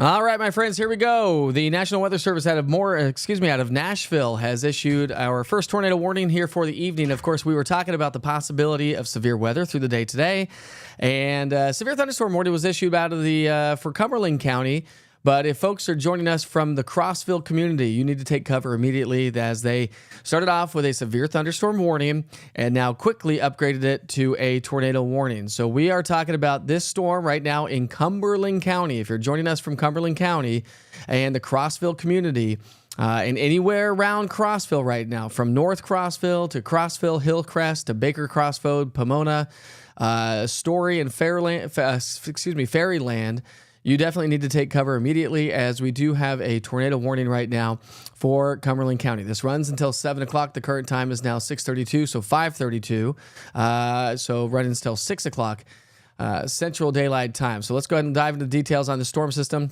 All right, my friends, here we go. The National Weather Service out of Nashville has issued our first tornado warning here for the evening. Of course, we were talking about the possibility of severe weather through the day today, and severe thunderstorm warning was issued out of for Cumberland County. But if folks are joining us from the Crossville community, you need to take cover immediately, as they started off with a severe thunderstorm warning and now quickly upgraded it to a tornado warning. So we are talking about this storm right now in Cumberland County. If you're joining us from Cumberland County and the Crossville community, and anywhere around Crossville right now, from North Crossville to Crossville, Hillcrest to Baker Crossville, Pomona, Story, and Fairyland, you definitely need to take cover immediately, as we do have a tornado warning right now for Cumberland County. This runs until 7 o'clock. The current time is now 6:32, so 5:32. So running until 6 o'clock Central Daylight Time. So let's go ahead and dive into the details on the storm system.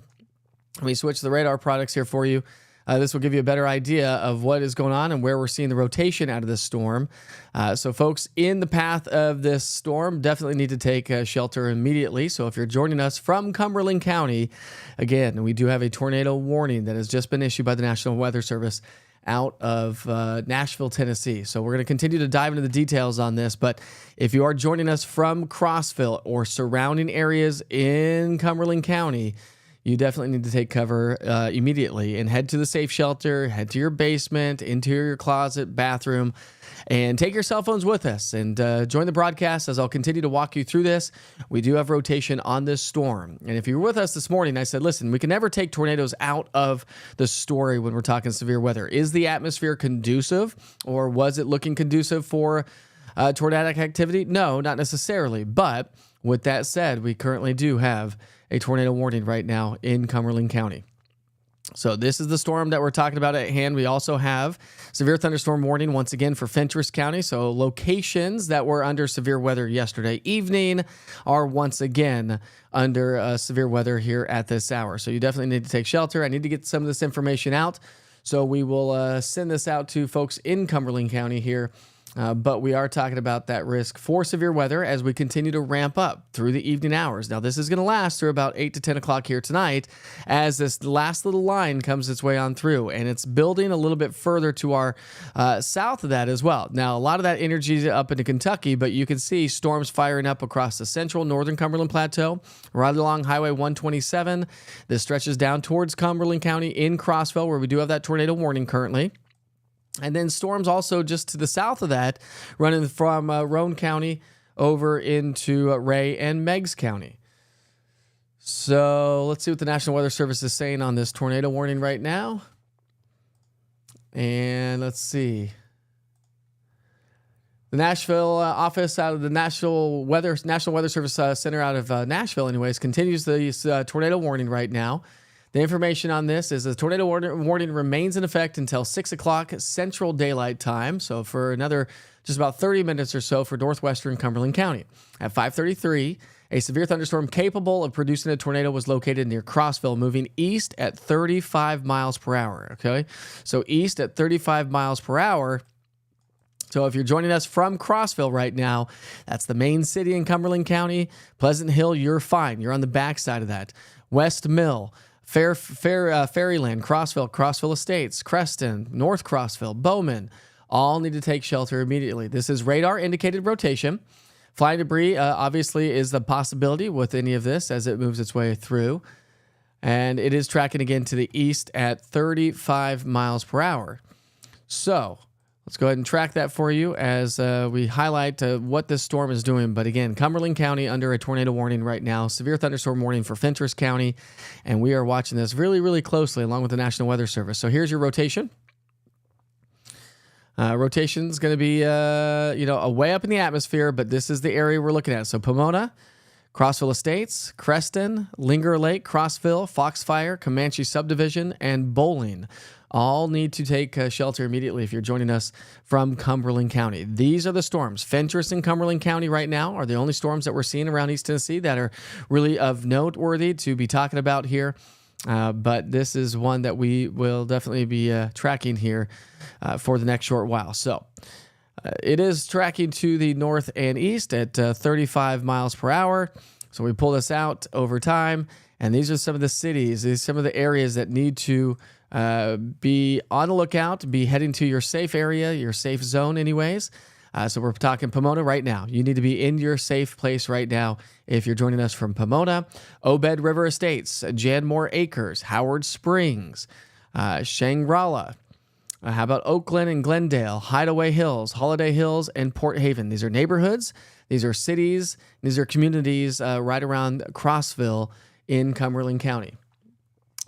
Let me switch the radar products here for you. This will give you a better idea of what is going on and where we're seeing the rotation out of this storm. So folks in the path of this storm definitely need to take shelter immediately. So if you're joining us from Cumberland County, again, we do have a tornado warning that has just been issued by the National Weather Service out of Nashville, Tennessee. So we're going to continue to dive into the details on this. But if you are joining us from Crossville or surrounding areas in Cumberland County, you definitely need to take cover immediately and head to the safe shelter, head to your basement, interior closet, bathroom, and take your cell phones with us and join the broadcast as I'll continue to walk you through this. We do have rotation on this storm. And if you were with us this morning, I said, listen, we can never take tornadoes out of the story when we're talking severe weather. Is the atmosphere conducive, or was it looking conducive for tornadic activity? No, not necessarily. But with that said, we currently do have a tornado warning right now in Cumberland County. So this is the storm that we're talking about at hand. We also have severe thunderstorm warning once again for Fentress County. So locations that were under severe weather yesterday evening are once again under severe weather here at this hour. So you definitely need to take shelter. I need to get some of this information out. So we will send this out to folks in Cumberland County here. But we are talking about that risk for severe weather as we continue to ramp up through the evening hours. Now, this is going to last through about 8 to 10 o'clock here tonight as this last little line comes its way on through. And it's building a little bit further to our south of that as well. Now, a lot of that energy is up into Kentucky, but you can see storms firing up across the central northern Cumberland Plateau, right along Highway 127. This stretches down towards Cumberland County in Crossville, where we do have that tornado warning currently. And then storms also just to the south of that, running from Roane County over into Ray and Meigs County. So let's see what the National Weather Service is saying on this tornado warning right now. And let's see. The Nashville office out of the National Weather Service Center out of Nashville, anyways, continues the tornado warning right now. The information on this is the tornado warning remains in effect until 6 o'clock Central Daylight Time, so for another just about 30 minutes or so for northwestern Cumberland County. At 5:33, a severe thunderstorm capable of producing a tornado was located near Crossville, moving east at 35 miles per hour, okay? So east at 35 miles per hour. So if you're joining us from Crossville right now, that's the main city in Cumberland County. Pleasant Hill, you're fine. You're on the backside of that. West Mill, Fairyland, Crossville Estates, Creston, North Crossville, Bowman, all need to take shelter immediately. This is radar-indicated rotation. Flying debris obviously is the possibility with any of this as it moves its way through. And it is tracking again to the east at 35 miles per hour. So let's go ahead and track that for you as we highlight what this storm is doing. But again, Cumberland County under a tornado warning right now, severe thunderstorm warning for Fentress County, and we are watching this really, really closely along with the National Weather Service. So here's your rotation. Rotation is going to be, way up in the atmosphere, but this is the area we're looking at. So Pomona, Crossville Estates, Creston, Linger Lake, Crossville, Foxfire, Comanche Subdivision, and Bowling all need to take shelter immediately if you're joining us from Cumberland County. These are the storms. Fentress and Cumberland County right now are the only storms that we're seeing around East Tennessee that are really of noteworthy to be talking about here. But this is one that we will definitely be tracking here for the next short while. So it is tracking to the north and east at 35 miles per hour. So we pull this out over time, and these are some of the cities, these are some of the areas that need to be on the lookout, be heading to your safe area, your safe zone anyways. So we're talking Pomona right now. You need to be in your safe place right now if you're joining us from Pomona, Obed River Estates, Janmore Acres, Howard Springs, Shangri-La. How about Oakland and Glendale, Hideaway Hills, Holiday Hills, and Port Haven? These are neighborhoods. These are cities. These are communities right around Crossville in Cumberland County.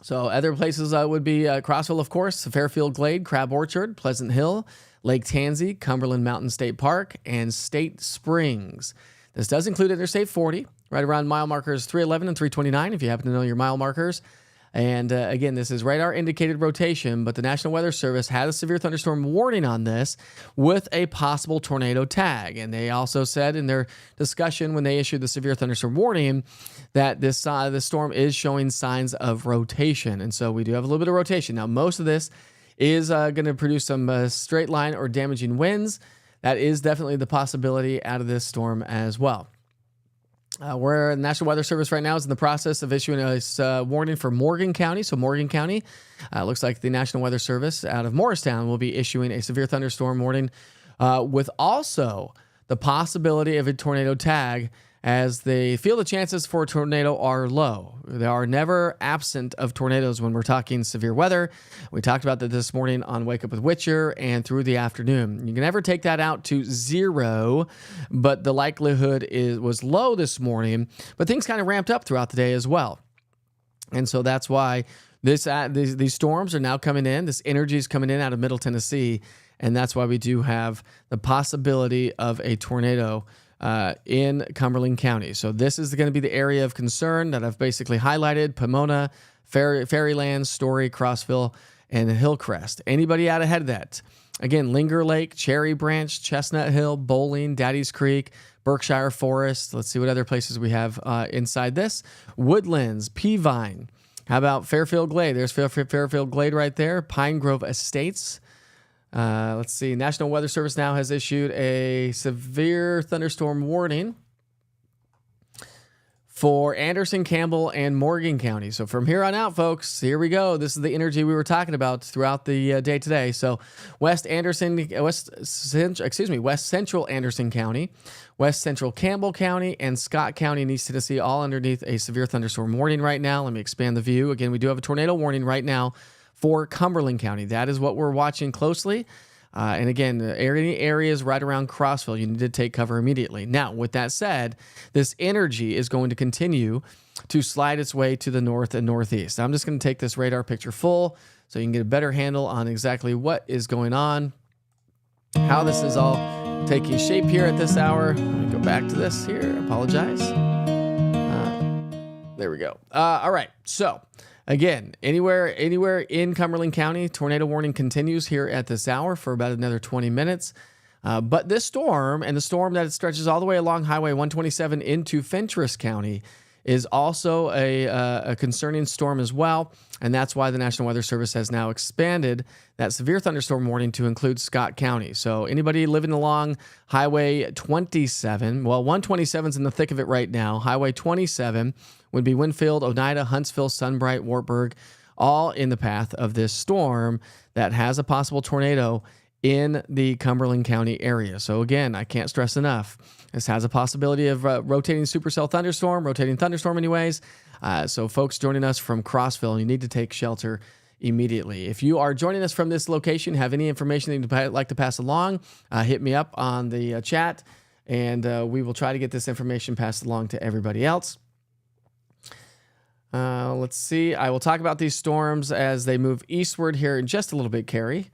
So other places would be Crossville, of course, Fairfield Glade, Crab Orchard, Pleasant Hill, Lake Tansy, Cumberland Mountain State Park, and State Springs. This does include Interstate 40, right around mile markers 311 and 329, if you happen to know your mile markers. And again, this is radar indicated rotation, but the National Weather Service had a severe thunderstorm warning on this with a possible tornado tag. And they also said in their discussion when they issued the severe thunderstorm warning that this storm is showing signs of rotation. And so we do have a little bit of rotation. Now, most of this is going to produce some straight line or damaging winds. That is definitely the possibility out of this storm as well. Where the National Weather Service right now is in the process of issuing a warning for Morgan County. So Morgan County, looks like the National Weather Service out of Morristown will be issuing a severe thunderstorm warning with also the possibility of a tornado tag, as they feel the chances for a tornado are low. They are never absent of tornadoes when we're talking severe weather. We talked about that this morning on Wake Up with Witcher and through the afternoon. You can never take that out to zero, but the likelihood was low this morning, but things kind of ramped up throughout the day as well. And so that's why these storms are now coming in. This energy is coming in out of Middle Tennessee, and that's why we do have the possibility of a tornado in Cumberland County. So this is going to be the area of concern that I've basically highlighted: Pomona, Fairyland, Story, Crossville, and Hillcrest. Anybody out ahead of that? Again, Linger Lake, Cherry Branch, Chestnut Hill, Bowling, Daddy's Creek, Berkshire Forest. Let's see what other places we have inside this. Woodlands, Peavine. How about Fairfield Glade? There's Fairfield Glade right there. Pine Grove Estates. Let's see. National Weather Service now has issued a severe thunderstorm warning for Anderson, Campbell, and Morgan County. So from here on out, folks, here we go. This is the energy we were talking about throughout the day today. So West Central Anderson County, West Central Campbell County, and Scott County in East Tennessee, all underneath a severe thunderstorm warning right now. Let me expand the view. Again, we do have a tornado warning right now for Cumberland County. That is what we're watching closely. And again, any areas right around Crossville, you need to take cover immediately. Now, with that said, this energy is going to continue to slide its way to the north and northeast. I'm just going to take this radar picture full so you can get a better handle on exactly what is going on, how this is all taking shape here at this hour. Let me go back to this here. Apologize. There we go. All right. So again, anywhere in Cumberland County, tornado warning continues here at this hour for about another 20 minutes. But this storm, and the storm that stretches all the way along Highway 127 into Fentress County, is also a concerning storm as well. And that's why the National Weather Service has now expanded that severe thunderstorm warning to include Scott County. So anybody living along Highway 27, well, 127 is in the thick of it right now. Highway 27 would be Winfield, Oneida, Huntsville, Sunbright, Wartburg, all in the path of this storm that has a possible tornado in the Cumberland County area. So again, I can't stress enough, this has a possibility of rotating supercell thunderstorm, rotating thunderstorm anyways. So folks joining us from Crossville, you need to take shelter immediately. If you are joining us from this location, have any information that you'd like to pass along, hit me up on the chat, and we will try to get this information passed along to everybody else. Let's see. I will talk about these storms as they move eastward here in just a little bit, Carrie.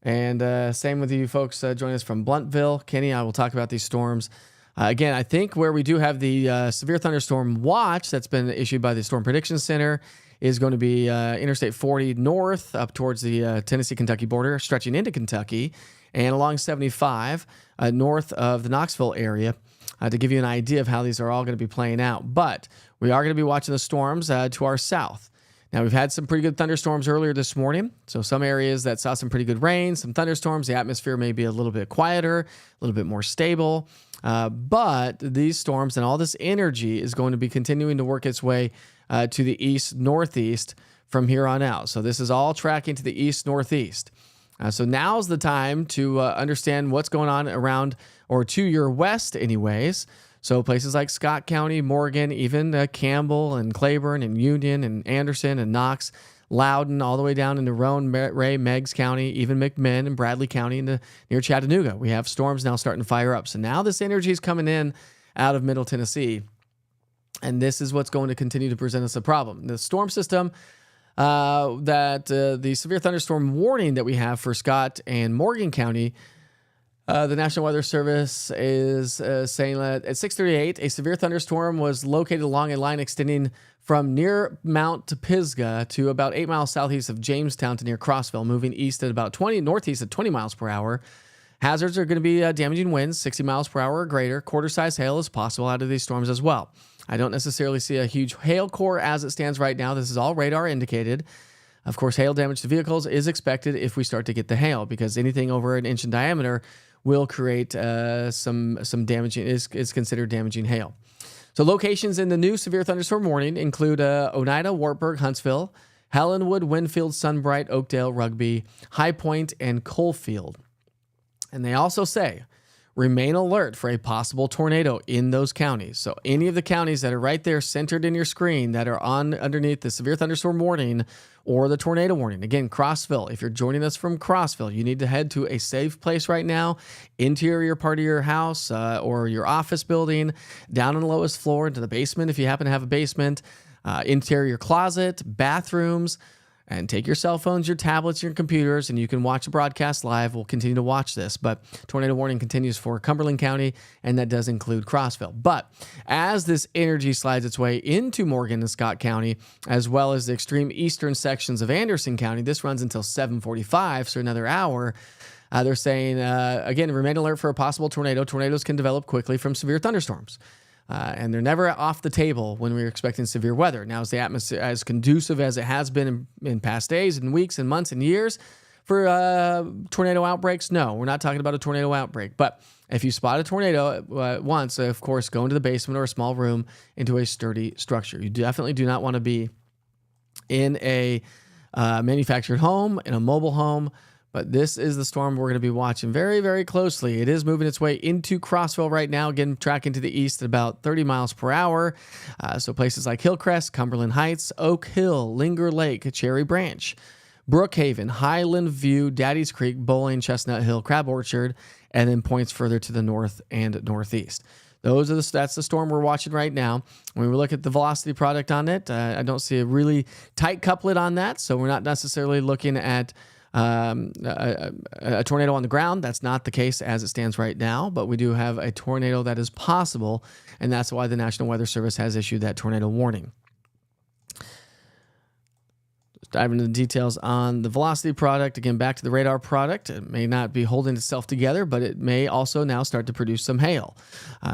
And same with you folks joining us from Bluntville. Kenny, I will talk about these storms. Again, I think where we do have the severe thunderstorm watch that's been issued by the Storm Prediction Center is going to be Interstate 40 north up towards the Tennessee-Kentucky border, stretching into Kentucky, and along 75 north of the Knoxville area, to give you an idea of how these are all going to be playing out. But we are going to be watching the storms to our south. Now, we've had some pretty good thunderstorms earlier this morning. So some areas that saw some pretty good rain, some thunderstorms. The atmosphere may be a little bit quieter, a little bit more stable. But these storms and all this energy is going to be continuing to work its way to the east-northeast from here on out. So this is all tracking to the east-northeast. So now's the time to understand what's going on around or to your west anyways. So places like Scott County, Morgan, even Campbell and Claiborne and Union and Anderson and Knox, Loudoun, all the way down into Roane, Ray, Meigs County, even McMinn and Bradley County near Chattanooga. We have storms now starting to fire up. So now this energy is coming in out of Middle Tennessee. And this is what's going to continue to present us a problem. The storm system the severe thunderstorm warning that we have for Scott and Morgan County, the National Weather Service is saying that at 6:38, a severe thunderstorm was located along a line extending from near Mount Pisgah to about 8 miles southeast of Jamestown to near Crossville, moving east at about northeast at 20 miles per hour. Hazards are going to be damaging winds, 60 miles per hour or greater. Quarter-size hail is possible out of these storms as well. I don't necessarily see a huge hail core as it stands right now. This is all radar indicated. Of course, hail damage to vehicles is expected if we start to get the hail, because anything over an inch in diameter will create some damaging, is considered damaging hail. So locations in the new severe thunderstorm warning include Oneida, Wartburg, Huntsville, Helenwood, Winfield, Sunbright, Oakdale, Rugby, High Point, and Coalfield. And they also say, remain alert for a possible tornado in those counties. So any of the counties that are right there centered in your screen that are underneath the severe thunderstorm warning or the tornado warning. Again, Crossville, if you're joining us from Crossville, you need to head to a safe place right now, interior part of your house or your office building, down on the lowest floor into the basement if you happen to have a basement, interior closet, bathrooms, and take your cell phones, your tablets, your computers, and you can watch the broadcast live. We'll continue to watch this, but tornado warning continues for Cumberland County, and that does include Crossville. But as this energy slides its way into Morgan and Scott County, as well as the extreme eastern sections of Anderson County, this runs until 7:45, so another hour. They're saying, again, remain alert for a possible tornado. Tornadoes can develop quickly from severe thunderstorms. And they're never off the table when we're expecting severe weather. Now, is the atmosphere as conducive as it has been in past days and weeks and months and years for tornado outbreaks? No, we're not talking about a tornado outbreak. But if you spot a tornado once, of course, go into the basement or a small room into a sturdy structure. You definitely do not want to be in a manufactured home, in a mobile home. But this is the storm we're going to be watching very, very closely. It is moving its way into Crossville right now, again, tracking to the east at about 30 miles per hour. So places like Hillcrest, Cumberland Heights, Oak Hill, Linger Lake, Cherry Branch, Brookhaven, Highland View, Daddy's Creek, Bowling, Chestnut Hill, Crab Orchard, and then points further to the north and northeast. That's the storm we're watching right now. When we look at the velocity product on it, I don't see a really tight couplet on that, so we're not necessarily looking at a tornado on the ground. That's not the case as it stands right now, but we do have a tornado that is possible, and that's why the National Weather Service has issued that tornado warning. Just dive into the details on the velocity product. Again, back to the radar product. It may not be holding itself together, but it may also now start to produce some hail.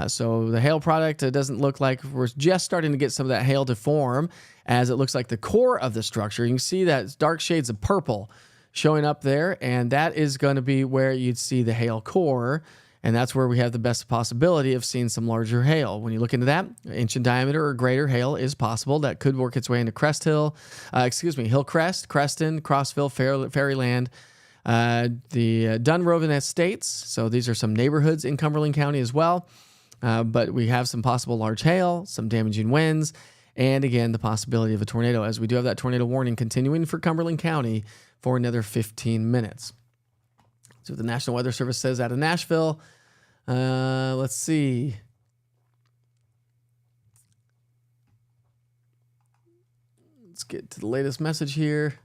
So the hail product, it doesn't look like we're just starting to get some of that hail to form, as it looks like the core of the structure. You can see that dark shades of purple showing up there, and that is going to be where you'd see the hail core, and that's where we have the best possibility of seeing some larger hail. When you look into that, inch in diameter or greater hail is possible. That could work its way into Hillcrest, Creston, Crossville, Fairyland, the Dunrovin Estates. So these are some neighborhoods in Cumberland County as well, but we have some possible large hail, some damaging winds, and again, the possibility of a tornado, as we do have that tornado warning continuing for Cumberland County for another 15 minutes. So the National Weather Service says out of Nashville. Let's see. Let's get to the latest message here.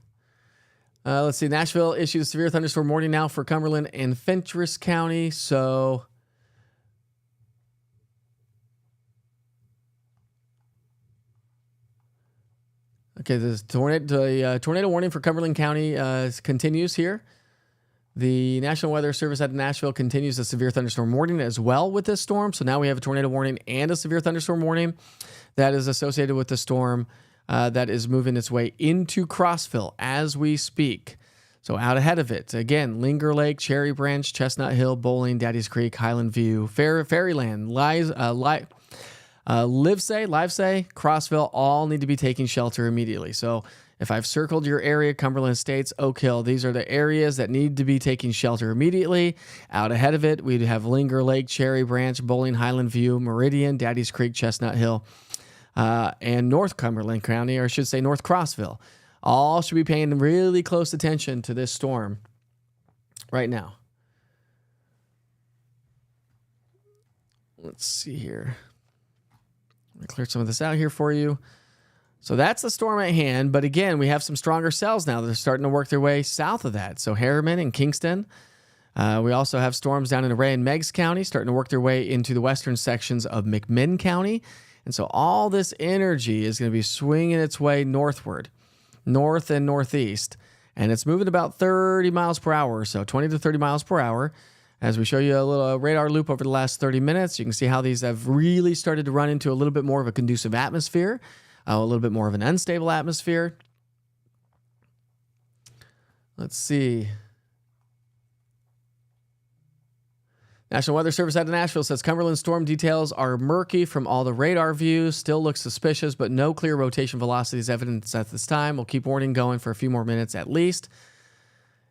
Let's see. Nashville issued a severe thunderstorm warning now for Cumberland and Fentress County. So okay, the tornado warning for Cumberland County continues here. The National Weather Service out of Nashville continues the severe thunderstorm warning as well with this storm. So now we have a tornado warning and a severe thunderstorm warning that is associated with the storm that is moving its way into Crossville as we speak. So out ahead of it, again, Linger Lake, Cherry Branch, Chestnut Hill, Bowling, Daddy's Creek, Highland View, Fairyland, Livesay, Crossville, all need to be taking shelter immediately. So if I've circled your area, Cumberland Estates, Oak Hill, these are the areas that need to be taking shelter immediately. Out ahead of it, we have Linger Lake, Cherry Branch, Bowling, Highland View, Meridian, Daddy's Creek, Chestnut Hill, and North Cumberland County, or I should say North Crossville. All should be paying really close attention to this storm right now. Let's see here. Let me clear some of this out here for you. So that's the storm at hand. But again, we have some stronger cells now that are starting to work their way south of that. So Harriman and Kingston. We also have storms down in Ray and Meigs County starting to work their way into the western sections of McMinn County. And so all this energy is going to be swinging its way northward, north and northeast. And it's moving about 30 miles per hour or so, 20 to 30 miles per hour. As we show you a little radar loop over the last 30 minutes, you can see how these have really started to run into a little bit more of a conducive atmosphere, a little bit more of an unstable atmosphere. Let's see. National Weather Service out of Nashville says Cumberland storm details are murky from all the radar views. Still looks suspicious, but no clear rotation velocities evidence at this time. We'll keep warning going for a few more minutes at least.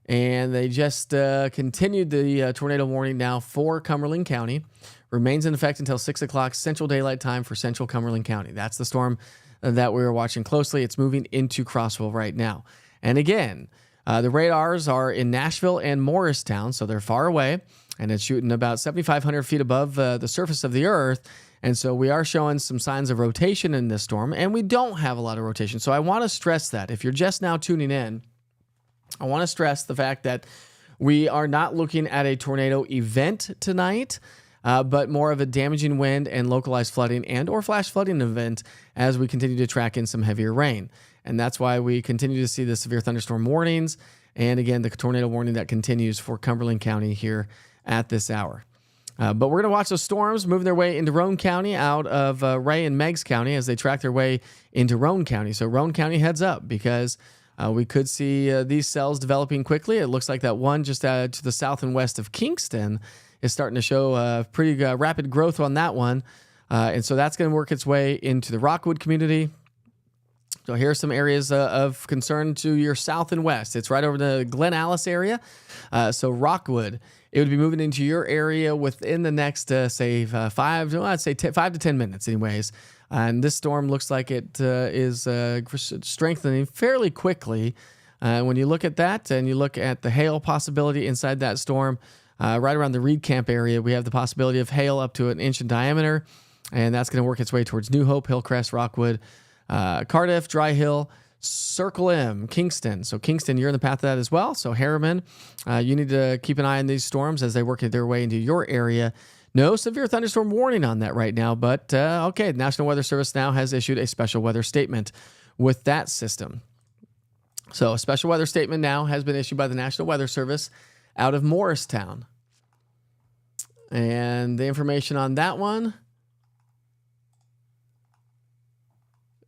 And they just continued the tornado warning now for Cumberland County. Remains in effect until 6 o'clock Central Daylight Time for Central Cumberland County. That's the storm that we are watching closely. It's moving into Crossville right now. And again, the radars are in Nashville and Morristown, so they're far away. And it's shooting about 7,500 feet above the surface of the earth. And so we are showing some signs of rotation in this storm, and we don't have a lot of rotation. So I want to stress that. If you're just now tuning in, I want to stress the fact that we are not looking at a tornado event tonight, but more of a damaging wind and localized flooding and or flash flooding event as we continue to track in some heavier rain. And that's why we continue to see the severe thunderstorm warnings. And again, the tornado warning that continues for Cumberland County here at this hour. But we're going to watch those storms moving their way into Roane County out of Ray and Meigs County as they track their way into Roane County. So Roane County heads up because we could see these cells developing quickly. It looks like that one just to the south and west of Kingston is starting to show pretty rapid growth on that one. And so that's going to work its way into the Rockwood community. So here are some areas of concern to your south and west. It's right over the Glen Alice area. So Rockwood, it would be moving into your area within the next, 5 to 10 minutes anyways. And this storm looks like it is strengthening fairly quickly. When you look at that and you look at the hail possibility inside that storm, right around the Reed Camp area, we have the possibility of hail up to 1 inch in diameter. And that's going to work its way towards New Hope, Hillcrest, Rockwood, Cardiff, Dry Hill, Circle M, Kingston. So Kingston, you're in the path of that as well. So Harriman, you need to keep an eye on these storms as they work their way into your area. No severe thunderstorm warning on that right now, but okay, the National Weather Service now has issued a special weather statement with that system. So a special weather statement now has been issued by the National Weather Service out of Morristown. And the information on that one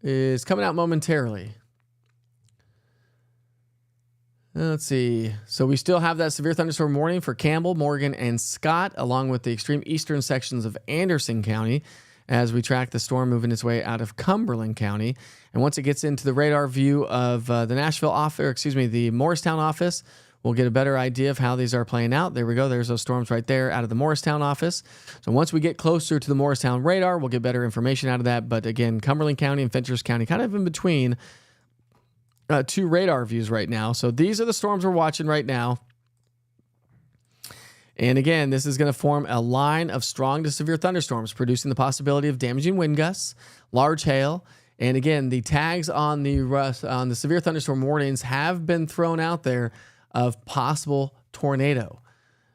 is coming out momentarily. Let's see. So we still have that severe thunderstorm warning for Campbell, Morgan, and Scott, along with the extreme eastern sections of Anderson County as we track the storm moving its way out of Cumberland County. And once it gets into the radar view of the Morristown office, we'll get a better idea of how these are playing out. There we go. There's those storms right there out of the Morristown office. So once we get closer to the Morristown radar, we'll get better information out of that. But again, Cumberland County and Fenchurch County kind of in between two radar views right now. So these are the storms we're watching right now. And again, this is going to form a line of strong to severe thunderstorms, producing the possibility of damaging wind gusts, large hail. And again, the tags on the severe thunderstorm warnings have been thrown out there of possible tornado.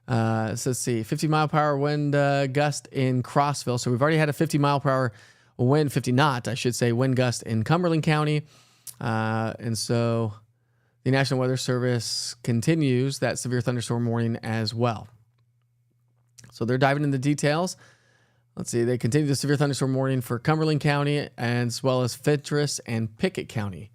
So let's see, 50 mile per hour wind gust in Crossville. So we've already had a 50 mile per hour wind, 50 knot, I should say, wind gust in Cumberland County. And so the National Weather Service continues that severe thunderstorm warning as well. So they're diving into the details Let's see. They continue the severe thunderstorm warning for Cumberland County as well as Fentress and Pickett County.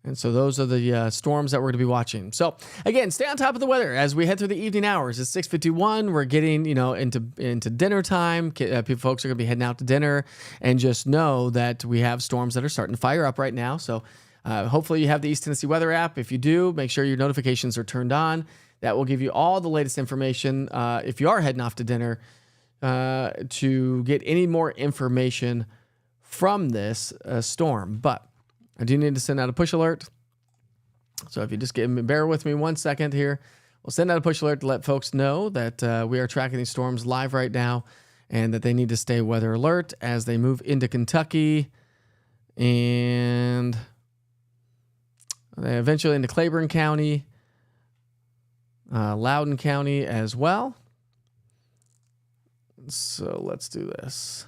And so those are the storms that we're going to be watching. So again, stay on top of the weather as we head through the evening hours. It's 6:51. We're getting into dinner folks are going to be heading out to dinner, and just know that we have storms that are starting to fire up right now. So hopefully you have the East Tennessee Weather app. If you do, make sure your notifications are turned on. That will give you all the latest information if you are heading off to dinner to get any more information from this storm. But I do need to send out a push alert. So if you just bear with me 1 second here, we'll send out a push alert to let folks know that we are tracking these storms live right now and that they need to stay weather alert as they move into Kentucky and they eventually into Claiborne County, Loudoun County as well. So let's do this.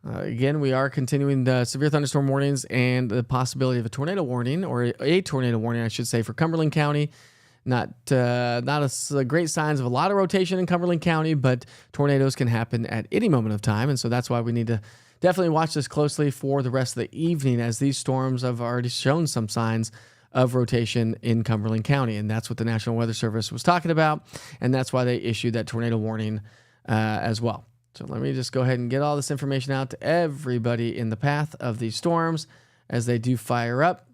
Again, we are continuing the severe thunderstorm warnings and the possibility of a tornado warning, or a tornado warning, I should say, for Cumberland County. Not great signs of a lot of rotation in Cumberland County, but tornadoes can happen at any moment of time. And so that's why we need to definitely watch this closely for the rest of the evening, as these storms have already shown some signs of rotation in Cumberland County. And that's what the National Weather Service was talking about. And that's why they issued that tornado warning as well. So let me just go ahead and get all this information out to everybody in the path of these storms as they do fire up.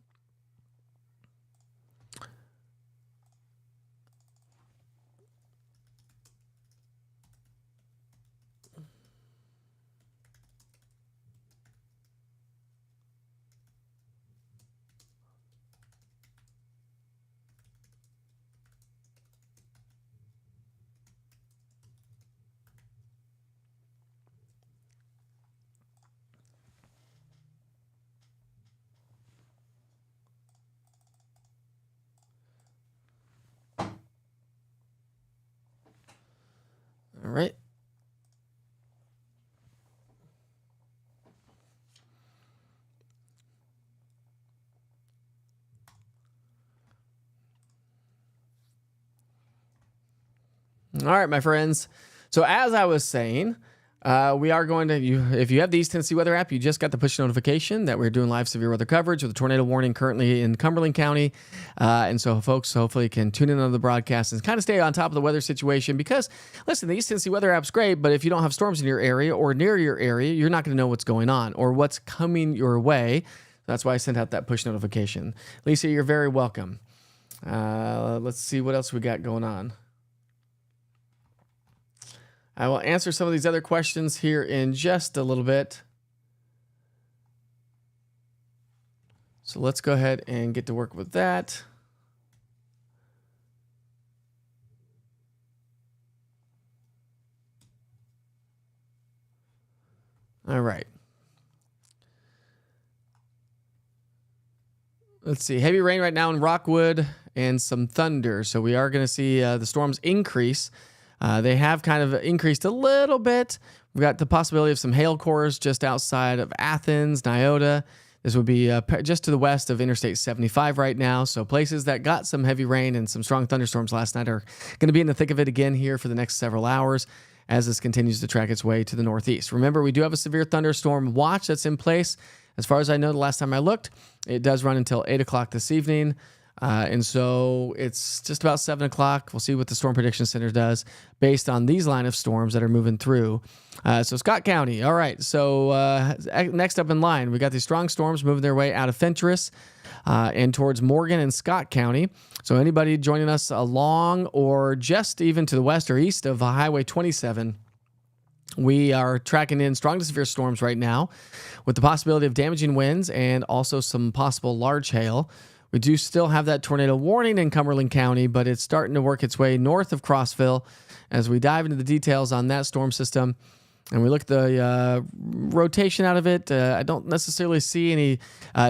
All right. All right, my friends. So as I was saying, we are going to, if you have the East Tennessee Weather app, you just got the push notification that we're doing live severe weather coverage with a tornado warning currently in Cumberland County. And so folks hopefully can tune in on the broadcast and kind of stay on top of the weather situation, because listen, the East Tennessee Weather app's great, but if you don't have storms in your area or near your area, you're not going to know what's going on or what's coming your way. That's why I sent out that push notification. Lisa, you're very welcome. Let's see what else we got going on. I will answer some of these other questions here in just a little bit. So let's go ahead and get to work with that. All right. Let's see. Heavy rain right now in Rockwood and some thunder. So we are going to see the storms increase. They have kind of increased a little bit. We've got the possibility of some hail cores just outside of Athens, Nyota. This would be just to the west of Interstate 75 right now. So places that got some heavy rain and some strong thunderstorms last night are going to be in the thick of it again here for the next several hours as this continues to track its way to the northeast. Remember, we do have a severe thunderstorm watch that's in place. As far as I know, the last time I looked, it does run until 8 o'clock this evening. And so it's just about 7 o'clock. We'll see what the Storm Prediction Center does based on these line of storms that are moving through. So Scott County. All right. So next up in line, we got these strong storms moving their way out of Fentress and towards Morgan and Scott County. So anybody joining us along or just even to the west or east of Highway 27, we are tracking in strong to severe storms right now with the possibility of damaging winds and also some possible large hail. We do still have that tornado warning in Cumberland County, but it's starting to work its way north of Crossville as we dive into the details on that storm system. And we look at the rotation out of it. I don't necessarily see any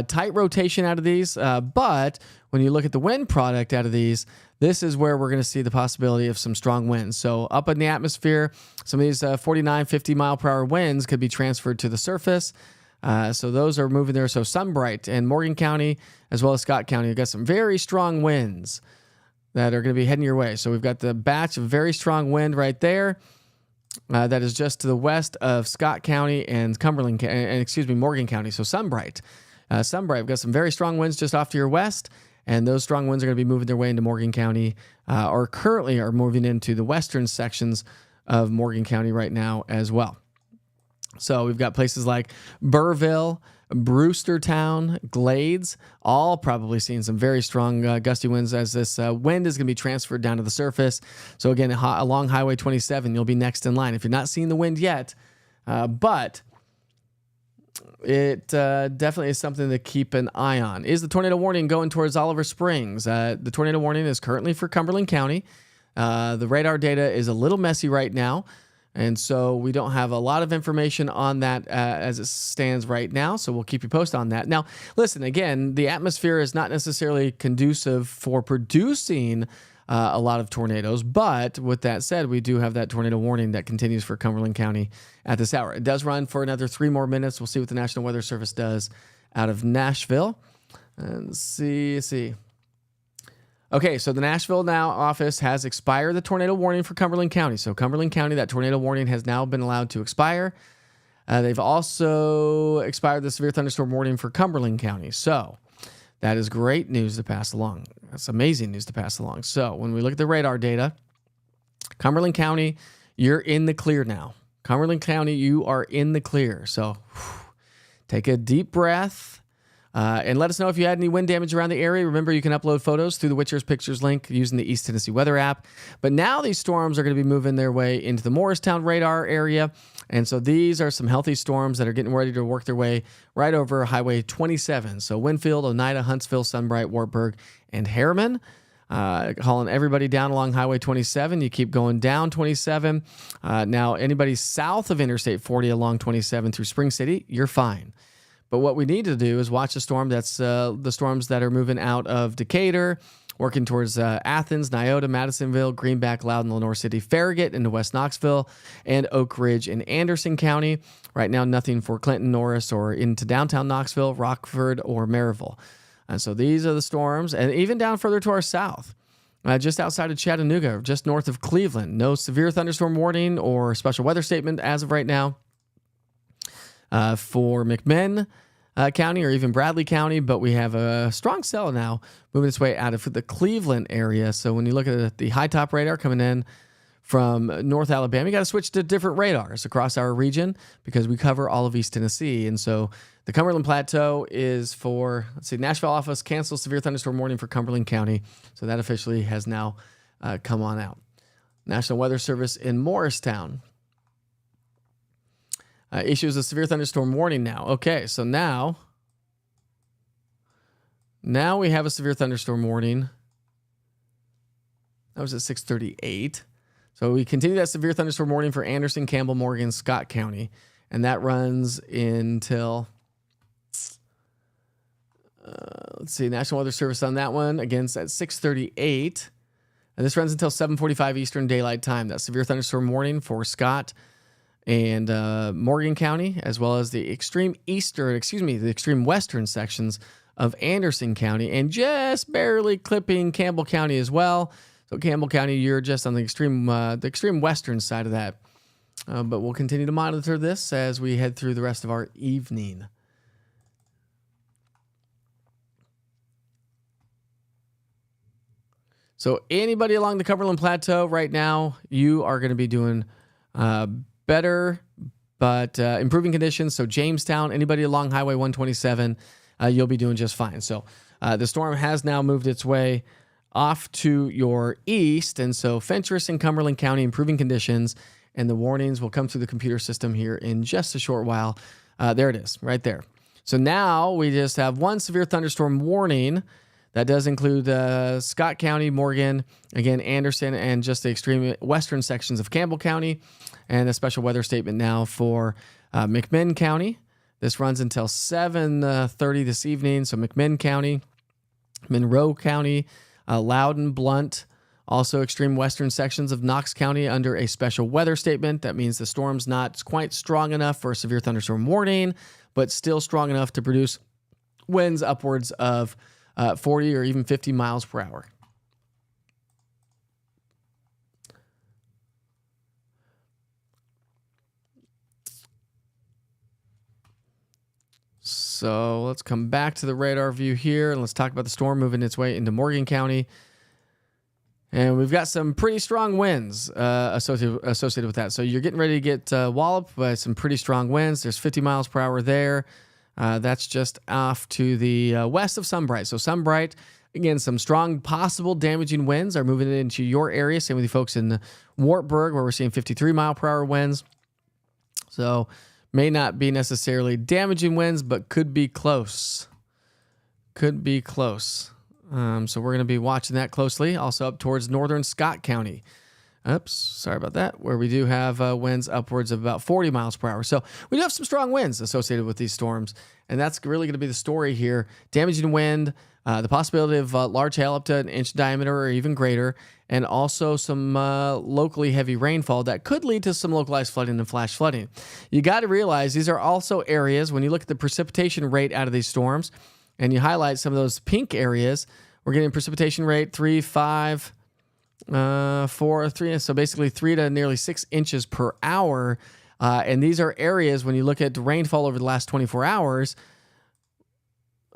tight rotation out of these, but when you look at the wind product out of these, this is where we're going to see the possibility of some strong winds. So up in the atmosphere, some of these 49, 50 mile per hour winds could be transferred to the surface. So those are moving there. So Sunbright and Morgan County, as well as Scott County, we've got some very strong winds that are going to be heading your way. So we've got the batch of very strong wind right there. that is just to the west of Scott County and Cumberland, Morgan County. So Sunbright. We've got some very strong winds just off to your west, and those strong winds are going to be moving their way into Morgan County, or currently are moving into the western sections of Morgan County right now as well. So we've got places like Burrville, Brewstertown, Glades, all probably seeing some very strong gusty winds as this wind is going to be transferred down to the surface. So again, along Highway 27, you'll be next in line. If you're not seeing the wind yet, but it definitely is something to keep an eye on. Is the tornado warning going towards Oliver Springs? The tornado warning is currently for Cumberland County. The radar data is a little messy right now, and so we don't have a lot of information on that as it stands right now, so we'll keep you posted on that. Now, listen, again, the atmosphere is not necessarily conducive for producing a lot of tornadoes, but with that said, we do have that tornado warning that continues for Cumberland County at this hour. It does run for another 3 more minutes. We'll see what the National Weather Service does out of Nashville. And see. Okay, so the Nashville Now office has expired the tornado warning for Cumberland County. So Cumberland County, that tornado warning has now been allowed to expire. They've also expired the severe thunderstorm warning for Cumberland County. So that is great news to pass along. That's amazing news to pass along. So when we look at the radar data, Cumberland County, you're in the clear now. Cumberland County, you are in the clear. So take a deep breath. And let us know if you had any wind damage around the area. Remember, you can upload photos through the Witcher's Pictures link using the East Tennessee Weather app. But now these storms are going to be moving their way into the Morristown radar area. And so these are some healthy storms that are getting ready to work their way right over Highway 27. So Winfield, Oneida, Huntsville, Sunbright, Wartburg, and Harriman. Hauling everybody down along Highway 27. You keep going down 27. Now, anybody south of Interstate 40 along 27 through Spring City, you're fine. But what we need to do is watch the storm. That's the storms that are moving out of Decatur, working towards Athens, Nyota, Madisonville, Greenback, Loudon, Lenore City, Farragut into West Knoxville, and Oak Ridge in Anderson County. Right now, nothing for Clinton, Norris, or into downtown Knoxville, Rockford, or Maryville. And so these are the storms. And even down further to our south, just outside of Chattanooga, just north of Cleveland. No severe thunderstorm warning or special weather statement as of right now for McMinn County or even Bradley County, but we have a strong cell now moving its way out of the Cleveland area. So when you look at the high top radar coming in from North Alabama, you got to switch to different radars across our region because we cover all of East Tennessee. And so the Cumberland Plateau is for, Nashville office cancels severe thunderstorm warning for Cumberland County. So that officially has now come on out. National Weather Service in Morristown issues a severe thunderstorm warning now. Okay, so now we have a severe thunderstorm warning. That was at 6:38. So we continue that severe thunderstorm warning for Anderson, Campbell, Morgan, Scott County. And that runs until, National Weather Service on that one. Again, it's at 6:38. And this runs until 7:45 Eastern Daylight Time. That severe thunderstorm warning for Scott and Morgan County, as well as the extreme western sections of Anderson County, and just barely clipping Campbell County as well. So Campbell County, you're just on the extreme western side of that. But we'll continue to monitor this as we head through the rest of our evening. So anybody along the Cumberland Plateau right now, you are going to be doing better, but improving conditions. So Jamestown, anybody along Highway 127, you'll be doing just fine. So the storm has now moved its way off to your east, and so Fentress and Cumberland County, improving conditions, and the warnings will come through the computer system here in just a short while. There it is, right there. So now we just have one severe thunderstorm warning. That does include Scott County, Morgan, again, Anderson, and just the extreme western sections of Campbell County, and a special weather statement now for McMinn County. This runs until 7:30 this evening. So McMinn County, Monroe County, Loudon, Blunt, also extreme western sections of Knox County under a special weather statement. That means the storm's not quite strong enough for a severe thunderstorm warning, but still strong enough to produce winds upwards of 40 or even 50 miles per hour. So let's come back to the radar view here and let's talk about the storm moving its way into Morgan County. And we've got some pretty strong winds associated with that. So you're getting ready to get walloped by some pretty strong winds. There's 50 miles per hour there. That's just off to the west of Sunbright. So Sunbright, again, some strong possible damaging winds are moving into your area. Same with you folks in Wartburg, where we're seeing 53 mile per hour winds. So may not be necessarily damaging winds, but could be close. Could be close. So we're going to be watching that closely. Also up towards northern Scott County. Oops, sorry about that. Where we do have winds upwards of about 40 miles per hour. So we do have some strong winds associated with these storms. And that's really going to be the story here. Damaging wind, the possibility of large hail up to an inch diameter or even greater, and also some locally heavy rainfall that could lead to some localized flooding and flash flooding. You got to realize these are also areas, when you look at the precipitation rate out of these storms, and you highlight some of those pink areas, we're getting precipitation rate 3, 5, 4, 3, so basically 3 to nearly 6 inches per hour. And these are areas, when you look at the rainfall over the last 24 hours,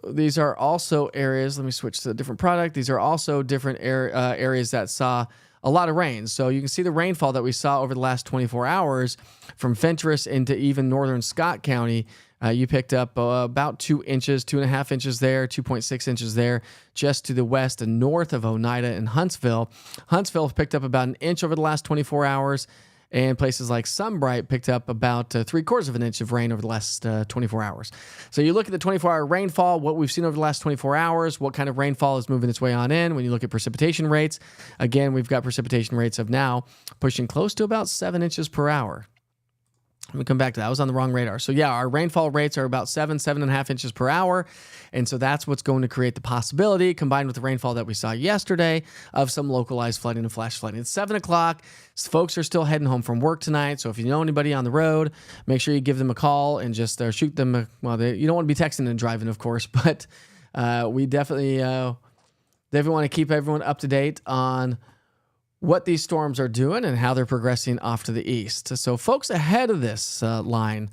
these are also areas, let me switch to a different product. These are also different areas that saw a lot of rain. So you can see the rainfall that we saw over the last 24 hours from Fentress into even northern Scott County. You picked up about 2 inches, 2.5 inches there, 2.6 inches there, just to the west and north of Oneida and Huntsville. Huntsville picked up about an inch over the last 24 hours, and places like Sunbright picked up about 3/4 of an inch of rain over the last 24 hours. So you look at the 24-hour rainfall, what we've seen over the last 24 hours, what kind of rainfall is moving its way on in. When you look at precipitation rates, again, we've got precipitation rates of now pushing close to about 7 inches per hour. Let me come back to that. I was on the wrong radar. So yeah, our rainfall rates are about 7.5 inches per hour. And so that's what's going to create the possibility, combined with the rainfall that we saw yesterday, of some localized flooding and flash flooding. It's 7 o'clock. Folks are still heading home from work tonight. So if you know anybody on the road, make sure you give them a call and just shoot them. Well, you don't want to be texting and driving, of course, but we definitely want to keep everyone up to date on what these storms are doing and how they're progressing off to the east. So folks ahead of this line,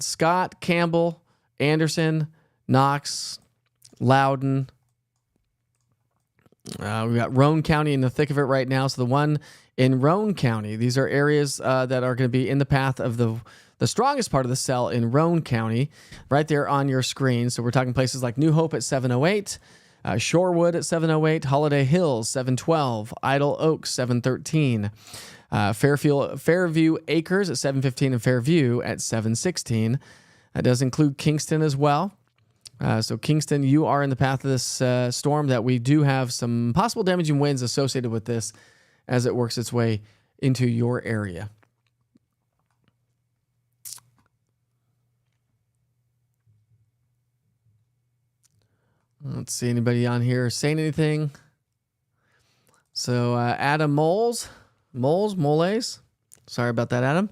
Scott, Campbell, Anderson, Knox, Loudon. We've got Roane County in the thick of it right now. So the one in Roane County, these are areas that are going to be in the path of the strongest part of the cell in Roane County, right there on your screen. So we're talking places like New Hope at 708, Shorewood at 708, Holiday Hills 712, Idle Oaks 713, Fairview Acres at 715, and Fairview at 716. That does include Kingston as well. So Kingston, you are in the path of this storm that we do have some possible damaging winds associated with this as it works its way into your area. Let's see, anybody on here saying anything? So Adam Moles. Sorry about that, Adam.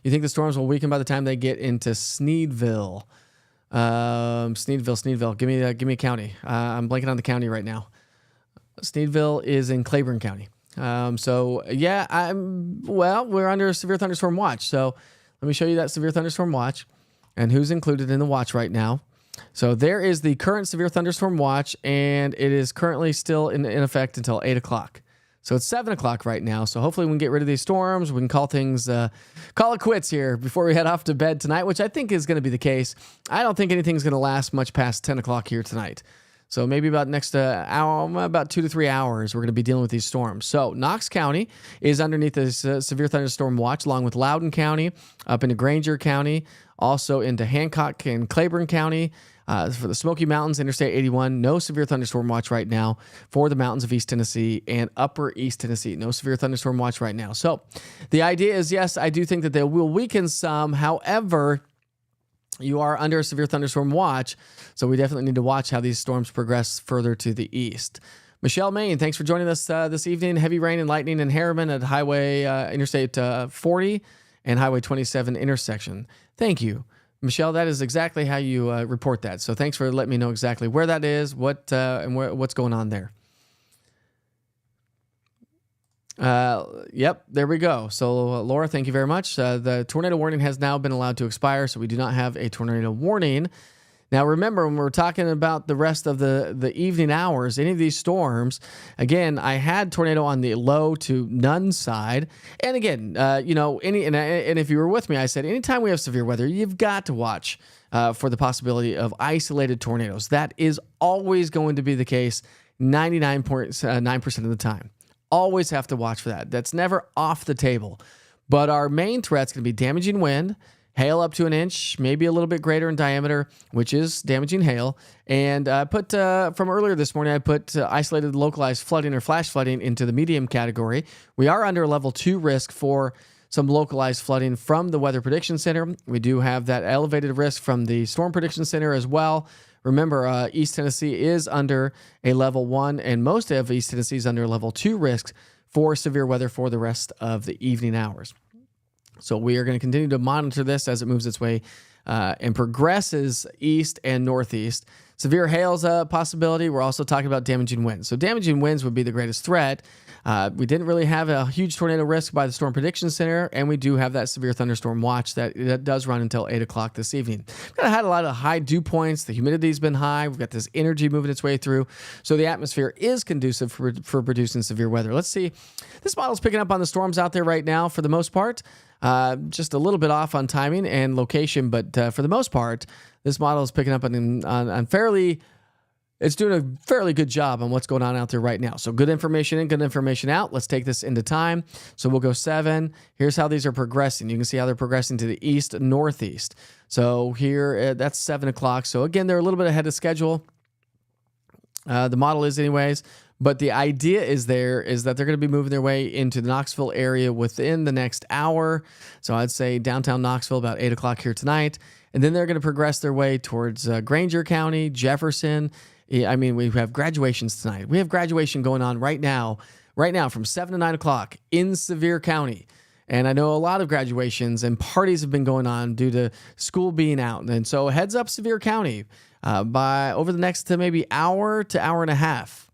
You think the storms will weaken by the time they get into Sneedville? Sneedville. Give me a county. I'm blanking on the county right now. Sneedville is in Claiborne County. So yeah, we're under a severe thunderstorm watch. So let me show you that severe thunderstorm watch and who's included in the watch right now. So there is the current severe thunderstorm watch, and it is currently still in effect until 8 o'clock. So it's 7 o'clock right now. So hopefully we can get rid of these storms. We can call it quits here before we head off to bed tonight, which I think is going to be the case. I don't think anything's going to last much past 10 o'clock here tonight. So maybe about next hour, about 2 to 3 hours, we're going to be dealing with these storms. So Knox County is underneath this severe thunderstorm watch, along with Loudoun County, up into Granger County, also into Hancock and Claiborne County. For the Smoky Mountains, Interstate 81, no severe thunderstorm watch right now. For the mountains of East Tennessee and Upper East Tennessee, no severe thunderstorm watch right now. So the idea is, yes, I do think that they will weaken some. However, you are under a severe thunderstorm watch, so we definitely need to watch how these storms progress further to the east. Michelle Main, thanks for joining us this evening. Heavy rain and lightning in Harriman at Highway Interstate 40 and Highway 27 intersection. Thank you, Michelle. That is exactly how you report that. So thanks for letting me know exactly where that is, what's going on there. Yep, there we go. So, Laura, thank you very much. The tornado warning has now been allowed to expire, so we do not have a tornado warning. Now, remember, when we're talking about the rest of the evening hours, any of these storms, again, I had tornado on the low to none side. And again, and if you were with me, I said, anytime we have severe weather, you've got to watch for the possibility of isolated tornadoes. That is always going to be the case 99.9% of the time. Always have to watch for that. That's never off the table. But our main threat's going to be damaging wind, hail up to an inch, maybe a little bit greater in diameter, which is damaging hail. And I put, from earlier this morning, I put isolated localized flooding or flash flooding into the medium category. We are under a level 2 risk for some localized flooding from the Weather Prediction Center. We do have that elevated risk from the Storm Prediction Center as well. Remember, East Tennessee is under a level 1, and most of East Tennessee is under a level 2 risk for severe weather for the rest of the evening hours. So we are going to continue to monitor this as it moves its way and progresses east and northeast. Severe hail's a possibility. We're also talking about damaging winds. So damaging winds would be the greatest threat. We didn't really have a huge tornado risk by the Storm Prediction Center, and we do have that severe thunderstorm watch that does run until 8 o'clock this evening. We've had a lot of high dew points. The humidity's been high. We've got this energy moving its way through. So the atmosphere is conducive for producing severe weather. Let's see. This model's picking up on the storms out there right now for the most part. Just a little bit off on timing and location, but for the most part, this model is picking up on fairly. It's doing a fairly good job on what's going on out there right now. So good information in, good information out. Let's take this into time. So we'll go 7. Here's how these are progressing. You can see how they're progressing to the east, northeast. So here, that's 7 o'clock. So again, they're a little bit ahead of schedule. The model is anyways. But the idea is that they're going to be moving their way into the Knoxville area within the next hour. So I'd say downtown Knoxville about 8 o'clock here tonight. And then they're going to progress their way towards Granger County, Jefferson. I mean, we have graduations tonight. We have graduation going on right now from 7 to 9 o'clock in Sevier County. And I know a lot of graduations and parties have been going on due to school being out. And so heads up Sevier County by over the next maybe hour to hour and a half.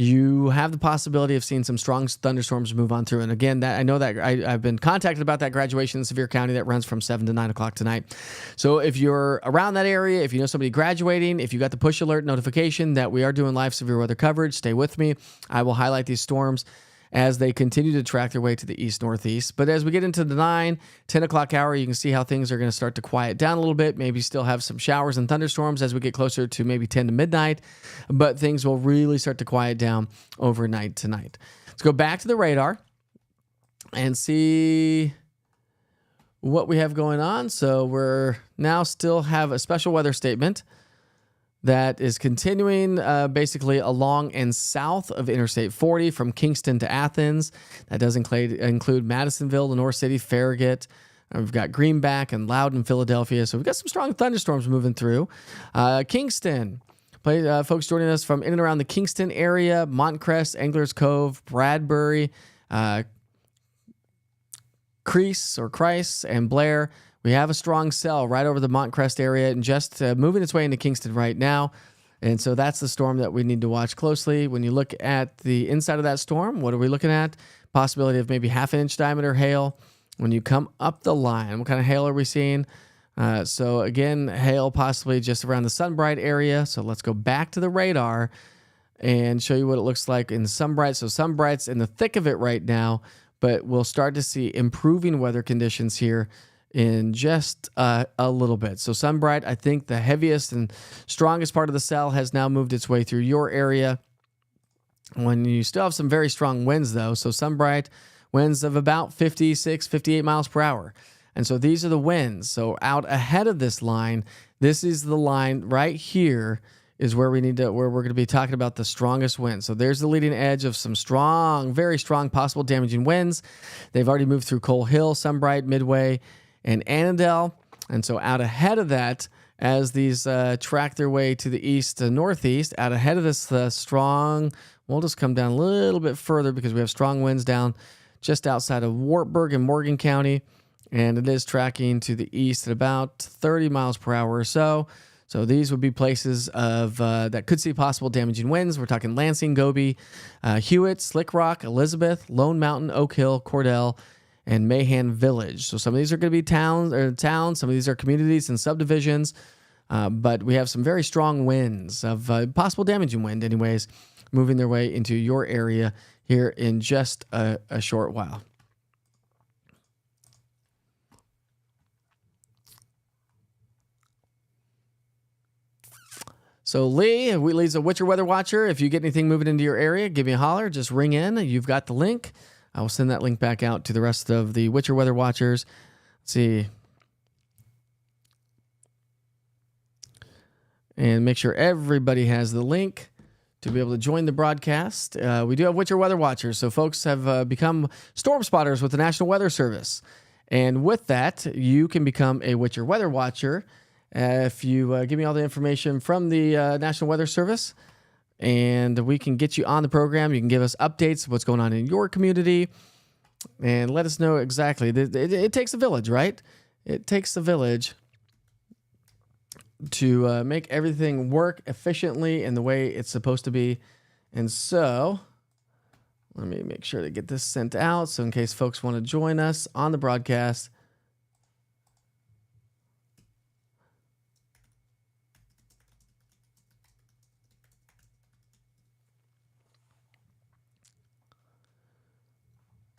You have the possibility of seeing some strong thunderstorms move on through. And again, I know that I've been contacted about that graduation in Sevier County that runs from 7 to 9 o'clock tonight. So if you're around that area, if you know somebody graduating, if you got the push alert notification that we are doing live severe weather coverage, stay with me. I will highlight these storms as they continue to track their way to the east-northeast. But as we get into the 9, 10 o'clock hour, you can see how things are going to start to quiet down a little bit, maybe still have some showers and thunderstorms as we get closer to maybe 10 to midnight, but things will really start to quiet down overnight tonight. Let's go back to the radar and see what we have going on. So we're now still have a special weather statement that is continuing basically along and south of Interstate 40 from Kingston to Athens. That does include Madisonville, Lenore City, Farragut. We've got Greenback and Loudon, Philadelphia. So we've got some strong thunderstorms moving through. Kingston, folks joining us from in and around the Kingston area, Montcrest, Anglers Cove, Bradbury, Crease, and Blair. We have a strong cell right over the Montcrest area and just moving its way into Kingston right now. And so that's the storm that we need to watch closely. When you look at the inside of that storm, what are we looking at? Possibility of maybe half-inch diameter hail. When you come up the line, what kind of hail are we seeing? So again, hail possibly just around the Sunbright area. So let's go back to the radar and show you what it looks like in Sunbright. So Sunbright's in the thick of it right now, but we'll start to see improving weather conditions here in just a little bit. So Sunbright, I think the heaviest and strongest part of the cell has now moved its way through your area. When you still have some very strong winds though, so Sunbright winds of about 56, 58 miles per hour. And so these are the winds. So out ahead of this line, this is the line right here is where we're going to be talking about the strongest winds. So there's the leading edge of some strong, very strong possible damaging winds. They've already moved through Coal Hill, Sunbright, Midway, and Annandale. And so out ahead of that, as these track their way to the east to northeast, out ahead of this strong, we'll just come down a little bit further because we have strong winds down just outside of Wartburg and Morgan County. And it is tracking to the east at about 30 miles per hour or so. So these would be places of that could see possible damaging winds. We're talking Lansing, Gobi, Hewitt, Slick Rock, Elizabeth, Lone Mountain, Oak Hill, Cordell, and Mahan Village. So some of these are going to be towns. Some of these are communities and subdivisions. But we have some very strong winds of possible damaging wind, anyways, moving their way into your area here in just a short while. So Lee's a Witcher Weather Watcher. If you get anything moving into your area, give me a holler. Just ring in. You've got the link. I will send that link back out to the rest of the Witcher Weather Watchers. Let's see. And make sure everybody has the link to be able to join the broadcast. We do have Witcher Weather Watchers, so folks have become storm spotters with the National Weather Service. And with that, you can become a Witcher Weather Watcher if you give me all the information from the National Weather Service, and we can get you on the program. You can give us updates of what's going on in your community and let us know exactly. It takes a village, right? It takes a village to make everything work efficiently in the way it's supposed to be. And so let me make sure to get this sent out. So in case folks want to join us on the broadcast,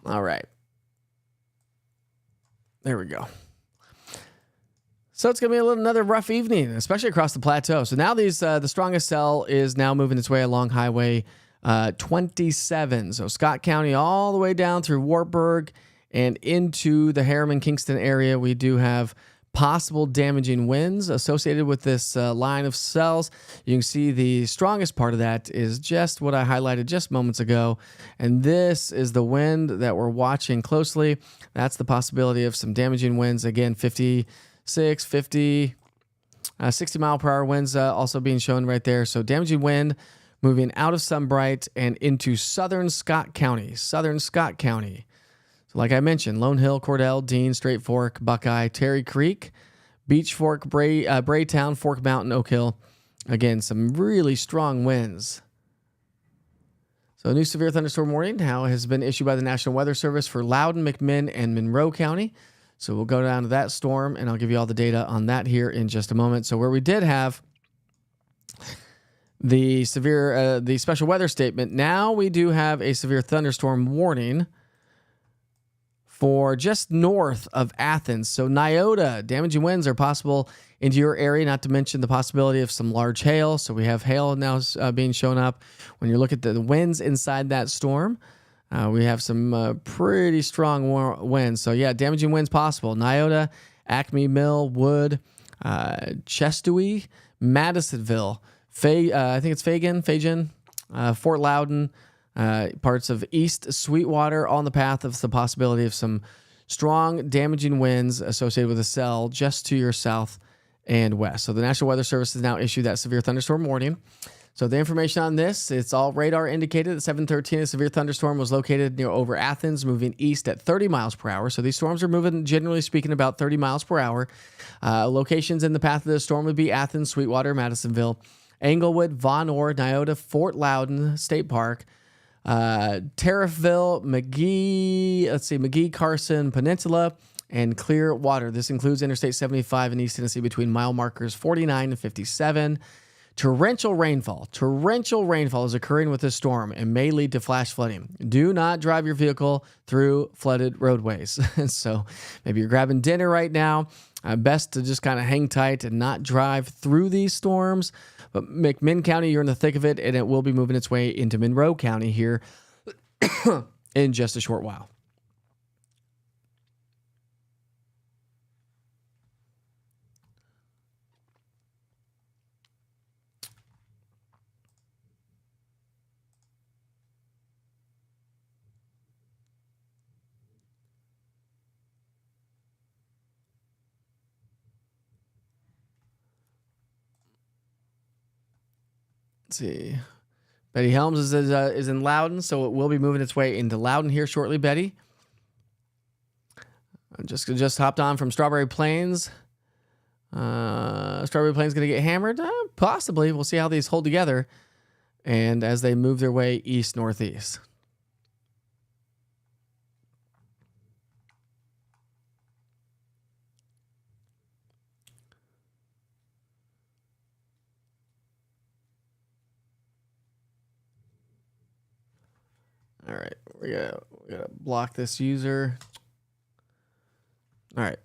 all right. There we go. So it's going to be another rough evening, especially across the plateau. So now the strongest cell is now moving its way along Highway 27. So Scott County all the way down through Wartburg and into the Harriman-Kingston area. We do have possible damaging winds associated with this line of cells. You can see the strongest part of that is just what I highlighted just moments ago. And this is the wind that we're watching closely. That's the possibility of some damaging winds. Again, 56, 50, 60 mile per hour winds also being shown right there. So damaging wind moving out of Sunbright and into southern Scott County. Southern Scott County. So like I mentioned, Lone Hill, Cordell, Dean, Straight Fork, Buckeye, Terry Creek, Beach Fork, Braytown, Fork Mountain, Oak Hill. Again, some really strong winds. So a new severe thunderstorm warning now has been issued by the National Weather Service for Loudoun, McMinn, and Monroe County. So we'll go down to that storm, and I'll give you all the data on that here in just a moment. So where we did have the special weather statement, now we do have a severe thunderstorm warning for just north of Athens. So Nyota, damaging winds are possible into your area, not to mention the possibility of some large hail. So we have hail now being shown up. When you look at the winds inside that storm, we have some pretty strong winds. So yeah, damaging winds possible. Nyota, Acme Mill, Wood, Chestowee, Madisonville, I think it's Fagin, Fort Loudoun, parts of East Sweetwater, all in the path of the possibility of some strong damaging winds associated with a cell just to your south and west. So the National Weather Service has now issued that severe thunderstorm warning. So the information on this, it's all radar indicated. At 7:13, a severe thunderstorm was located near over Athens, moving east at 30 miles per hour. So these storms are moving, generally speaking, about 30 miles per hour. Locations in the path of the storm would be Athens, Sweetwater, Madisonville, Englewood, Von Orr, Nyota, Fort Loudoun State Park, Tariffville, McGee, Carson Peninsula, and Clearwater. This includes Interstate 75 in East Tennessee between mile markers 49 and 57. Torrential rainfall is occurring with this storm and may lead to flash flooding. Do not drive your vehicle through flooded roadways. So maybe you're grabbing dinner right now. Best to just kind of hang tight and not drive through these storms. But McMinn County, you're in the thick of it, and it will be moving its way into Monroe County here in just a short while. Let's see. Betty Helms is in Loudoun, so it will be moving its way into Loudoun here shortly, Betty. I just hopped on from Strawberry Plains. Strawberry Plain's going to get hammered? Possibly. We'll see how these hold together and as they move their way east-northeast. All right, we gotta block this user. All right.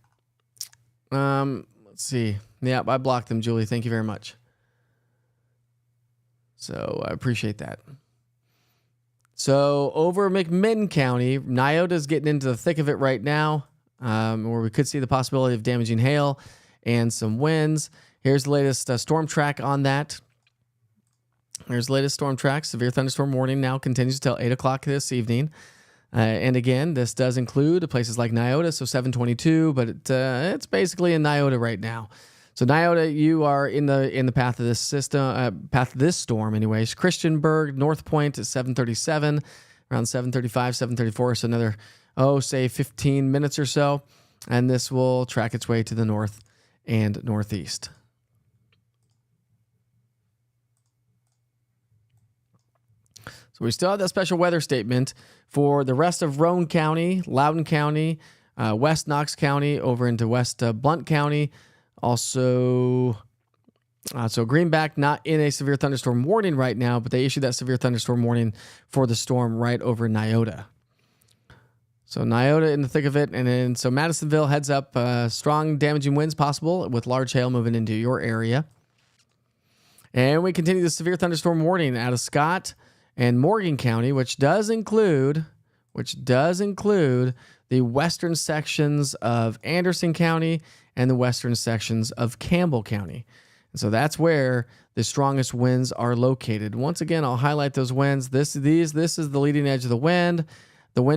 Let's see. Yeah, I blocked them, Julie. Thank you very much. So I appreciate that. So over McMinn County, Nyota's getting into the thick of it right now, where we could see the possibility of damaging hail and some winds. Here's the latest storm track on that. There's the latest storm track. Severe thunderstorm warning now continues until 8 o'clock this evening. And again, this does include places like Nyota, so 722, but it's basically in Nyota right now. So Nyota, you are in the path of this system, path of this storm, anyways. Christiansburg, North Point at 737, around 735, 734, so another say 15 minutes or so, and this will track its way to the north and northeast. So we still have that special weather statement for the rest of Roane County, Loudoun County, West Knox County, over into West Blount County. Also, so Greenback not in a severe thunderstorm warning right now, but they issued that severe thunderstorm warning for the storm right over Nyota. So Nyota in the thick of it, and then so Madisonville heads up. Strong damaging winds possible with large hail moving into your area. And we continue the severe thunderstorm warning out of Scott and Morgan County, which does include the western sections of Anderson County and the western sections of Campbell County. And so that's where the strongest winds are located. Once again, I'll highlight those winds. This is the leading edge of the wind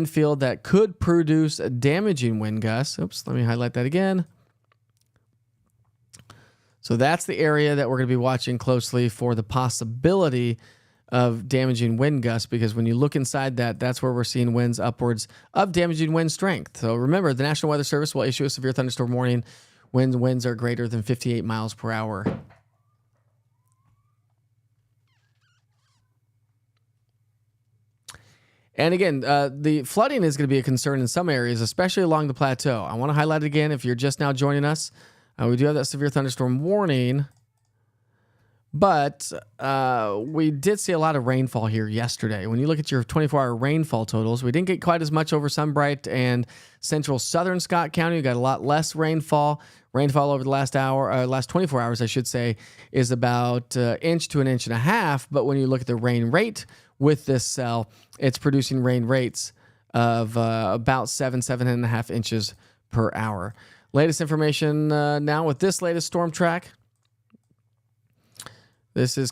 field that could produce a damaging wind gusts. Oops, let me highlight that again. So that's the area that we're going to be watching closely for the possibility of damaging wind gusts, because when you look inside that, that's where we're seeing winds upwards of damaging wind strength. So remember, the National Weather Service will issue a severe thunderstorm warning when winds are greater than 58 miles per hour. And again, the flooding is going to be a concern in some areas, especially along the plateau. I want to highlight it again if you're just now joining us. We do have that severe thunderstorm warning. But we did see a lot of rainfall here yesterday. When you look at your 24-hour rainfall totals, we didn't get quite as much over Sunbright and central southern Scott County. We got a lot less rainfall. Rainfall over the last 24 hours, I should say, is about inch to an inch and a half. But when you look at the rain rate with this cell, it's producing rain rates of about 7.5 inches per hour. Latest information now with this latest storm track. This is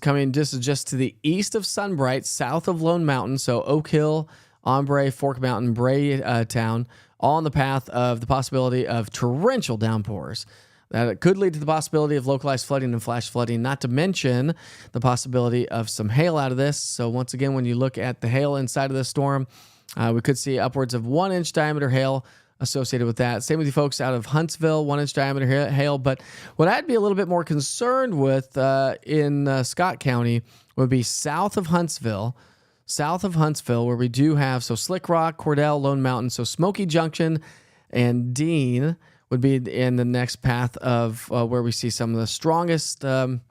just to the east of Sunbright, south of Lone Mountain, so Oak Hill, Ombre, Fork Mountain, Bray Town, all in the path of the possibility of torrential downpours. That could lead to the possibility of localized flooding and flash flooding, not to mention the possibility of some hail out of this. So once again, when you look at the hail inside of this storm, we could see upwards of 1-inch diameter hail associated with that. Same with you folks out of Huntsville, 1-inch diameter hail. But what I'd be a little bit more concerned with in Scott County would be south of Huntsville, where we do have, so Slick Rock, Cordell, Lone Mountain, so Smoky Junction and Dean would be in the next path of where we see some of the strongest winds.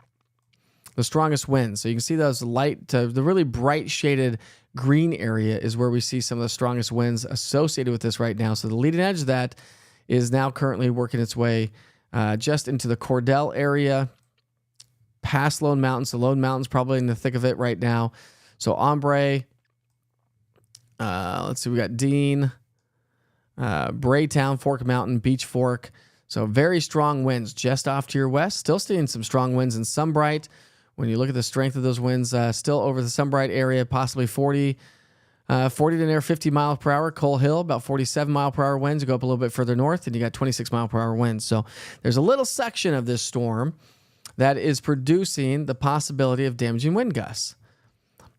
So you can see those the really bright shaded green area is where we see some of the strongest winds associated with this right now. So the leading edge of that is now currently working its way just into the Cordell area, past Lone Mountain. So Lone Mountain's probably in the thick of it right now. So Ombre, let's see, we got Dean, Braytown, Fork Mountain, Beach Fork. So very strong winds just off to your west. Still seeing some strong winds in Sunbright. When you look at the strength of those winds, still over the Sunbright area, possibly 40 to near 50 miles per hour. Coal Hill, about 47 mile per hour winds. You go up a little bit further north, and you got 26 mile per hour winds. So there's a little section of this storm that is producing the possibility of damaging wind gusts.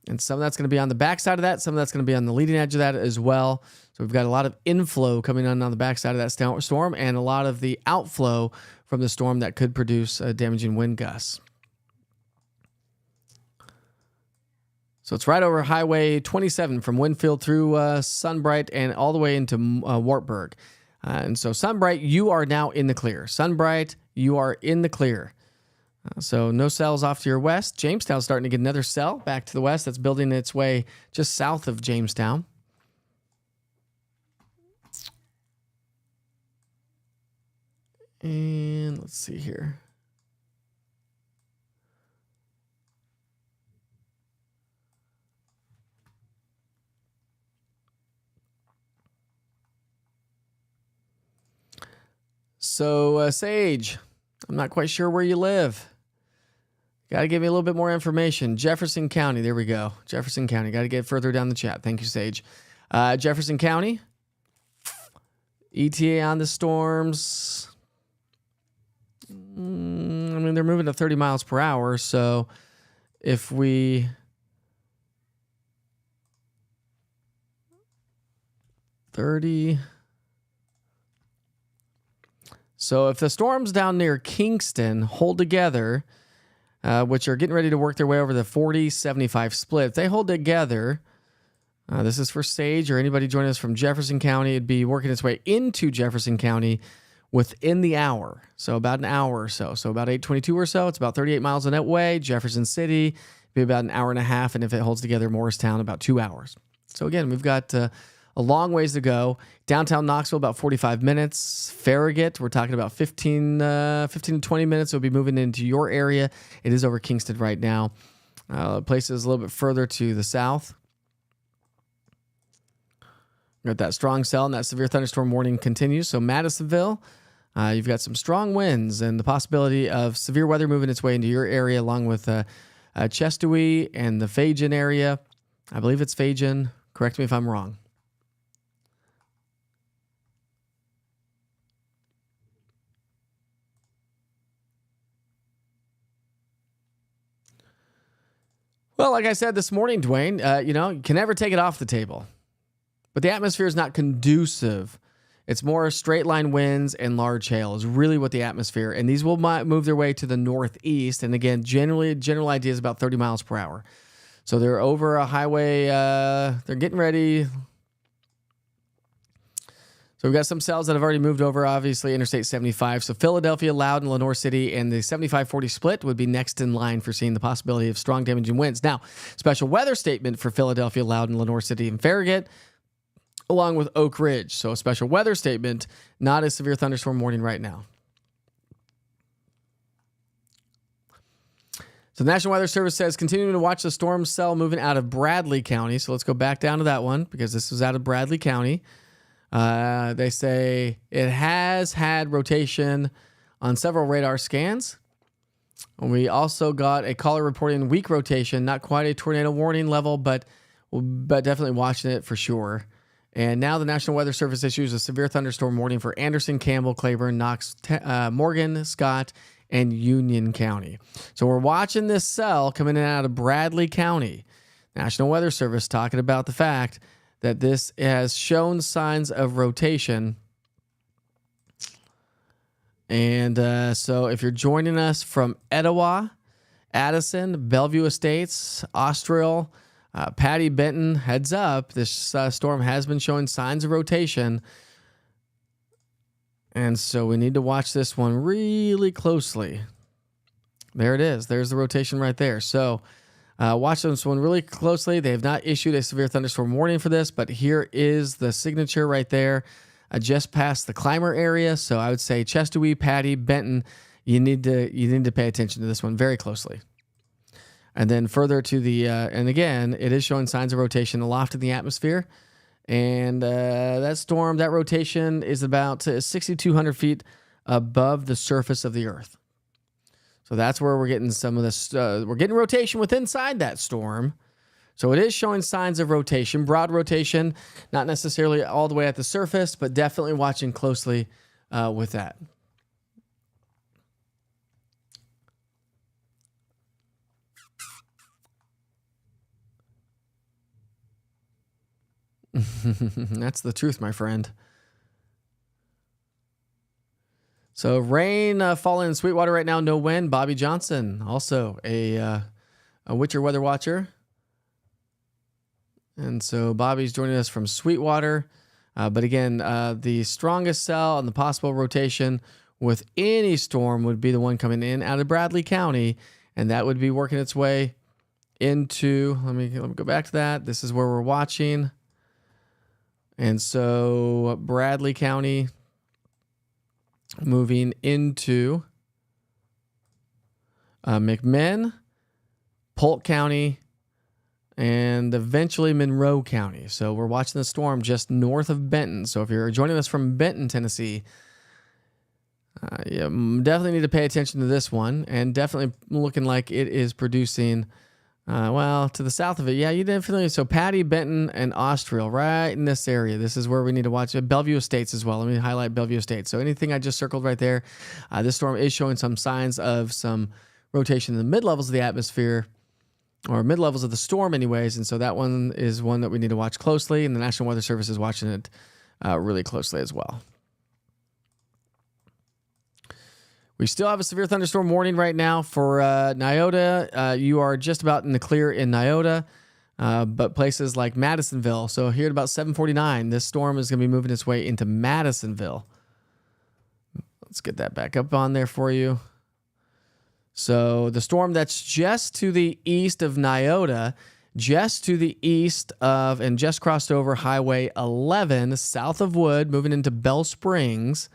And some of that's going to be on the backside of that. Some of that's going to be on the leading edge of that as well. So we've got a lot of inflow coming on the backside of that storm and a lot of the outflow from the storm that could produce damaging wind gusts. So it's right over Highway 27 from Winfield through Sunbright and all the way into Wartburg. And so Sunbright, you are now in the clear. Sunbright, you are in the clear. So no cells off to your west. Jamestown's starting to get another cell back to the west that's building its way just south of Jamestown. And let's see here. So, Sage, I'm not quite sure where you live. Got to give me a little bit more information. Jefferson County. There we go. Jefferson County. Got to get further down the chat. Thank you, Sage. Jefferson County. ETA on the storms. I mean, they're moving at 30 miles per hour. So if we... So if the storms down near Kingston hold together, which are getting ready to work their way over the 40-75 split, if they hold together, this is for Sage or anybody joining us from Jefferson County, it'd be working its way into Jefferson County within the hour. So about an hour or so. So about 8:22 or so. It's about 38 miles on that way. Jefferson City, be about an hour and a half. And if it holds together, Morristown, about 2 hours. So again, we've got... a long ways to go. Downtown Knoxville, about 45 minutes. Farragut, we're talking about 15 to 20 minutes. We'll be moving into your area. It is over Kingston right now. Places a little bit further to the south. Got that strong cell and that severe thunderstorm warning continues. So Madisonville, you've got some strong winds and the possibility of severe weather moving its way into your area along with Chestawee and the Fajan area. I believe it's Fajan. Correct me if I'm wrong. Well, like I said this morning, Dwayne, you can never take it off the table. But the atmosphere is not conducive. It's more straight line winds and large hail is really what the atmosphere. And these will move their way to the northeast. And again, general idea is about 30 miles per hour. So they're over a highway. They're getting ready. So we've got some cells that have already moved over, obviously, Interstate 75. So Philadelphia, Loudoun, Lenore City, and the 75-40 split would be next in line for seeing the possibility of strong damaging winds. Now, special weather statement for Philadelphia, Loudoun, Lenore City, and Farragut, along with Oak Ridge. So a special weather statement, not a severe thunderstorm warning right now. So the National Weather Service says, continuing to watch the storm cell moving out of Bradley County. So let's go back down to that one because this was out of Bradley County. They say it has had rotation on several radar scans. And we also got a caller reporting weak rotation, not quite a tornado warning level, but definitely watching it for sure. And now the National Weather Service issues a severe thunderstorm warning for Anderson, Campbell, Claiborne, Knox, Morgan, Scott, and Union County. So we're watching this cell coming in out of Bradley County. National Weather Service talking about the fact that this has shown signs of rotation. And so if you're joining us from Etowah, Addison, Bellevue Estates, Austral, Patty Benton, heads up. This storm has been showing signs of rotation. And so we need to watch this one really closely. There it is. There's the rotation right there. So watch this one really closely. They have not issued a severe thunderstorm warning for this, but here is the signature right there, just past the Clymer area. So I would say Chestawee, Patty, Benton, you need to pay attention to this one very closely. And then further to the, and again, it is showing signs of rotation aloft in the atmosphere. And that storm, that rotation is about 6,200 feet above the surface of the earth. So that's where we're getting some of this. We're getting rotation with inside that storm. So it is showing signs of rotation, broad rotation, not necessarily all the way at the surface, but definitely watching closely with that. That's the truth, my friend. So rain falling in Sweetwater right now, no wind. Bobby Johnson, also a Witcher weather watcher. And so Bobby's joining us from Sweetwater. But again, the strongest cell and the possible rotation with any storm would be the one coming in out of Bradley County. And that would be working its way into, let me go back to that. This is where we're watching. And so Bradley County moving into McMinn, Polk County, and eventually Monroe County. So we're watching the storm just north of Benton. So if you're joining us from Benton, Tennessee, you definitely need to pay attention to this one, and definitely looking like it is producing, well, to the south of it. Yeah, you definitely. So Patty, Benton, and Austral, right in this area. This is where we need to watch it. Bellevue Estates as well. Let me highlight Bellevue Estates. So anything I just circled right there, this storm is showing some signs of some rotation in the mid-levels of the atmosphere, or mid-levels of the storm anyways. And so that one is one that we need to watch closely, and the National Weather Service is watching it really closely as well. We still have a severe thunderstorm warning right now for Nyota. You are just about in the clear in Nyota, but places like Madisonville. So here at about 7:49, this storm is going to be moving its way into Madisonville. Let's get that back up on there for you. So the storm that's just to the east of Nyota, just to the east of, and just crossed over Highway 11, south of Wood, moving into Bell Springs.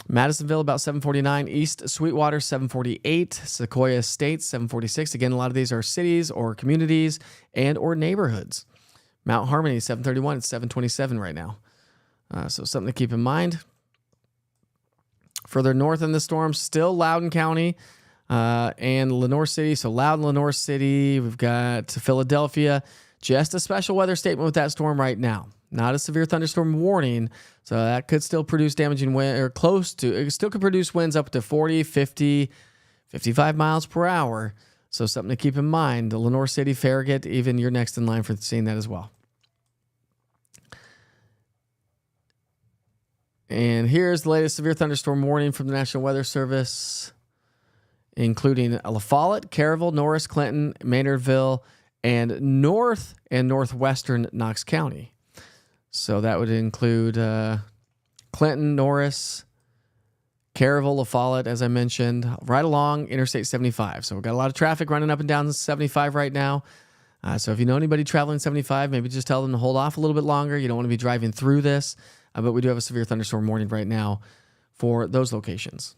Madisonville about 7:49, East Sweetwater 7:48, Sequoia Estates 7:46. Again, a lot of these are cities or communities and or neighborhoods. Mount Harmony 7:31, it's 7:27 right now. So something to keep in mind. Further north in the storm, still Loudoun County and Lenoir City. So Loudoun, Lenoir City, we've got Philadelphia. Just a special weather statement with that storm right now. Not a severe thunderstorm warning, so that could still produce damaging wind, or close to, it still could produce winds up to 40, 50, 55 miles per hour. So something to keep in mind. The Lenoir City, Farragut, even you're next in line for seeing that as well. And here's the latest severe thunderstorm warning from the National Weather Service, including La Follette, Caryville, Norris, Clinton, Maynardville, and north and northwestern Knox County. So that would include Clinton, Norris, Caryville, La Follette, as I mentioned, right along Interstate 75. So we've got a lot of traffic running up and down 75 right now. So if you know anybody traveling 75, maybe just tell them to hold off a little bit longer. You don't want to be driving through this. But we do have a severe thunderstorm warning right now for those locations.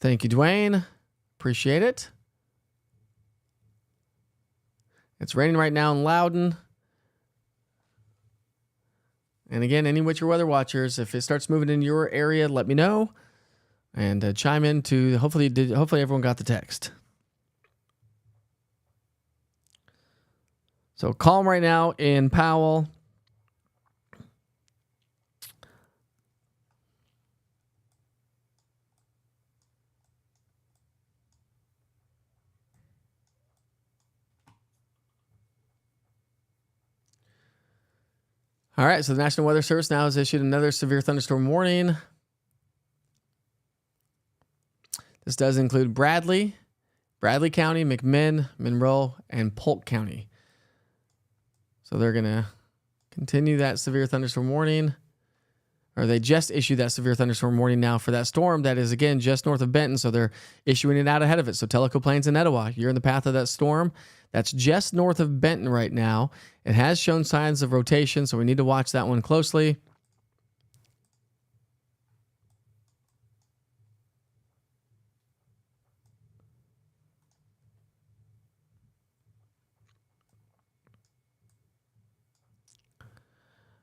Thank you, Dwayne. Appreciate it. It's raining right now in Loudoun. And again, any Witcher weather watchers, if it starts moving in your area, let me know. And chime in to, hopefully everyone got the text. So calm right now in Powell. All right, so the National Weather Service now has issued another severe thunderstorm warning. This does include Bradley County, McMinn, Monroe, and Polk County. So they're going to continue that severe thunderstorm warning, or they just issued that severe thunderstorm warning now for that storm that is, again, just north of Benton. So they're issuing it out ahead of it. So Tellico Plains and Etowah, you're in the path of that storm. That's just north of Benton right now. It has shown signs of rotation, so we need to watch that one closely.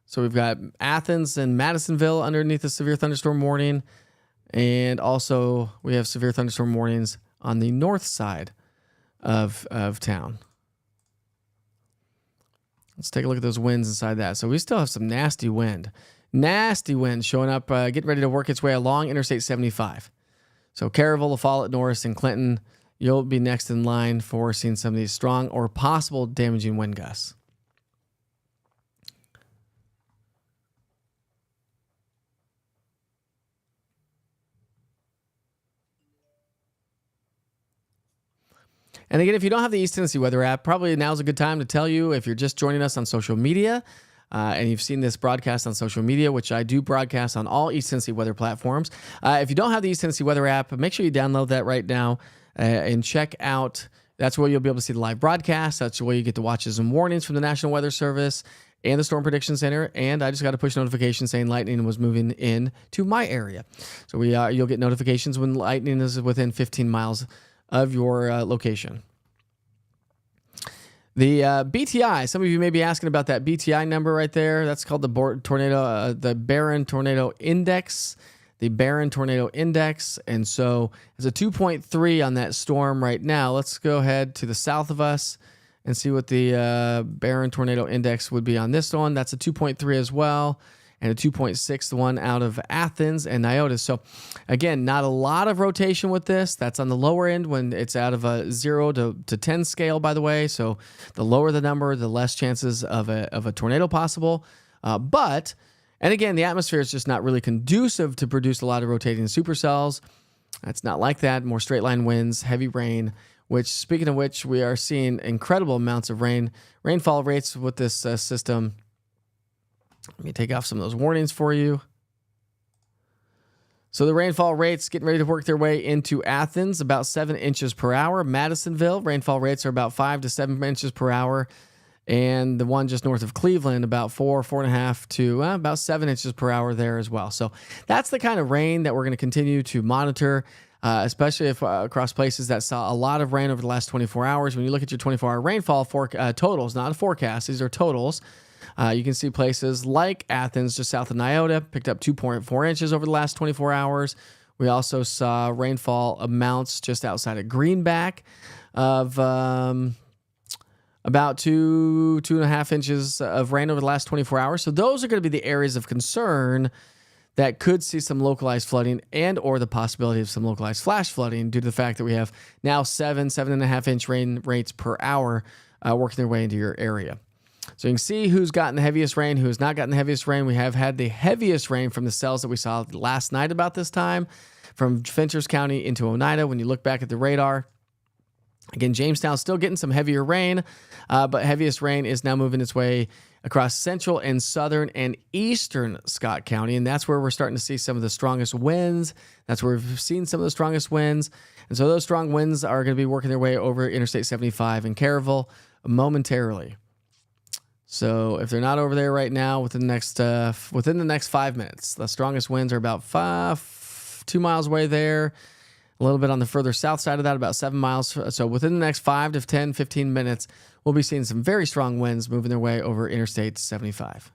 So we've got Athens and Madisonville underneath the severe thunderstorm warning. And also we have severe thunderstorm warnings on the north side of town. Let's take a look at those winds inside that. So we still have some nasty wind. Nasty wind showing up, getting ready to work its way along Interstate 75. So Caryville, La Follette, Norris, and Clinton, you'll be next in line for seeing some of these strong or possible damaging wind gusts. And again, if you don't have the East Tennessee Weather app, probably now's a good time to tell you, if you're just joining us on social media and you've seen this broadcast on social media, which I do broadcast on all East Tennessee weather platforms. If you don't have the East Tennessee Weather app, make sure you download that right now and check out. That's where you'll be able to see the live broadcast. That's where you get to watch some warnings from the National Weather Service and the Storm Prediction Center. And I just got a push notification saying lightning was moving in to my area. So you'll get notifications when lightning is within 15 miles of your location. The BTI, some of you may be asking about that BTI number right there. That's called the Barron Tornado Index. The Barron Tornado Index. And so it's a 2.3 on that storm right now. Let's go ahead to the south of us and see what the Barron Tornado Index would be on this one. That's a 2.3 as well, and a 2.6, the one out of Athens and Nyotas. So again, not a lot of rotation with this. That's on the lower end when it's out of a 0 to 10 scale, by the way. So the lower the number, the less chances of a tornado possible. And again, the atmosphere is just not really conducive to produce a lot of rotating supercells. It's not like that. More straight line winds, heavy rain, which, speaking of which, we are seeing incredible amounts of rainfall rates with this system. Let me take off some of those warnings for you. So the rainfall rates getting ready to work their way into Athens, about 7 inches per hour. Madisonville, rainfall rates are about 5 to 7 inches per hour. And the one just north of Cleveland, about 4.5 to about 7 inches per hour there as well. So that's the kind of rain that we're going to continue to monitor, especially if across places that saw a lot of rain over the last 24 hours. When you look at your 24-hour rainfall totals, not a forecast, these are totals. You can see places like Athens, just south of Nyota, picked up 2.4 inches over the last 24 hours. We also saw rainfall amounts just outside of Greenback of about 2.5 inches of rain over the last 24 hours. So those are going to be the areas of concern that could see some localized flooding and or the possibility of some localized flash flooding due to the fact that we have now 7.5 inch rain rates per hour working their way into your area. So you can see who's gotten the heaviest rain, who has not gotten the heaviest rain. We have had the heaviest rain from the cells that we saw last night about this time from Fenchurch County into Oneida. When you look back at the radar, again, Jamestown's still getting some heavier rain, but heaviest rain is now moving its way across central and southern and eastern Scott County, and that's where we're starting to see some of the strongest winds. That's where we've seen some of the strongest winds, and so those strong winds are going to be working their way over Interstate 75 in Caryville momentarily. So if they're not over there right now, within the next 5 minutes, the strongest winds are about 2 miles away there. A little bit on the further south side of that, about 7 miles. So within the next 5 to 10, 15 minutes, we'll be seeing some very strong winds moving their way over Interstate 75.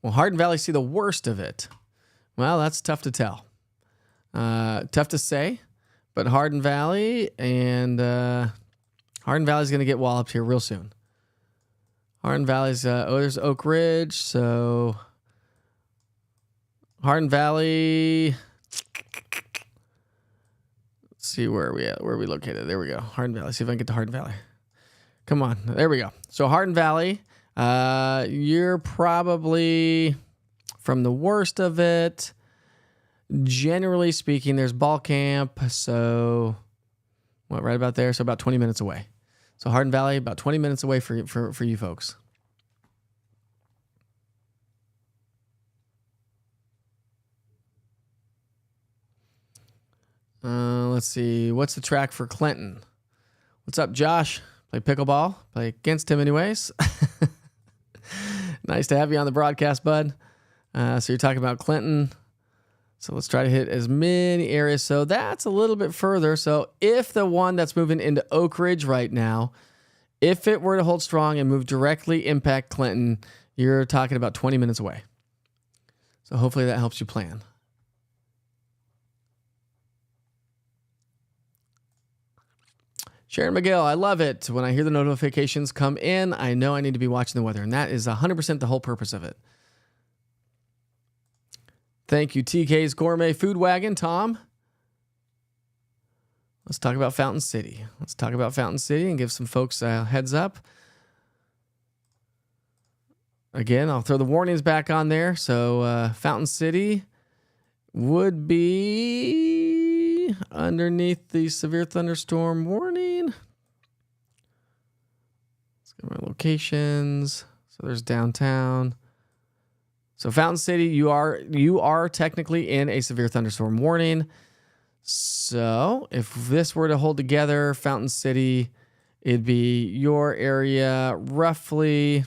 Will Hardin Valley see the worst of it? Well, that's tough to tell. Tough to say, but Hardin Valley and Hardin Valley's going to get walloped here real soon. Hardin Valley's, there's Oak Ridge, so Hardin Valley, let's see where are we at, where are we located? There we go, Hardin Valley, see if I can get to Hardin Valley. Come on, there we go. So Hardin Valley, you're probably from the worst of it. Generally speaking, there's ball camp. So right about there. So about 20 minutes away. So Hardin Valley, about 20 minutes away for you folks. Let's see. What's the track for Clinton? What's up, Josh? Play pickleball. Play against him anyways. Nice to have you on the broadcast, bud. So you're talking about Clinton. So let's try to hit as many areas. So that's a little bit further. So if the one that's moving into Oak Ridge right now If it were to hold strong and move directly impact Clinton, you're talking about 20 minutes away. So hopefully that helps you plan. Sharon McGill, I love it. When I hear the notifications come in, I know I need to be watching the weather. And that is 100% the whole purpose of it. Thank you, TK's Gourmet Food Wagon, Tom. Let's talk about Fountain City. Let's talk about Fountain City and give some folks a heads up. Again, I'll throw the warnings back on there. So Fountain City would be underneath the severe thunderstorm warning. Let's get my locations. So there's downtown. So Fountain City, you are technically in a severe thunderstorm warning. So if this were to hold together, Fountain City, it'd be your area roughly,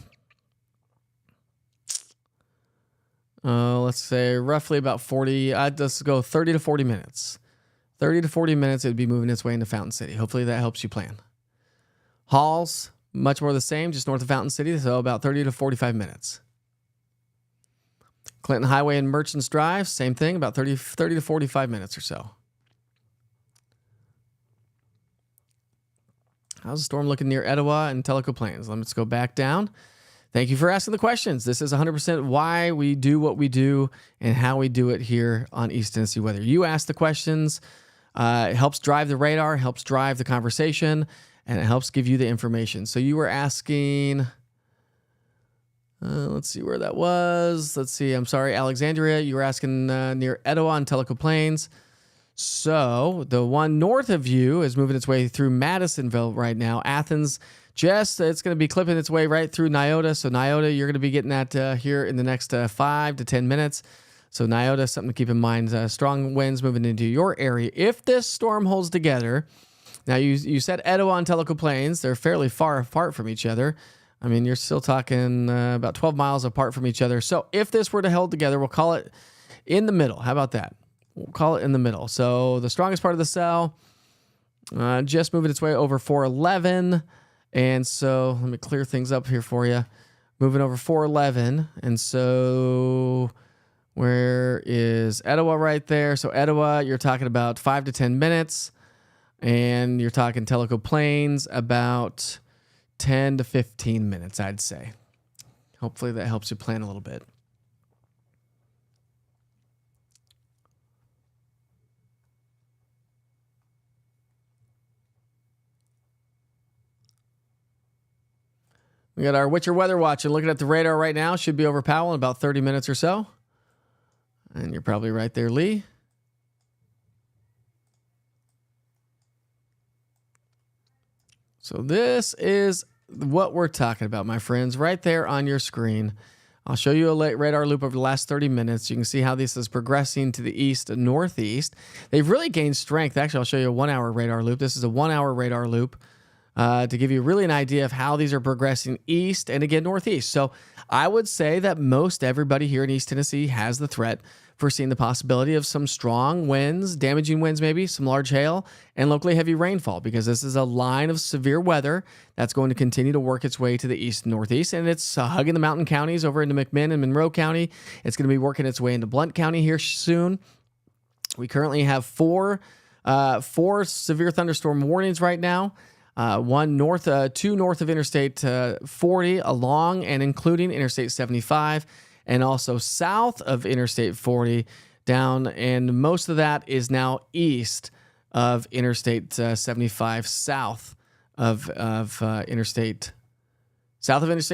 let's say roughly about 40, let's go 30 to 40 minutes. 30 to 40 minutes, it'd be moving its way into Fountain City. Hopefully that helps you plan. Halls, much more the same, just north of Fountain City, so about 30 to 45 minutes. Clinton Highway and Merchants Drive, same thing, about 30 to 45 minutes or so. How's the storm looking near Etowah and Tellico Plains? Let's go back down. Thank you for asking the questions. This is 100% why we do what we do and how we do it here on East Tennessee Weather. You ask the questions. It helps drive the radar, helps drive the conversation, and it helps give you the information. So you were asking... let's see where that was. Let's see. I'm sorry, Alexandria. You were asking near Etowah and Tellico Plains. So the one north of you is moving its way through Madisonville right now. Athens, it's going to be clipping its way right through Nyota. So Nyota, you're going to be getting that here in the next 5 to 10 minutes. So Nyota, something to keep in mind. Strong winds moving into your area. If this storm holds together, now you said Etowah and Tellico Plains. They're fairly far apart from each other. I mean, you're still talking about 12 miles apart from each other. So if this were to hold together, we'll call it in the middle. How about that? We'll call it in the middle. So the strongest part of the cell, just moving its way over 411. And so let me clear things up here for you. Moving over 411. And so where is Etowah right there? So Etowah, you're talking about 5 to 10 minutes. And you're talking Tellico Plains about 10 to 15 minutes, I'd say. Hopefully that helps you plan a little bit. We got our Witcher Weather Watch and looking at the radar right now. Should be over Powell in about 30 minutes or so. And you're probably right there, Lee. So this is what we're talking about, my friends, right there on your screen. I'll show you a radar loop over the last 30 minutes. You can see how this is progressing to the east and northeast. They've really gained strength. Actually, I'll show you a 1 hour radar loop. This is a 1 hour radar loop to give you really an idea of how these are progressing east and again northeast. So I would say that most everybody here in East Tennessee has the threat for seeing the possibility of some strong winds, damaging winds maybe, some large hail, and locally heavy rainfall, because this is a line of severe weather that's going to continue to work its way to the east and northeast, and it's hugging the mountain counties over into McMinn and Monroe County. It's going to be working its way into Blount County here soon. We currently have four severe thunderstorm warnings right now. Two north of Interstate 40, along and including Interstate 75, and also south of Interstate 40 down, and most of that is now east of Interstate 75, south of Interstate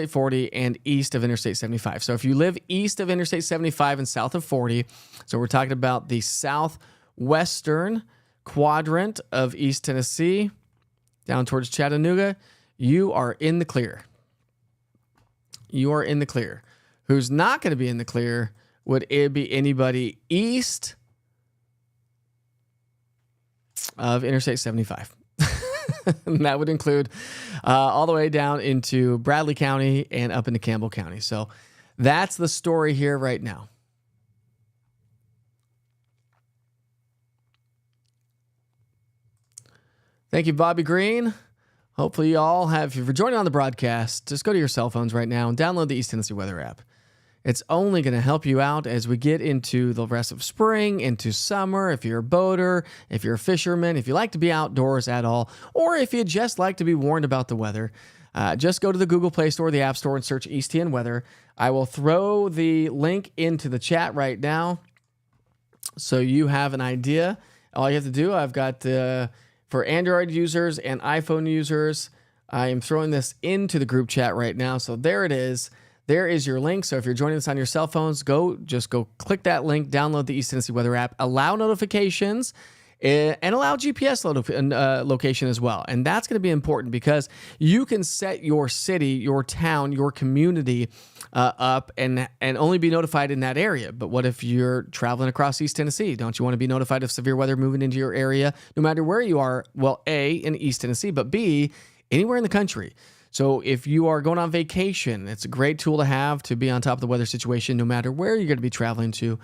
40 and east of Interstate 75. So if you live east of Interstate 75 and south of 40, so we're talking about the southwestern quadrant of East Tennessee, down towards Chattanooga, you are in the clear. You are in the clear. Who's not going to be in the clear would it be anybody east of Interstate 75. And that would include all the way down into Bradley County and up into Campbell County. So that's the story here right now. Thank you, Bobby Green. hopefully you all have, if you're joining on the broadcast, just go to your cell phones right now and download the East Tennessee Weather app. It's only going to help you out as we get into the rest of spring, into summer, if you're a boater, if you're a fisherman, if you like to be outdoors at all, or if you just like to be warned about the weather. Just go to the Google Play Store, the App Store, and search EastTN Weather. I will throw the link into the chat right now so you have an idea. All you have to do, I've got for Android users and iPhone users, I am throwing this into the group chat right now. So there it is. There is your link. So if you're joining us on your cell phones, just go click that link, download the East Tennessee Weather app, allow notifications, and allow GPS location as well. And that's going to be important because you can set your city, your town, your community up and only be notified in that area. But what if you're traveling across East Tennessee? Don't you want to be notified of severe weather moving into your area, no matter where you are? Well, A, in East Tennessee, but B, anywhere in the country. So if you are going on vacation, it's a great tool to have to be on top of the weather situation, no matter where you're going to be traveling to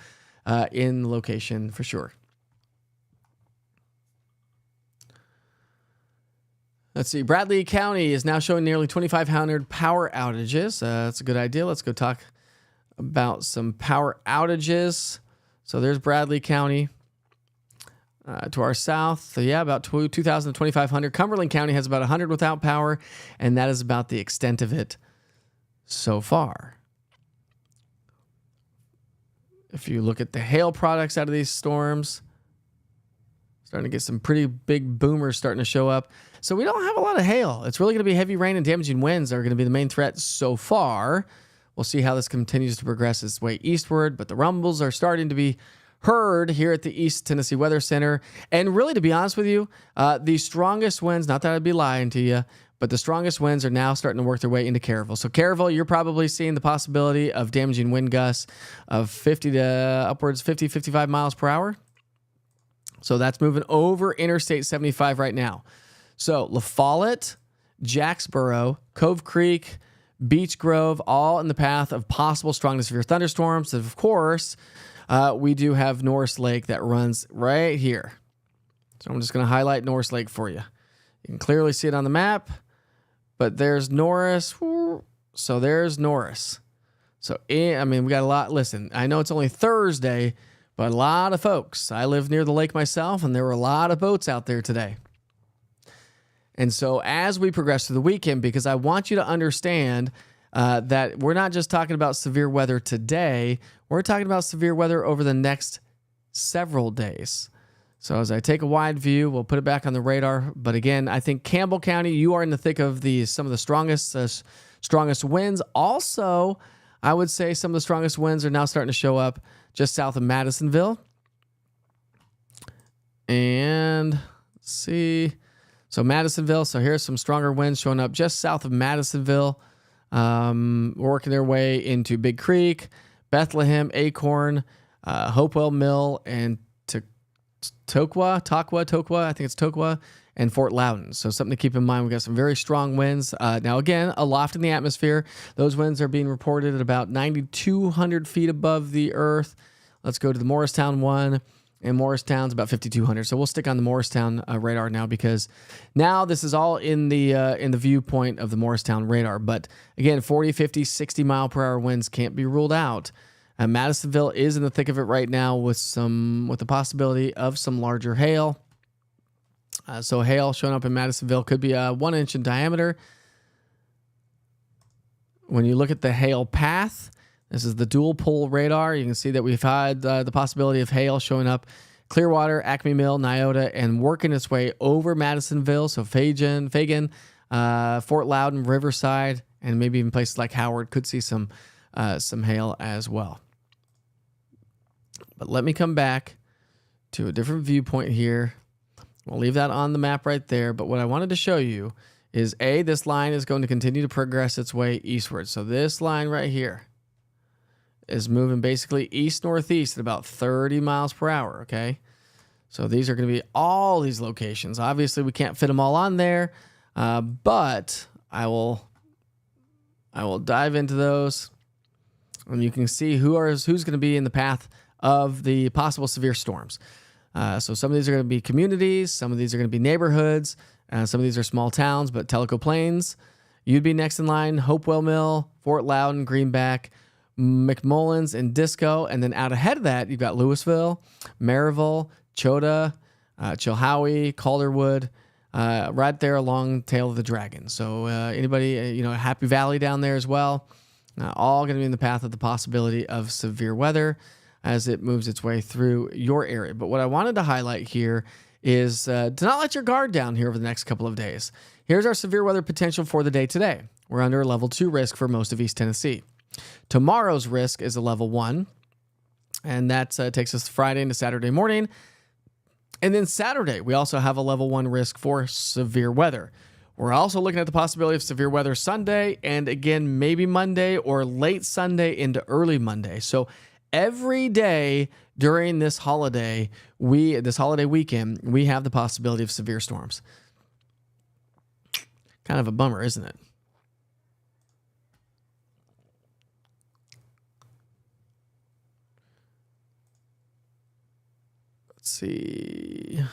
in the location for sure. Let's see. Bradley County is now showing nearly 2,500 power outages. That's a good idea. Let's go talk about some power outages. So there's Bradley County. To our south, so yeah, about 2,000 to 2,500. Cumberland County has about 100 without power, and that is about the extent of it so far. If you look at the hail products out of these storms, starting to get some pretty big boomers starting to show up. So we don't have a lot of hail. It's really going to be heavy rain and damaging winds that are going to be the main threat so far. We'll see how this continues to progress its way eastward, but the rumbles are starting to be heard here at the East Tennessee Weather Center. And really, to be honest with you, the strongest winds, not that I'd be lying to you, but the strongest winds are now starting to work their way into Caryville. So Caryville, you're probably seeing the possibility of damaging wind gusts of 50 to upwards 50, 55 miles per hour. So that's moving over Interstate 75 right now. So La Follette, Jacksboro, Cove Creek, Beech Grove, all in the path of possible strong to severe thunderstorms. And of course, we do have Norris Lake that runs right here. So I'm just going to highlight Norris Lake for you. You can clearly see it on the map, but there's Norris. So there's Norris. So, I mean, we got a lot. Listen, I know it's only Thursday, but a lot of folks. I live near the lake myself, and there were a lot of boats out there today. And so as we progress through the weekend, because I want you to understand that we're not just talking about severe weather today, we're talking about severe weather over the next several days. So as I take a wide view, we'll put it back on the radar. But again, I think Campbell County, you are in the thick of some of the strongest winds. Also, I would say some of the strongest winds are now starting to show up just south of Madisonville. And let's see. So Madisonville, so here's some stronger winds showing up just south of Madisonville, working their way into Big Creek, Bethlehem, Acorn, Hopewell Mill, and Tokwa, I think it's Tokwa, and Fort Loudon. So something to keep in mind. We've got some very strong winds. Now, again, aloft in the atmosphere, those winds are being reported at about 9,200 feet above the earth. Let's go to the Morristown one. And Morristown's about 5,200. So we'll stick on the Morristown radar now because now this is all in the viewpoint of the Morristown radar. But again, 40, 50, 60 mile per hour winds can't be ruled out. Madisonville is in the thick of it right now with the possibility of some larger hail. So hail showing up in Madisonville could be 1 inch in diameter. When you look at the hail path, this is the dual pole radar. You can see that we've had the possibility of hail showing up Clearwater, Acme Mill, Nyota, and working its way over Madisonville. So Fagan, Fort Loudon, Riverside, and maybe even places like Howard could see some hail as well. But let me come back to a different viewpoint here. We'll leave that on the map right there. But what I wanted to show you is, A, this line is going to continue to progress its way eastward. So this line right here is moving basically east-northeast at about 30 miles per hour, okay? So these are going to be all these locations. Obviously, we can't fit them all on there, but I will dive into those, and you can see who's going to be in the path of the possible severe storms. So some of these are going to be communities, some of these are going to be neighborhoods, Some of these are small towns, but Tellico Plains, you'd be next in line. Hopewell Mill, Fort Loudon, Greenback, McMullins, and Disco. And then out ahead of that, you've got Louisville, Maryville, Chota, Chilhowie, Calderwood, right there along Tail of the Dragon. So anybody, Happy Valley down there as well, all going to be in the path of the possibility of severe weather as it moves its way through your area. But what I wanted to highlight here is to not let your guard down here over the next couple of days. Here's our severe weather potential for the day today. We're under a level 2 risk for most of East Tennessee. Tomorrow's risk is a level 1, and that takes us Friday into Saturday morning. And then Saturday, we also have a level 1 risk for severe weather. We're also looking at the possibility of severe weather Sunday, and again, maybe Monday or late Sunday into early Monday. So every day during this holiday weekend, we have the possibility of severe storms. Kind of a bummer, isn't it? Let's see.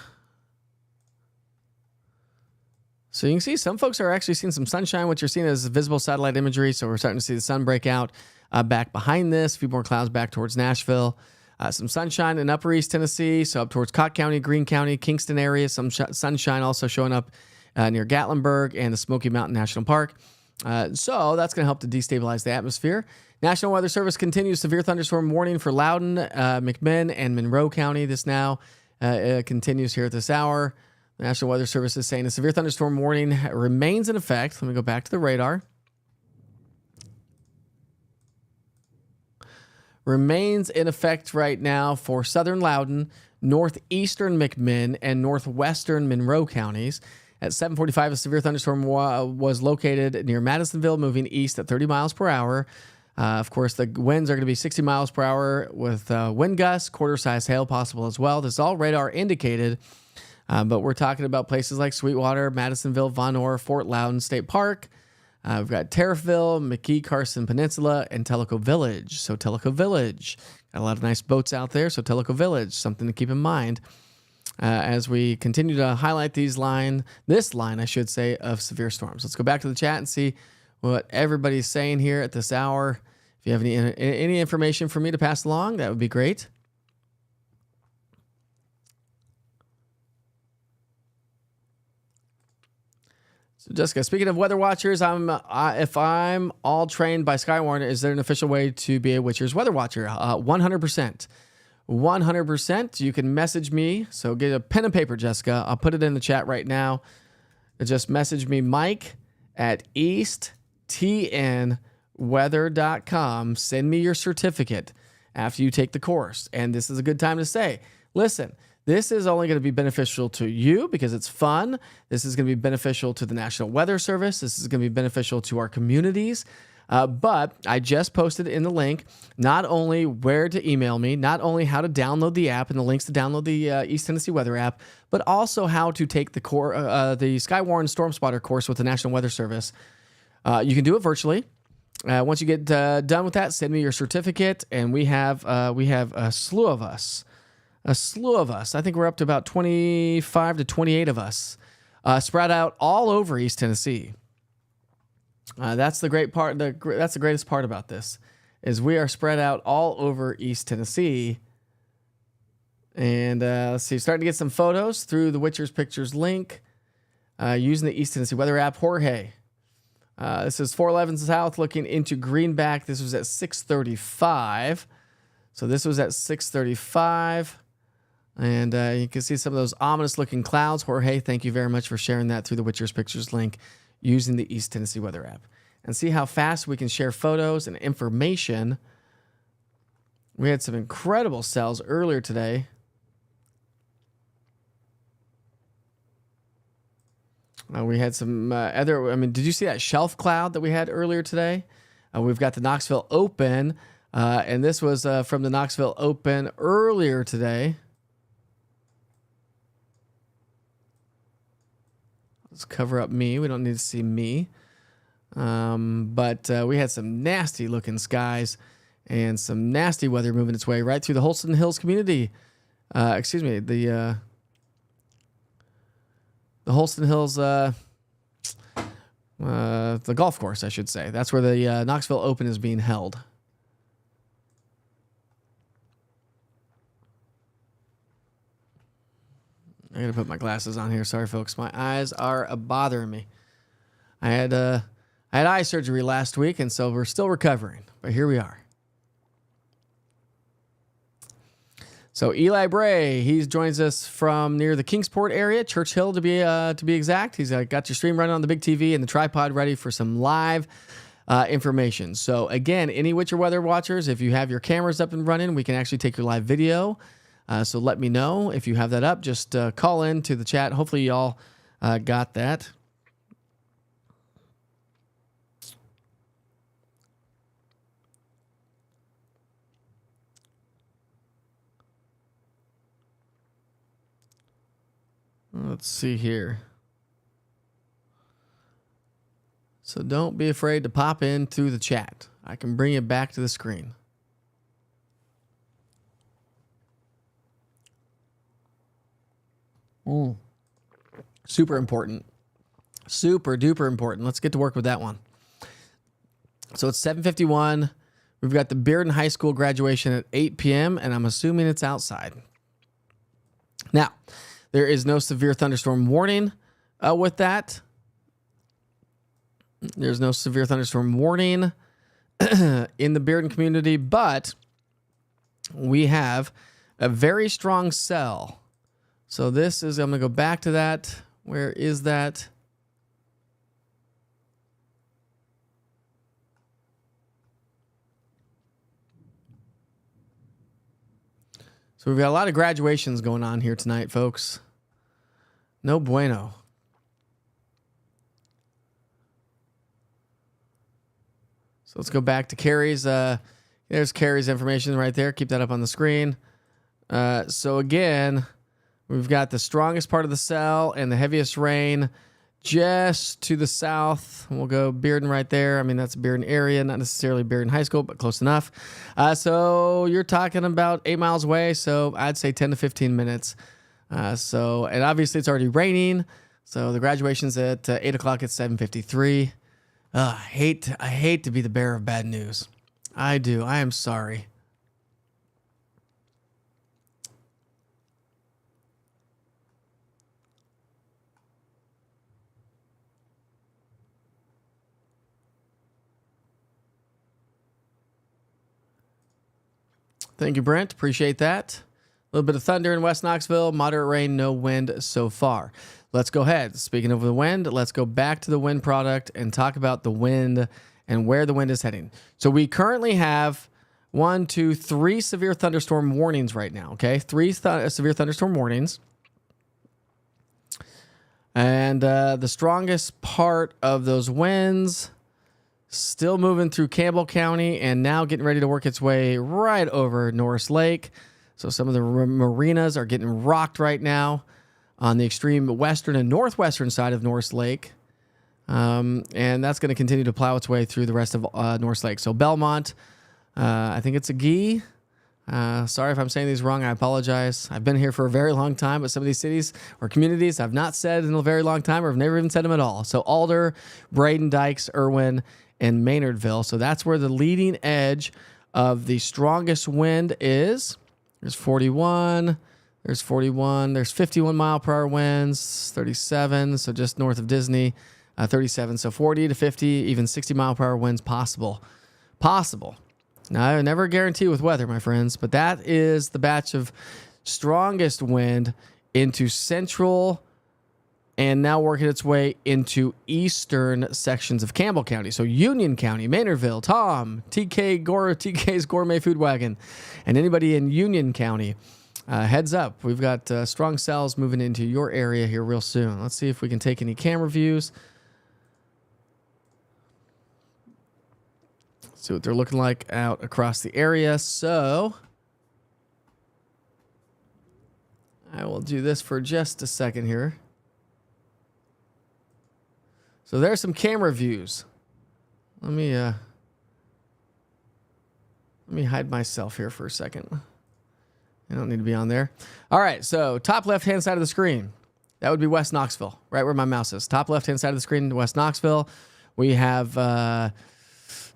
So you can see some folks are actually seeing some sunshine. What you're seeing is visible satellite imagery. So we're starting to see the sun break out back behind this. A few more clouds back towards Nashville. Some sunshine in upper East Tennessee. So up towards Cott County, Greene County, Kingston area. Some sunshine also showing up near Gatlinburg and the Smoky Mountain National Park. So that's going to help to destabilize the atmosphere. National Weather Service continues severe thunderstorm warning for Loudoun, McMinn, and Monroe County. This now continues here at this hour. The National Weather Service is saying a severe thunderstorm warning remains in effect. Let me go back to the radar. Remains in effect right now for southern Loudoun, northeastern McMinn, and northwestern Monroe counties. At 7:45, a severe thunderstorm was located near Madisonville, moving east at 30 miles per hour. Of course, the winds are going to be 60 miles per hour with wind gusts, quarter-size hail possible as well. This is all radar indicated, but we're talking about places like Sweetwater, Madisonville, Von Orr, Fort Loudon State Park. We've got Tariffville, McKee, Carson Peninsula, and Tellico Village. So Tellico Village, got a lot of nice boats out there. So Tellico Village, something to keep in mind as we continue to highlight this line, I should say, of severe storms. Let's go back to the chat and see what everybody's saying here at this hour. If you have any information for me to pass along, that would be great. So Jessica, speaking of weather watchers, if I'm all trained by Skywarn, is there an official way to be a Witcher's weather watcher? 100%. 100%. You can message me. So get a pen and paper, Jessica. I'll put it in the chat right now. Just message me, Mike at easttnweather.com. Send me your certificate after you take the course. And this is a good time to say, listen, this is only going to be beneficial to you because it's fun. This is going to be beneficial to the National Weather Service. This is going to be beneficial to our communities. But I just posted in the link not only where to email me, not only how to download the app and the links to download the East Tennessee Weather app, but also how to take the Skywarn Storm Spotter course with the National Weather Service. You can do it virtually. Once you get done with that, send me your certificate, and we have a slew of us. I think we're up to about 25 to 28 of us spread out all over East Tennessee. That's the great part. That's the greatest part about this is we are spread out all over East Tennessee. And let's see, starting to get some photos through the Witcher's Pictures link using the East Tennessee Weather app. Jorge, this is 411 South looking into Greenback. This was at 6:35. So this was at 6:35. And you can see some of those ominous looking clouds. Jorge, thank you very much for sharing that through the Witcher's Pictures link using the East Tennessee Weather app. And see how fast we can share photos and information. We had some incredible cells earlier today. We had some did you see that shelf cloud that we had earlier today? We've got the Knoxville Open, and this was from the Knoxville Open earlier today. Let's cover up me. We don't need to see me. But we had some nasty looking skies and some nasty weather moving its way right through the Holston Hills community. The the Holston Hills, the golf course, I should say. That's where the Knoxville Open is being held. I gotta put my glasses on here. Sorry, folks. My eyes are bothering me. I had eye surgery last week, and so we're still recovering. But here we are. So Eli Bray, he joins us from near the Kingsport area, Church Hill to be exact. He's got your stream running on the big TV and the tripod ready for some live information. So again, any Witcher Weather watchers, if you have your cameras up and running, we can actually take your live video. So let me know if you have that up. Just call in to the chat. Hopefully y'all got that. Let's see here. So don't be afraid to pop in through the chat. I can bring it back to the screen. Super important. Super duper important. Let's get to work with that one. So it's 7:51. We've got the Bearden High School graduation at 8 p.m., and I'm assuming it's outside. Now, there is no severe thunderstorm warning with that. There's no severe thunderstorm warning in the Bearden community, but we have a very strong cell. So this is, I'm going to go back to that. Where is that? So we've got a lot of graduations going on here tonight, folks. No bueno. So let's go back to Carrie's. There's Carrie's information right there. Keep that up on the screen. So again, we've got the strongest part of the cell and the heaviest rain just to the south. We'll go Bearden right there. I mean, that's Bearden area, not necessarily Bearden High School, but close enough. So you're talking about 8 miles away. So I'd say 10 to 15 minutes. And obviously it's already raining. So the graduation's at 8 o'clock at 7:53. I hate to be the bearer of bad news. I do. I am sorry. Thank you, Brent. Appreciate that. A little bit of thunder in West Knoxville. Moderate rain, no wind so far. Let's go ahead. Speaking of the wind, let's go back to the wind product and talk about the wind and where the wind is heading. So we currently have 3 severe thunderstorm warnings right now, okay? 3 severe thunderstorm warnings. And the strongest part of those winds still moving through Campbell County and now getting ready to work its way right over Norris Lake. So some of the marinas are getting rocked right now on the extreme western and northwestern side of Norris Lake. And that's going to continue to plow its way through the rest of Norris Lake. So Belmont, I think it's a Gee. Sorry if I'm saying these wrong. I apologize. I've been here for a very long time, but some of these cities or communities I've not said in a very long time, or I've never even said them at all. So Alder, Braden, Dykes, Irwin, and Maynardville. So that's where the leading edge of the strongest wind is. There's 41. There's 41. There's 51 mile per hour winds, 37. So just north of Disney, 37. So 40 to 50, even 60 mile per hour winds possible. Now, I never guarantee with weather, my friends, but that is the batch of strongest wind into central and now working its way into eastern sections of Campbell County. So Union County, Maynardville, Tom, TK's Gourmet Food Wagon, and anybody in Union County, heads up. We've got strong cells moving into your area here real soon. Let's see if we can take any camera views. See what they're looking like out across the area. So I will do this for just a second here. So there's some camera views. Let me hide myself here for a second. I don't need to be on there. All right, so top left-hand side of the screen. That would be West Knoxville, right where my mouse is. Top left-hand side of the screen, West Knoxville. We have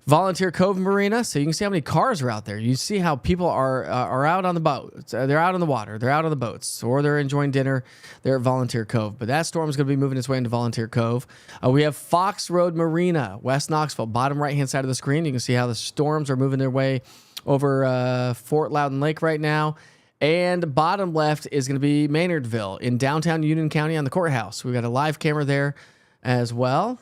Volunteer Cove Marina, so you can see how many cars are out there. You see how people are out on the boat. They're out on the water. They're out on the boats, or they're enjoying dinner. They're at Volunteer Cove. But that storm is going to be moving its way into Volunteer Cove. We have Fox Road Marina, West Knoxville, bottom right-hand side of the screen. You can see how the storms are moving their way over Fort Loudon Lake right now. And bottom left is going to be Maynardville in downtown Union County on the courthouse. We've got a live camera there as well.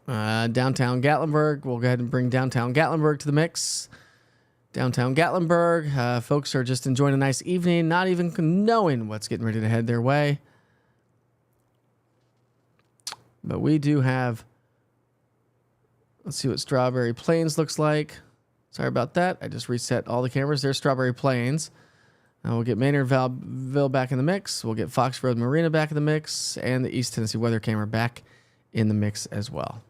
Downtown Gatlinburg. We'll go ahead and bring downtown Gatlinburg to the mix. Downtown Gatlinburg. Folks are just enjoying a nice evening, not even knowing what's getting ready to head their way. But we do have, let's see what Strawberry Plains looks like. Sorry about that. I just reset all the cameras. There's Strawberry Plains. We'll get Maynardville back in the mix. We'll get Fox Road Marina back in the mix. And the East Tennessee weather camera back in the mix as well.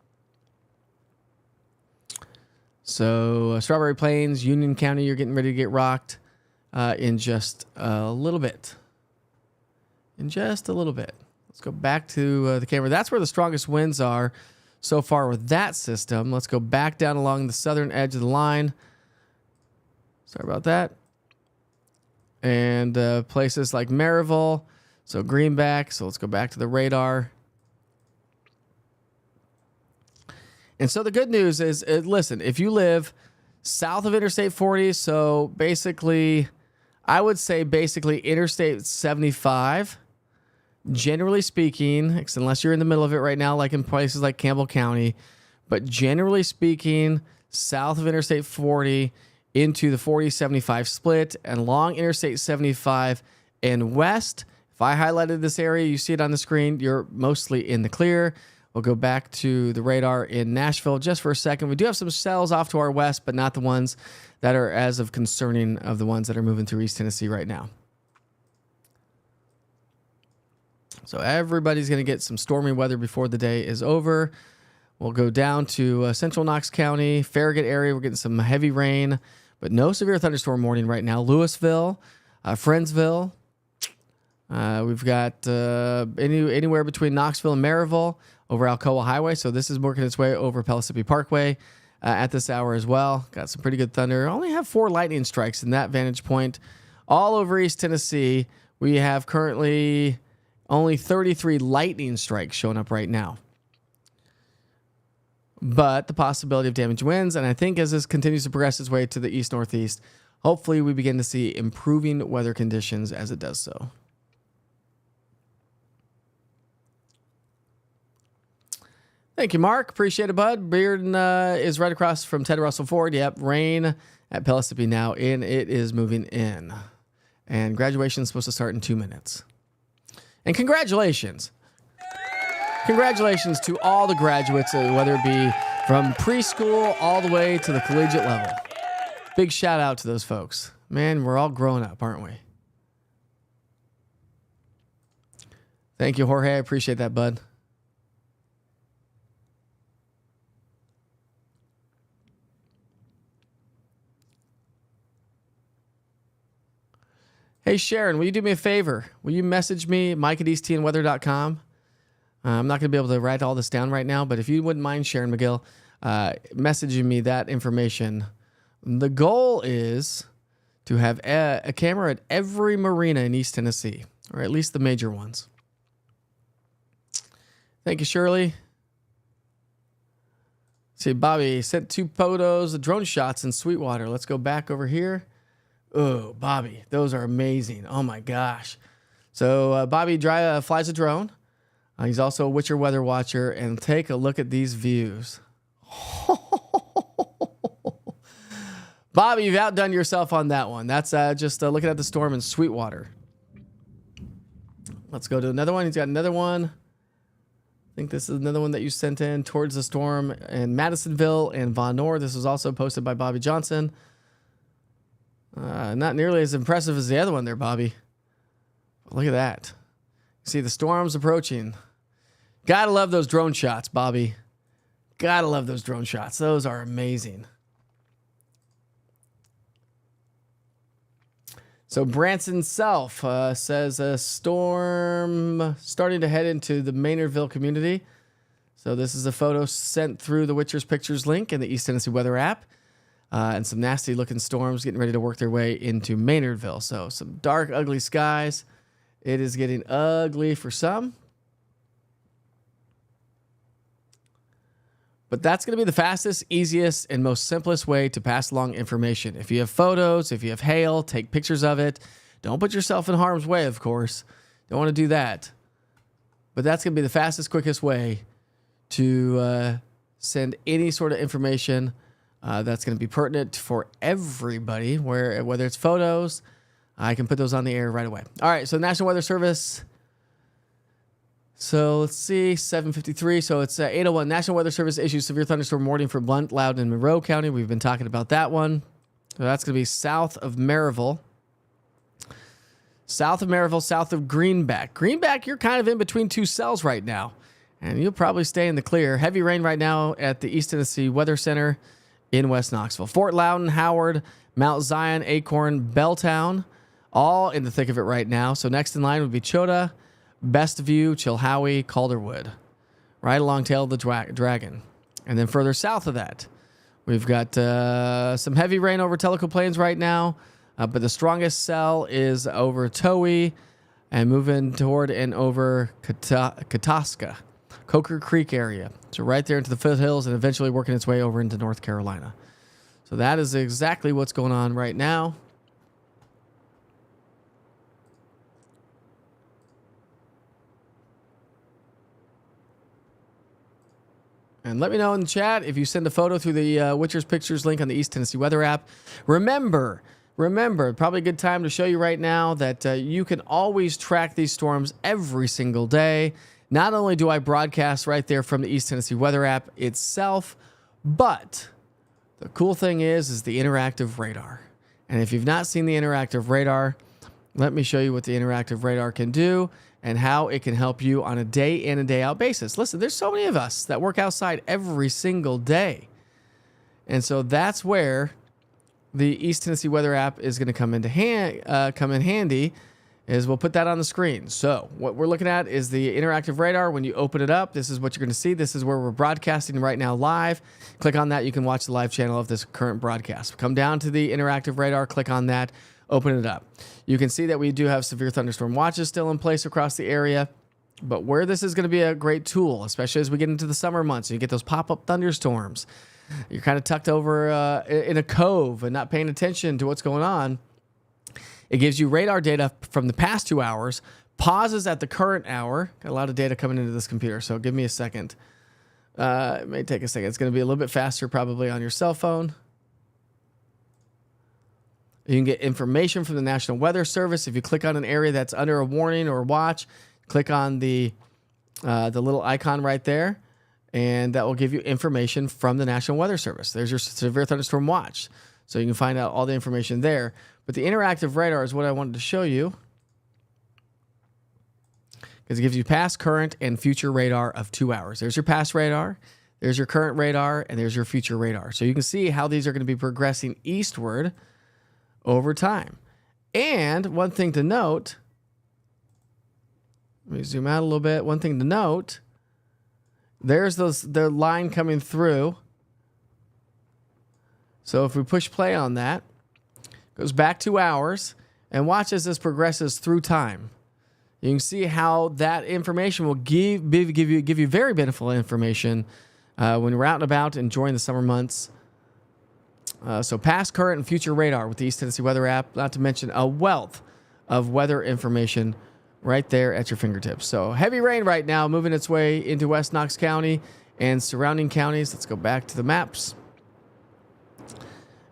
So Strawberry Plains, Union County, you're getting ready to get rocked in just a little bit. Let's go back to the camera. That's where the strongest winds are so far with that system. Let's go back down along the southern edge of the line. Sorry about that. And places like Maryville, so Greenback. So let's go back to the radar. And so the good news is, listen, if you live south of Interstate 40, so basically, I would say basically Interstate 75, generally speaking, unless you're in the middle of it right now, like in places like Campbell County, but generally speaking, south of Interstate 40 into the 40-75 split and along Interstate 75 and west. If I highlighted this area, you see it on the screen, you're mostly in the clear. We'll go back to the radar in Nashville just for a second. We do have some cells off to our west, but not the ones that are as of concerning of the ones that are moving through East Tennessee right now. So everybody's going to get some stormy weather before the day is over. We'll go down to central Knox County, Farragut area. We're getting some heavy rain, but no severe thunderstorm warning right now. Louisville, Friendsville. We've got anywhere between Knoxville and Maryville over Alcoa Highway. So this is working its way over Pellissippi Parkway at this hour as well. Got some pretty good thunder. Only have 4 lightning strikes in that vantage point. All over East Tennessee, we have currently only 33 lightning strikes showing up right now. But the possibility of damage winds, and I think as this continues to progress its way to the east-northeast, hopefully we begin to see improving weather conditions as it does so. Thank you, Mark. Appreciate it, bud. Bearden is right across from Ted Russell Ford. Yep, rain at Pellissippi now, and it is moving in. And graduation is supposed to start in 2 minutes. And congratulations. Congratulations to all the graduates, whether it be from preschool all the way to the collegiate level. Big shout out to those folks. Man, we're all growing up, aren't we? Thank you, Jorge. I appreciate that, bud. Hey, Sharon, will you do me a favor? Will you message me, mike@easttnweather.com? I'm not going to be able to write all this down right now, but if you wouldn't mind, Sharon McGill, messaging me that information. The goal is to have a camera at every marina in East Tennessee, or at least the major ones. Thank you, Shirley. See, Bobby sent 2 photos of drone shots in Sweetwater. Let's go back over here. Oh, Bobby, those are amazing. Oh, my gosh. So Bobby flies a drone. He's also a Witcher weather watcher. And take a look at these views. Bobby, you've outdone yourself on that one. That's just looking at the storm in Sweetwater. Let's go to another one. He's got another one. I think this is another one that you sent in towards the storm in Madisonville and Von Nor. This was also posted by Bobby Johnson. Not nearly as impressive as the other one there, Bobby. Look at that. See the storms approaching. Gotta love those drone shots, Bobby. Gotta love those drone shots. Those are amazing. So Branson Self says a storm starting to head into the Maynardville community. So this is a photo sent through the Witcher's Pictures link in the East Tennessee Weather app. And some nasty looking storms getting ready to work their way into Maynardville. So some dark, ugly skies. It is getting ugly for some. But that's going to be the fastest, easiest, and most simplest way to pass along information. If you have photos, if you have hail, take pictures of it. Don't put yourself in harm's way, of course. Don't want to do that. But that's going to be the fastest, quickest way to send any sort of information that's going to be pertinent for everybody, whether it's photos. I can put those on the air right away. All right, so National Weather Service. So let's see, 7:53. So it's 8:01. National Weather Service issues severe thunderstorm warning for Blount, Loudoun, and Monroe County. We've been talking about that one. So that's going to be south of Maryville. South of Maryville, south of Greenback. Greenback, you're kind of in between two cells right now, and you'll probably stay in the clear. Heavy rain right now at the East Tennessee Weather Center in West Knoxville. Fort Loudoun, Howard, Mount Zion, Acorn, Belltown, all in the thick of it right now. So next in line would be Chota, Best View, Chilhowie, Calderwood, right along tail of the Dragon. And then further south of that, we've got some heavy rain over Tellico Plains right now, but the strongest cell is over Towee and moving toward and over Kataska, Coker Creek area. So right there into the foothills and eventually working its way over into North Carolina. So that is exactly what's going on right now. And let me know in the chat if you send a photo through the Witcher's Pictures link on the East Tennessee Weather app. Remember, probably a good time to show you right now that you can always track these storms every single day. Not only do I broadcast right there from the East Tennessee Weather app itself, but the cool thing is the interactive radar. And if you've not seen the interactive radar, let me show you what the interactive radar can do and how it can help you on a day in and day out basis. Listen, there's so many of us that work outside every single day. And so that's where the East Tennessee Weather app is going to come in handy, is we'll put that on the screen. So what we're looking at is the interactive radar. When you open it up, this is what you're going to see. This is where we're broadcasting right now live. Click on that. You can watch the live channel of this current broadcast. Come down to the interactive radar, click on that, open it up. You can see that we do have severe thunderstorm watches still in place across the area. But where this is going to be a great tool, especially as we get into the summer months and you get those pop-up thunderstorms, you're kind of tucked over in a cove and not paying attention to what's going on. It gives you radar data from the past 2 hours, pauses at the current hour. Got a lot of data coming into this computer, so give me a second. It may take a second. It's going to be a little bit faster probably on your cell phone. You can get information from the National Weather Service. If you click on an area that's under a warning or watch, click on the little icon right there, and that will give you information from the National Weather Service. There's your severe thunderstorm watch. So you can find out all the information there. But the interactive radar is what I wanted to show you, because it gives you past, current, and future radar of 2 hours. There's your past radar, there's your current radar, and there's your future radar. So you can see how these are going to be progressing eastward over time. And one thing to note, let me zoom out a little bit. One thing to note, there's the line coming through. So if we push play on that, it goes back 2 hours, and watch as this progresses through time. You can see how that information will give you very beneficial information when we're out and about enjoying the summer months. So past, current, and future radar with the East Tennessee Weather app, not to mention a wealth of weather information right there at your fingertips. So heavy rain right now moving its way into West Knox County and surrounding counties. Let's go back to the maps.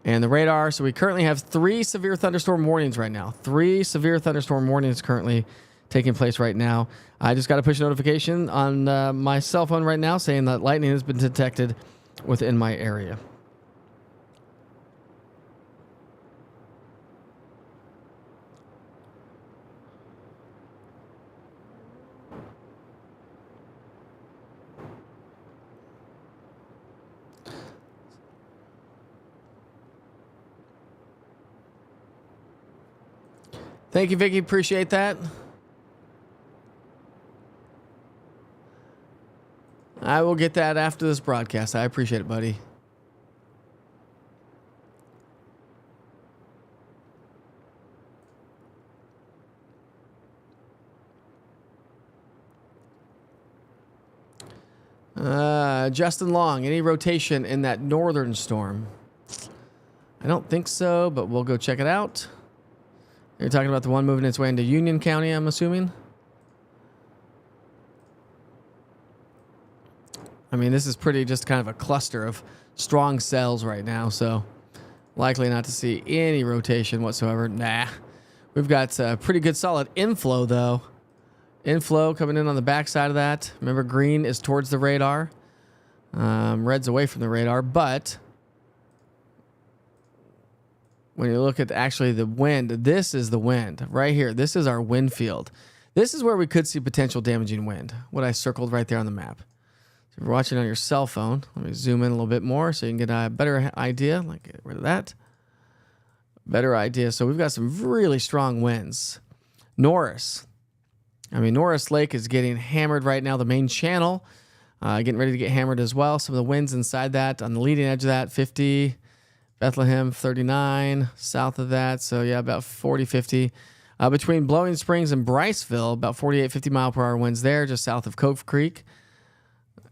And the radar, so we currently have 3 severe thunderstorm warnings right now. 3 severe thunderstorm warnings currently taking place right now. I just got a push notification on my cell phone right now saying that lightning has been detected within my area. Thank you, Vicky. Appreciate that. I will get that after this broadcast. I appreciate it, buddy. Justin Long, any rotation in that northern storm? I don't think so, but we'll go check it out. You're talking about the one moving its way into Union County, I'm assuming? I mean, this is pretty just kind of a cluster of strong cells right now, so likely not to see any rotation whatsoever. Nah. We've got pretty good solid inflow, though. Inflow coming in on the backside of that. Remember, green is towards the radar. Red's away from the radar, but when you look at actually the wind, this is the wind right here. This is our wind field. This is where we could see potential damaging wind, what I circled right there on the map. So if you're watching on your cell phone, let me zoom in a little bit more so you can get a better idea. Like, get rid of that. Better idea. So we've got some really strong winds. Norris. I mean, Norris Lake is getting hammered right now. The main channel getting ready to get hammered as well. Some of the winds inside that on the leading edge of that, 50. Bethlehem, 39. South of that, so yeah, about 40, 50. Between Blowing Springs and Bryceville, about 48, 50 mile per hour winds there, just south of Cove Creek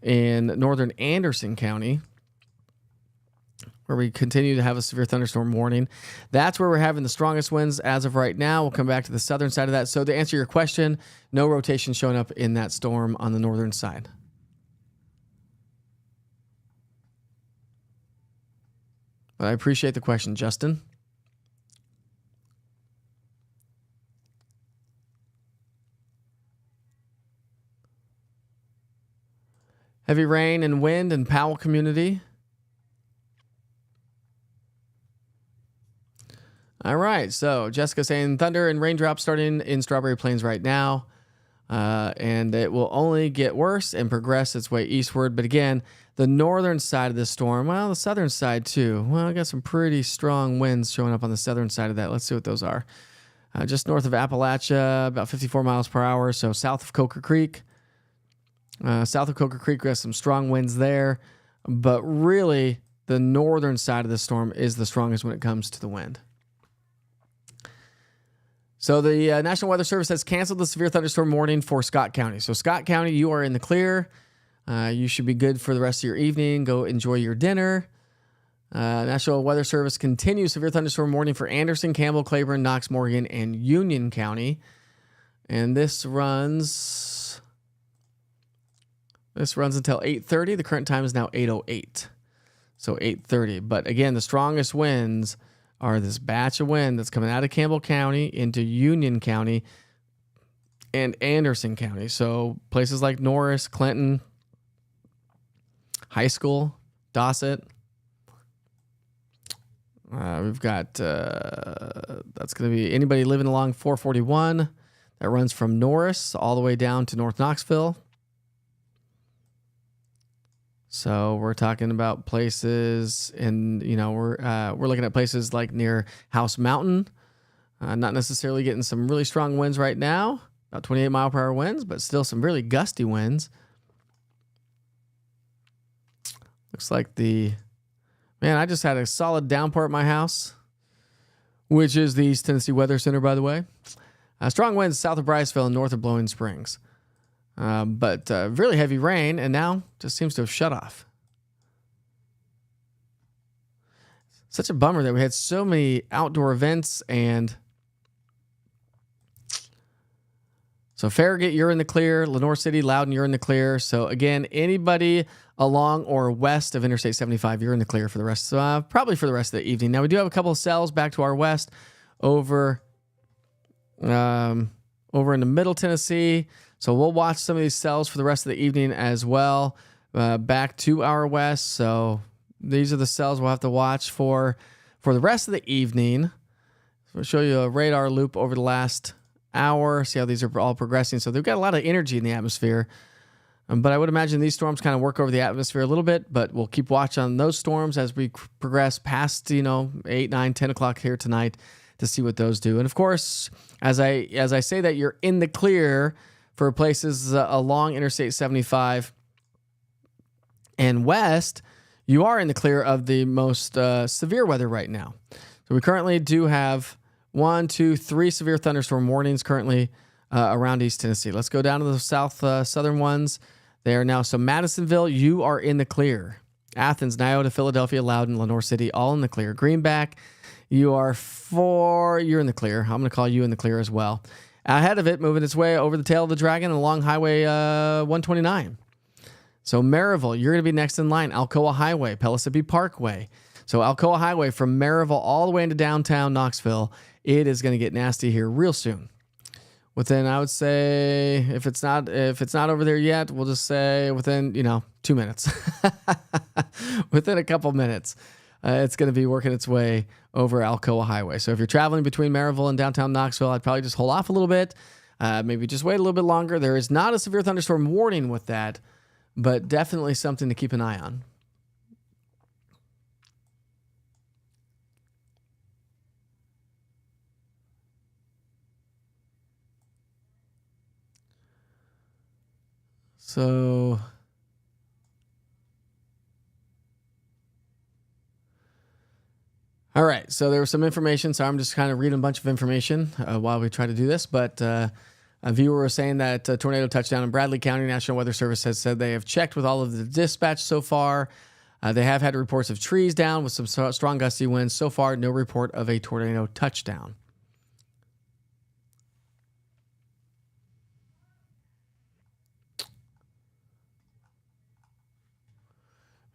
in northern Anderson County, where we continue to have a severe thunderstorm warning. That's where we're having the strongest winds as of right now. We'll come back to the southern side of that. So to answer your question, no rotation showing up in that storm on the northern side. But I appreciate the question, Justin. Heavy rain and wind in Powell community. All right, so Jessica saying thunder and raindrops starting in Strawberry Plains right now. And it will only get worse and progress its way eastward. But again, the northern side of this storm, well, the southern side too. Well, I got some pretty strong winds showing up on the southern side of that. Let's see what those are. Just north of Appalachia, about 54 miles per hour. So south of Coker Creek. South of Coker Creek, we have some strong winds there. But really, the northern side of the storm is the strongest when it comes to the wind. So the National Weather Service has canceled the severe thunderstorm warning for Scott County. So Scott County, you are in the clear. You should be good for the rest of your evening. Go enjoy your dinner. National Weather Service continues severe thunderstorm warning for Anderson, Campbell, Claiborne, Knox, Morgan, and Union County. And this runs until 8:30. The current time is now 8:08. So 8:30. But again, the strongest winds are this batch of wind that's coming out of Campbell County into Union County and Anderson County. So places like Norris, Clinton, High School, Dossett. We've got, that's going to be anybody living along 441 that runs from Norris all the way down to North Knoxville. So we're talking about places in, we're looking at places like near House Mountain. Not necessarily getting some really strong winds right now, about 28 mile per hour winds, but still some really gusty winds. Looks like I just had a solid downpour at my house, which is the East Tennessee Weather Center, by the way. Strong winds south of Bryceville and north of Blowing Springs. But really heavy rain, and now just seems to have shut off. Such a bummer that we had so many outdoor events. And so Farragut, you're in the clear. Lenoir City, Loudon, you're in the clear. So again, anybody along or west of Interstate 75, you're in the clear for the rest, probably for the rest of the evening. Now we do have a couple of cells back to our west over in the Middle Tennessee. So we'll watch some of these cells for the rest of the evening as well, back to our west. So these are the cells we'll have to watch for the rest of the evening. We'll show you a radar loop over the last hour, see how these are all progressing. So they've got a lot of energy in the atmosphere. But I would imagine these storms kind of work over the atmosphere a little bit, but we'll keep watch on those storms as we progress past, 8, 9, 10 o'clock here tonight. to see what those do. And of course, as I say that, you're in the clear for places along Interstate 75 and west. You are in the clear of the most severe weather right now. So we currently do have 1, 2, 3 severe thunderstorm warnings currently around East Tennessee. Let's go down to the southern ones. They are now, so Madisonville, you are in the clear. Athens, Nyota, Philadelphia, Loudoun, Lenore City, all in the clear. Greenback, you're in the clear. I'm going to call you in the clear as well. Ahead of it, moving its way over the tail of the dragon along Highway 129. So Maryville, you're going to be next in line. Alcoa Highway, Pellissippi Parkway. So Alcoa Highway from Maryville all the way into downtown Knoxville, it is going to get nasty here real soon. Within, I would say, if it's not over there yet, we'll just say within 2 minutes. Within a couple minutes, it's going to be working its way over Alcoa Highway. So if you're traveling between Maryville and downtown Knoxville, I'd probably just hold off a little bit. Maybe just wait a little bit longer. There is not a severe thunderstorm warning with that, but definitely something to keep an eye on. So, all right. So there was some information. So I'm just kind of reading a bunch of information while we try to do this. But a viewer was saying that tornado touchdown in Bradley County. National Weather Service has said they have checked with all of the dispatch so far. They have had reports of trees down with some strong gusty winds. So far, no report of a tornado touchdown.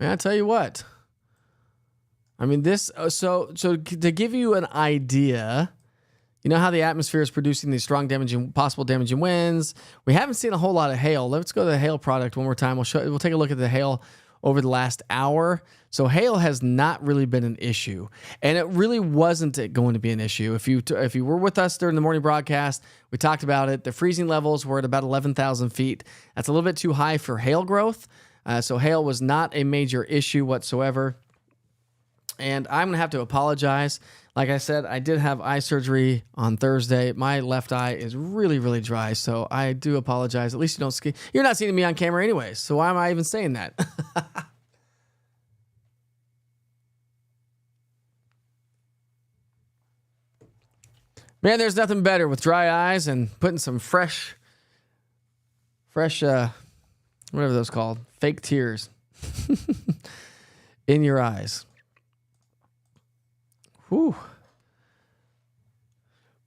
Man, I tell you what. I mean, this. So to give you an idea, you know how the atmosphere is producing these strong possible damaging winds. We haven't seen a whole lot of hail. Let's go to the hail product one more time. We'll take a look at the hail over the last hour. So hail has not really been an issue, and it really wasn't going to be an issue. If you were with us during the morning broadcast, we talked about it. The freezing levels were at about 11,000 feet. That's a little bit too high for hail growth. So hail was not a major issue whatsoever. And I'm going to have to apologize. Like I said, I did have eye surgery on Thursday. My left eye is really, really dry. So I do apologize. At least you're not seeing me on camera anyways. So why am I even saying that? Man, there's nothing better with dry eyes and putting some fresh, whatever those called, fake tears in your eyes. Whew.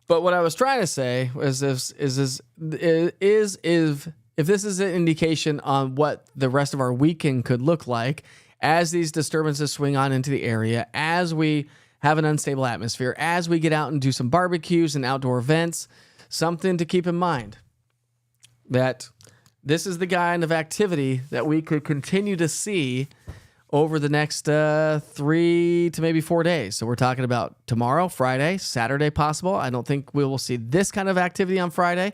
But what I was trying to say was if this is an indication on what the rest of our weekend could look like as these disturbances swing on into the area, as we have an unstable atmosphere, as we get out and do some barbecues and outdoor events, something to keep in mind that this is the kind of activity that we could continue to see over the next 3 to maybe 4 days. So we're talking about tomorrow, Friday, Saturday possible. I don't think we will see this kind of activity on Saturday.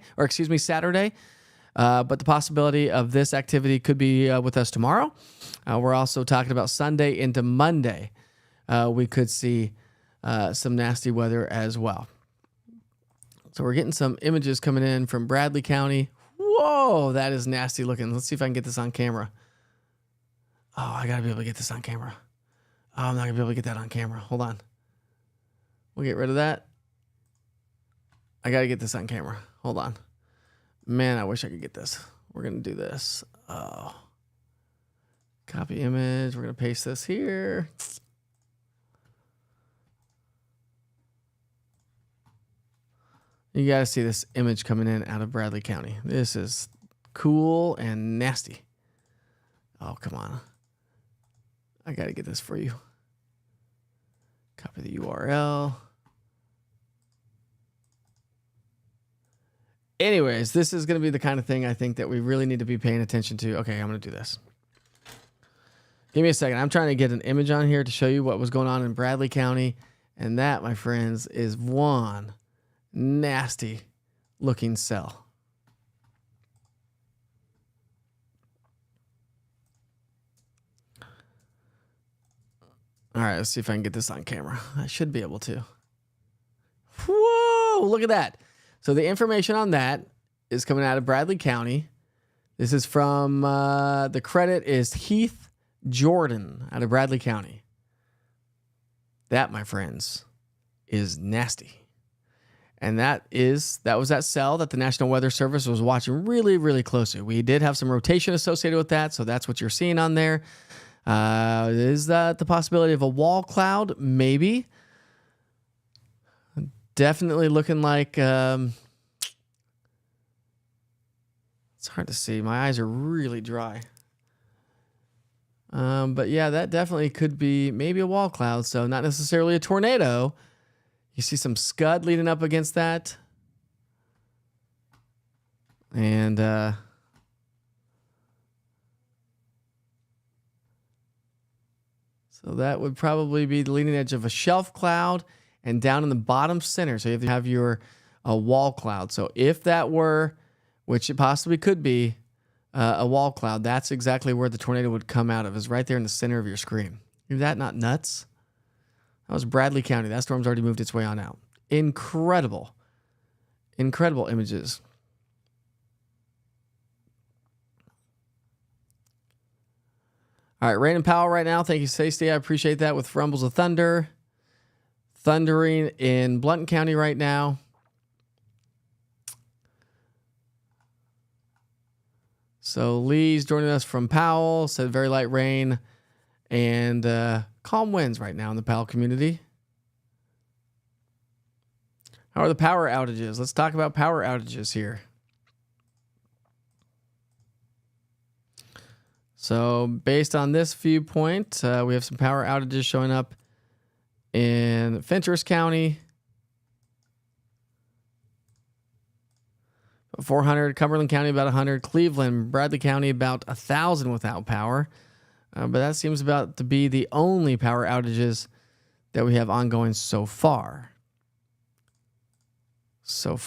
But the possibility of this activity could be with us tomorrow. We're also talking about Sunday into Monday. We could see some nasty weather as well. So we're getting some images coming in from Bradley County. Whoa, that is nasty looking. Let's see if I can get this on camera. Oh, I got to be able to get this on camera. Oh, I'm not going to be able to get that on camera. Hold on. We'll get rid of that. I got to get this on camera. Hold on. Man, I wish I could get this. We're going to do this. Oh. Copy image. We're going to paste this here. You got to see this image coming in out of Bradley County. This is cool and nasty. Oh, come on. I got to get this for you. Copy the URL. Anyways, this is going to be the kind of thing I think that we really need to be paying attention to. Okay, I'm going to do this. Give me a second. I'm trying to get an image on here to show you what was going on in Bradley County. And that, my friends, is one nasty looking cell. All right, let's see if I can get this on camera. I should be able to. look at that. So the information on that is coming out of Bradley County. This is from, the credit is Heath Jordan out of Bradley County. That, my friends, is nasty. And that was that cell that the National Weather Service was watching really, really closely. We did have some rotation associated with that, so that's what you're seeing on there. Is that the possibility of a wall cloud? Maybe. Definitely looking like... it's hard to see. My eyes are really dry. But yeah, that definitely could be maybe a wall cloud, so not necessarily a tornado. You see some scud leading up against that. And so that would probably be the leading edge of a shelf cloud, and down in the bottom center. So you have to have your wall cloud. So if that were, which it possibly could be, a wall cloud, that's exactly where the tornado would come out of, is right there in the center of your screen. Is that not nuts? That was Bradley County. That storm's already moved its way on out. Incredible. Incredible images. All right, rain and power right now. Thank you, Stacey. I appreciate that, with rumbles of thunder. Thundering in Blount County right now. So Lee's joining us from Powell. Said very light rain and calm winds right now in the Powell community. How are the power outages? Let's talk about power outages here. So based on this viewpoint, we have some power outages showing up in Fentress County. 400, Cumberland County about 100, Cleveland, Bradley County about 1,000 without power. But that seems about to be the only power outages that we have ongoing so far. So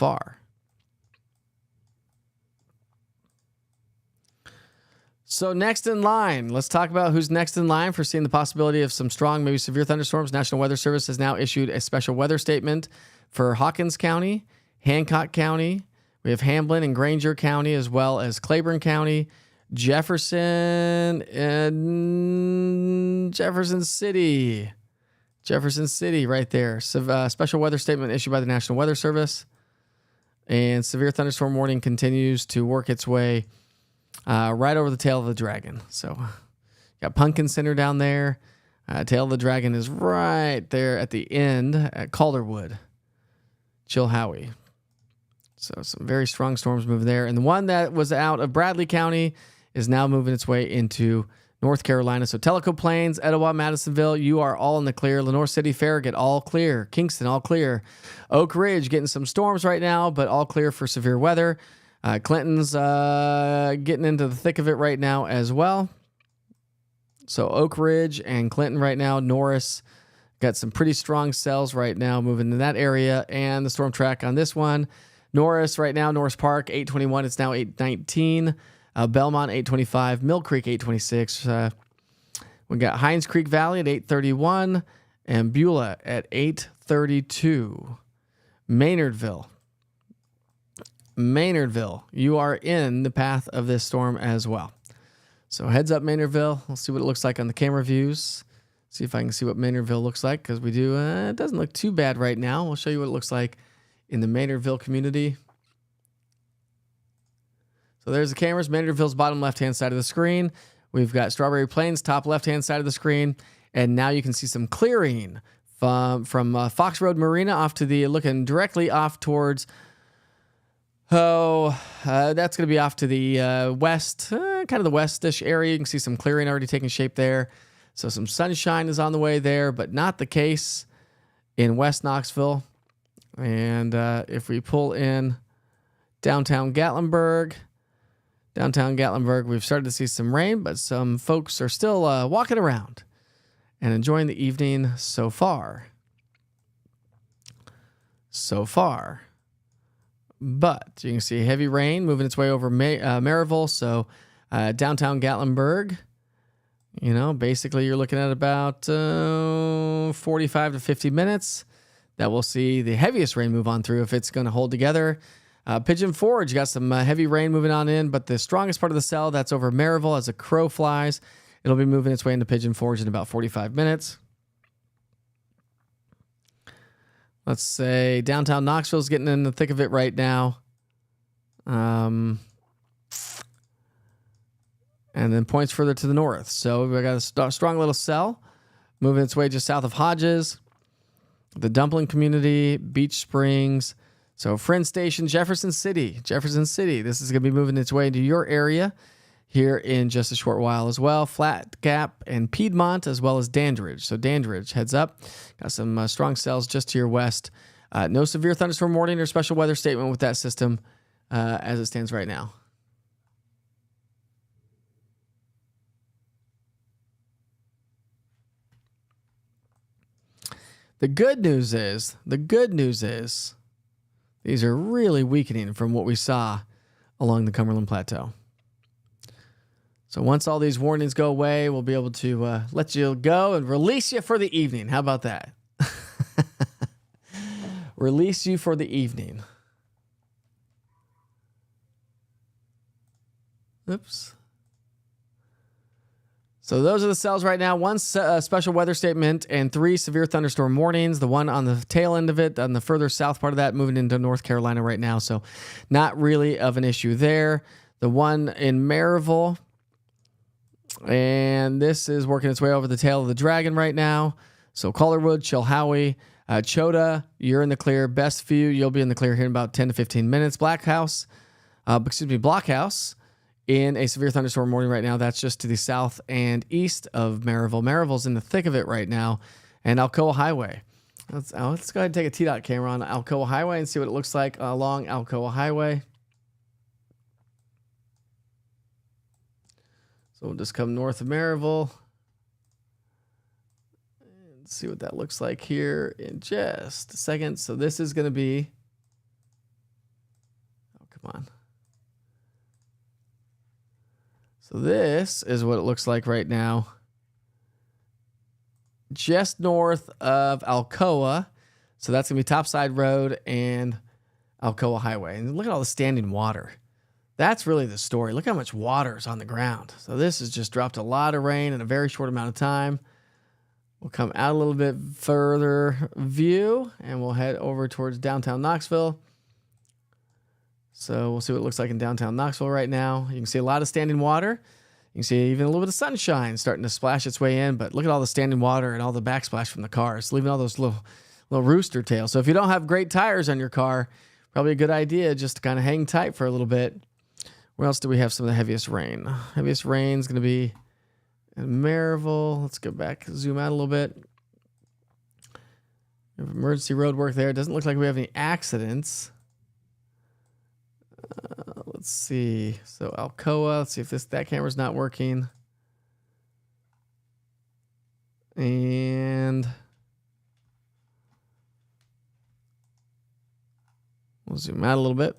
next in line, let's talk about who's next in line for seeing the possibility of some strong, maybe severe thunderstorms. National Weather Service has now issued a special weather statement for Hawkins County, Hancock County. We have Hamblin and Granger County, as well as Claiborne County, Jefferson, and Jefferson City. Jefferson City right there. So, special weather statement issued by the National Weather Service. And severe thunderstorm warning continues to work its way right over the tail of the dragon. So, got Pumpkin Center down there. Tail of the dragon is right there at the end at Calderwood, Chilhowie. So some very strong storms moving there. And the one that was out of Bradley County is now moving its way into North Carolina. So Tellico Plains, Etowah, Madisonville, you are all in the clear. Lenore City, Farragut, all clear. Kingston, all clear. Oak Ridge, getting some storms right now, but all clear for severe weather. Clinton's getting into the thick of it right now as well. So Oak Ridge and Clinton right now. Norris got some pretty strong cells right now moving in that area. And the storm track on this one, Norris right now, Norris Park, 821. It's now 819. Belmont, 825. Mill Creek, 826. We got Hines Creek Valley at 831. And Beulah at 832. Maynardville, you are in the path of this storm as well. So heads up, Maynardville. We'll see what it looks like on the camera views. See if I can see what Maynardville looks like, because we do. It doesn't look too bad right now. We'll show you what it looks like in the Maynardville community. So there's the cameras. Maynardville's bottom left-hand side of the screen. We've got Strawberry Plains, top left-hand side of the screen. And now you can see some clearing from Fox Road Marina off to the, looking directly off towards, that's going to be off to the west, kind of the westish area. You can see some clearing already taking shape there. So some sunshine is on the way there, but not the case in West Knoxville. And if we pull in downtown Gatlinburg, we've started to see some rain, but some folks are still walking around and enjoying the evening so far. But you can see heavy rain moving its way over Maryville. So downtown Gatlinburg, basically you're looking at about 45 to 50 minutes. that we'll see the heaviest rain move on through if it's going to hold together. Pigeon Forge got some heavy rain moving on in, but the strongest part of the cell, that's over Maryville as a crow flies. It'll be moving its way into Pigeon Forge in about 45 minutes. Let's say downtown Knoxville's getting in the thick of it right now. And then points further to the north. So we've got a strong little cell moving its way just south of Hodges, the Dumpling Community, Beach Springs. So Friend Station, Jefferson City. This is going to be moving its way into your area here in just a short while as well. Flat Gap and Piedmont, as well as Dandridge. So Dandridge, heads up. Got some strong cells just to your west. No severe thunderstorm warning or special weather statement with that system as it stands right now. The good news is these are really weakening from what we saw along the Cumberland Plateau. So once all these warnings go away, we'll be able to let you go and release you for the evening. How about that? Release you for the evening. Oops. So those are the cells right now. One special weather statement and 3 severe thunderstorm warnings. The one on the tail end of it, on the further south part of that, moving into North Carolina right now. So not really of an issue there. The one in Maryville, and this is working its way over the tail of the dragon right now. So Calderwood, Chilhowie, Chota, you're in the clear. Best View, you'll be in the clear here in about 10 to 15 minutes. Blockhouse in a severe thunderstorm warning right now. That's just to the south and east of Maryville. Maryville's in the thick of it right now. And Alcoa Highway. Let's go ahead and take a TDOT camera on Alcoa Highway and see what it looks like along Alcoa Highway. So we'll just come north of Maryville and see what that looks like here in just a second. So this is going to be, oh, come on. So this is what it looks like right now, just north of Alcoa. So that's going to be Topside Road and Alcoa Highway. And look at all the standing water. That's really the story. Look how much water is on the ground. So this has just dropped a lot of rain in a very short amount of time. We'll come out a little bit further view, and we'll head over towards downtown Knoxville. So we'll see what it looks like in downtown Knoxville right now. You can see a lot of standing water. You can see even a little bit of sunshine starting to splash its way in, but look at all the standing water and all the backsplash from the cars, leaving all those little rooster tails. So if you don't have great tires on your car, probably a good idea just to kind of hang tight for a little bit. Where else do we have some of the heaviest rain? Heaviest rain is going to be in Maryville. Let's go back, zoom out a little bit. We have emergency road work there. It doesn't look like we have any accidents. Let's see. So Alcoa, let's see if that camera's not working. And we'll zoom out a little bit.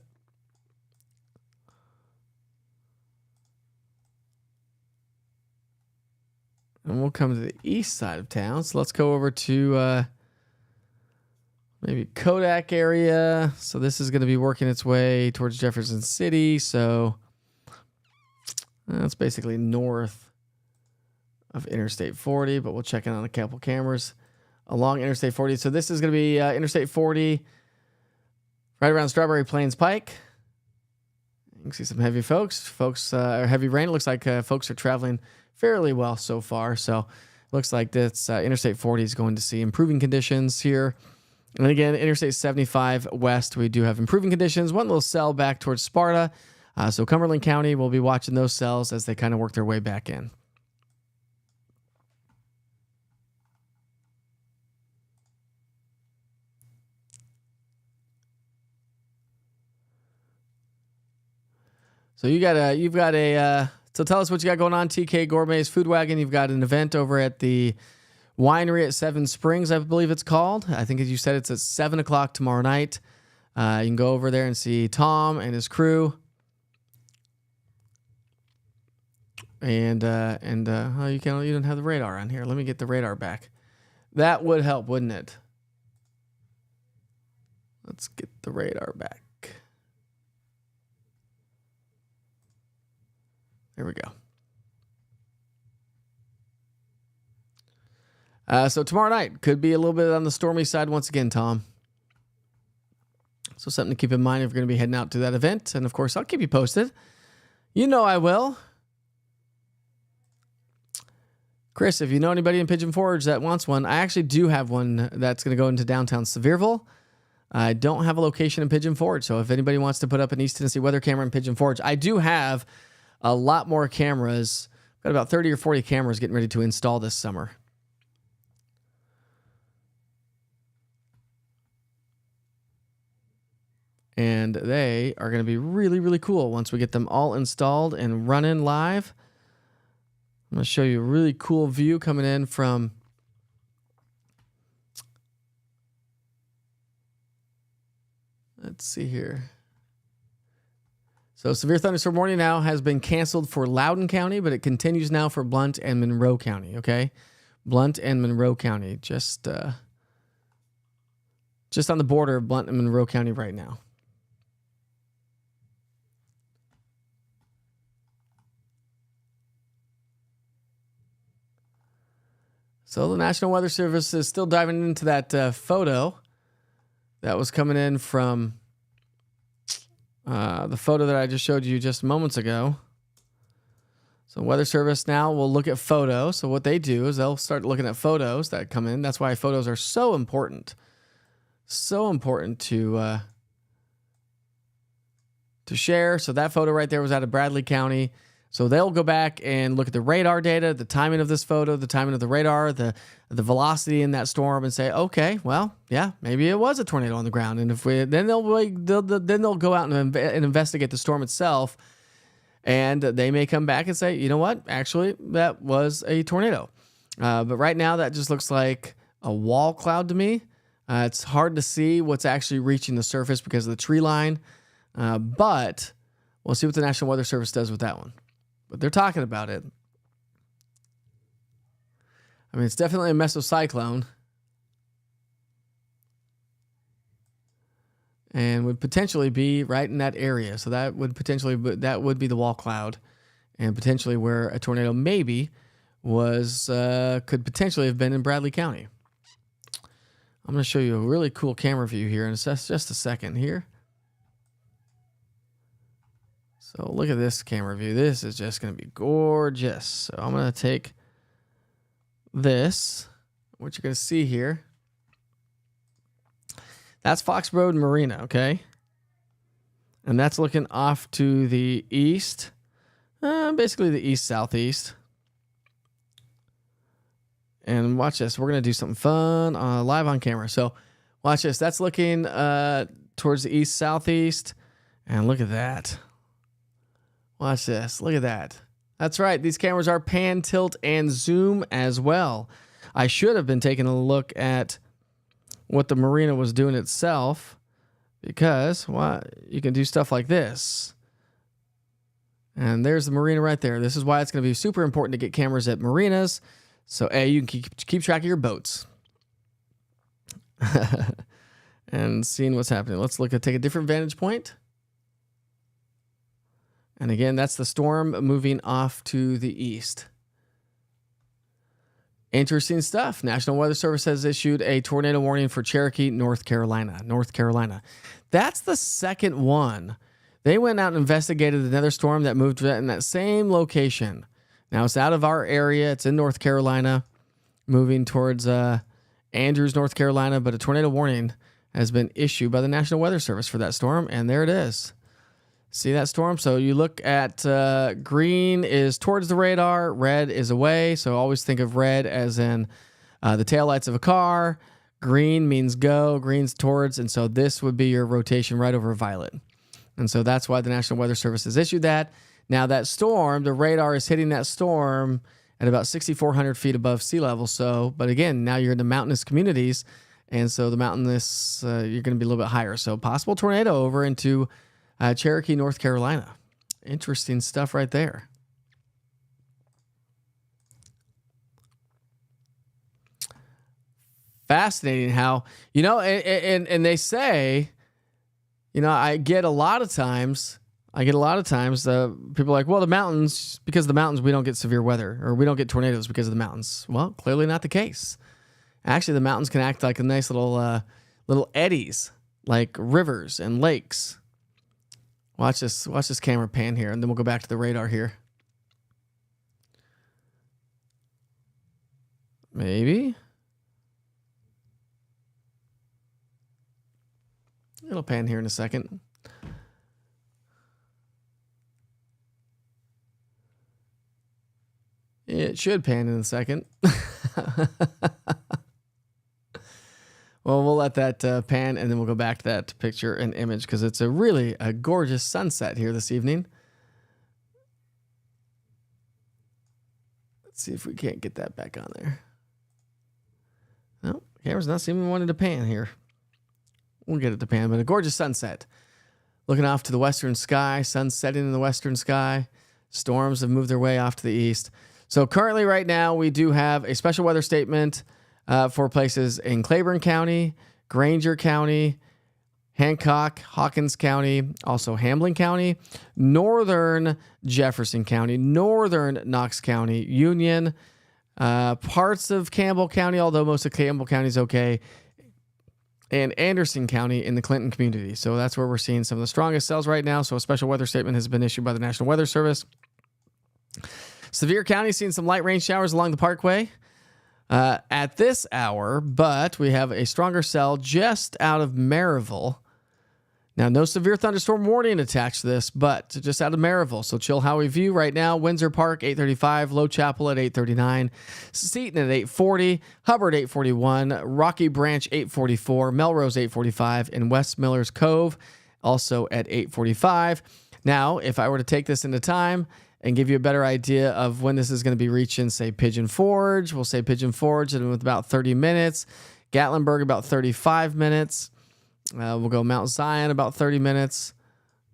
And we'll come to the east side of town. So let's go over to maybe Kodak area. So this is going to be working its way towards Jefferson City. So that's basically north of Interstate 40, but we'll check in on a couple cameras along Interstate 40. So this is going to be Interstate 40 right around Strawberry Plains Pike. You can see some heavy heavy rain. It looks like folks are traveling fairly well so far. So it looks like this Interstate 40 is going to see improving conditions here. And again, Interstate 75 west, we do have improving conditions. One little cell back towards Sparta. So Cumberland County, we'll be watching those cells as they kind of work their way back in. So so tell us what you got going on, TK Gourmet's Food Wagon. You've got an event over at the winery at Seven Springs, I believe it's called. I think as you said, it's at 7 o'clock tomorrow night. You can go over there and see Tom and his crew. And you don't have the radar on here. Let me get the radar back. That would help, wouldn't it? Let's get the radar back. There we go. So tomorrow night could be a little bit on the stormy side once again, Tom. So something to keep in mind if you're going to be heading out to that event. And of course, I'll keep you posted. You know I will. Chris, if you know anybody in Pigeon Forge that wants one, I actually do have one that's going to go into downtown Sevierville. I don't have a location in Pigeon Forge, so if anybody wants to put up an East Tennessee weather camera in Pigeon Forge, I do have a lot more cameras. I've got about 30 or 40 cameras getting ready to install this summer. And they are going to be really, really cool once we get them all installed and running live. I'm going to show you a really cool view coming in from let's see here. So severe thunderstorm warning now has been canceled for Loudoun County, but it continues now for Blount and Monroe County, okay? Blount and Monroe County, just on the border of Blount and Monroe County right now. So the National Weather Service is still diving into that photo that was coming in from the photo that I just showed you just moments ago. So Weather Service now will look at photos. So what they do is they'll start looking at photos that come in. That's why photos are so important. So important to share. So that photo right there was out of Bradley County. So they'll go back and look at the radar data, the timing of this photo, the timing of the radar, the velocity in that storm, and say, okay, well, yeah, maybe it was a tornado on the ground. And then they'll go out and investigate the storm itself, and they may come back and say, you know what, actually, that was a tornado. But right now, that just looks like a wall cloud to me. It's hard to see what's actually reaching the surface because of the tree line, but we'll see what the National Weather Service does with that one. But they're talking about it. I mean, it's definitely a mesocyclone. And would potentially be right in that area. So that would be the wall cloud. And potentially where a tornado maybe could potentially have been in Bradley County. I'm going to show you a really cool camera view here in just a second here. So look at this camera view. This is just going to be gorgeous. So I'm going to take this, what you're going to see here. That's Fox Road Marina, okay? And that's looking off to the east, basically the east-southeast. And watch this. We're going to do something fun live on camera. So watch this. That's looking towards the east-southeast. And look at that. Watch this. Look at that. That's right. These cameras are pan, tilt, and zoom as well. I should have been taking a look at what the marina was doing itself because you can do stuff like this. And there's the marina right there. This is why it's going to be super important to get cameras at marinas. So, you can keep track of your boats. And seeing what's happening. Let's take a different vantage point. And again, that's the storm moving off to the east. Interesting stuff. National Weather Service has issued a tornado warning for Cherokee, North Carolina. That's the second one. They went out and investigated another storm that moved in that same location. Now it's out of our area. It's in North Carolina, moving towards Andrews, North Carolina. But a tornado warning has been issued by the National Weather Service for that storm. And there it is. See that storm? So you look at green is towards the radar, red is away. So always think of red as in the taillights of a car. Green means go, green's towards. And so this would be your rotation right over violet. And so that's why the National Weather Service has issued that. Now that storm, the radar is hitting that storm at about 6,400 feet above sea level. So, but again, now you're in the mountainous communities. And so the mountainous, you're going to be a little bit higher. So possible tornado over into Cherokee, North Carolina. Interesting stuff right there. Fascinating how, and they say I get a lot of times, people are like, well, the mountains, because of the mountains, we don't get severe weather, or we don't get tornadoes because of the mountains. Well, clearly not the case. Actually, the mountains can act like a nice little eddies, like rivers and lakes. Watch this camera pan here, and then we'll go back to the radar here. Maybe. It'll pan here in a second. It should pan in a second. Well, we'll let that pan, and then we'll go back to that picture and image because it's a gorgeous sunset here this evening. Let's see if we can't get that back on there. No, camera's not seeming wanting to pan here. We'll get it to pan, but a gorgeous sunset. Looking off to the western sky, sun setting in the western sky. Storms have moved their way off to the east. So currently right now we do have a special weather statement for places in Claiborne County, Granger County, Hancock, Hawkins County, also Hamlin County, northern Jefferson County, northern Knox County, Union, parts of Campbell County, although most of Campbell County is okay, and Anderson County in the Clinton community. So that's where we're seeing some of the strongest cells right now. So a special weather statement has been issued by the National Weather Service. Sevier County seeing some light rain showers along the Parkway at this hour, but we have a stronger cell just out of Maryville. Now, no severe thunderstorm warning attached to this, but just out of Maryville. So Chilhowie View right now, Windsor Park 835, Low Chapel at 839, Seton at 840, Hubbard 841, Rocky Branch 844, Melrose 845, and West Miller's Cove also at 845. Now, if I were to take this into time and give you a better idea of when this is going to be reaching, say, Pigeon Forge, we'll say Pigeon Forge with about 30 minutes, Gatlinburg about 35 minutes. We'll go Mount Zion about 30 minutes,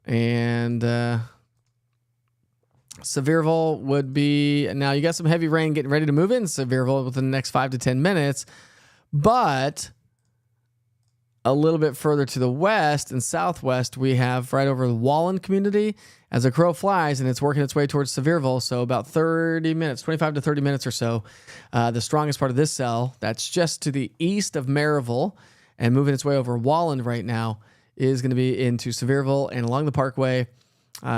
and Sevierville would be, now you got some heavy rain getting ready to move in Sevierville within the next 5 to 10 minutes, but a little bit further to the west and southwest, we have right over the Wallen community as a crow flies, and it's working its way towards Sevierville. So about 30 minutes, 25 to 30 minutes or so. The strongest part of this cell, that's just to the east of Maryville and moving its way over Wallen right now, is going to be into Sevierville and along the Parkway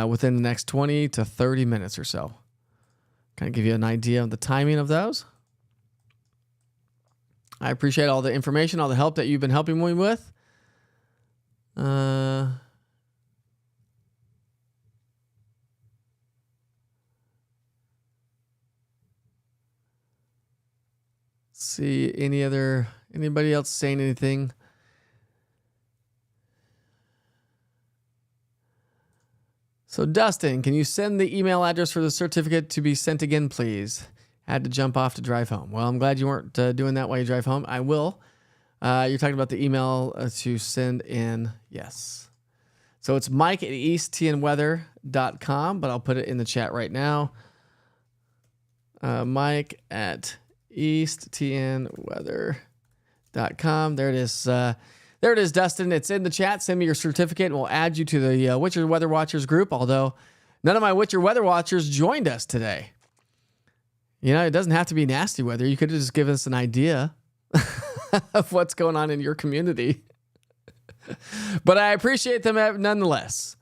within the next 20 to 30 minutes or so. Kind of give you an idea of the timing of those. I appreciate all the information, all the help that you've been helping me with. See anybody else saying anything? So Dustin, can you send the email address for the certificate to be sent again, please? Had to jump off to drive home. Well, I'm glad you weren't doing that while you drive home. I will. You're talking about the email to send in. Yes. So it's mike@easttnweather.com, but I'll put it in the chat right now. Mike@easttnweather.com. There it is. There it is, Dustin. It's in the chat. Send me your certificate, and we'll add you to the Witcher Weather Watchers group, although none of my Witcher Weather Watchers joined us today. It doesn't have to be nasty weather. You could have just given us an idea of what's going on in your community. But I appreciate them nonetheless.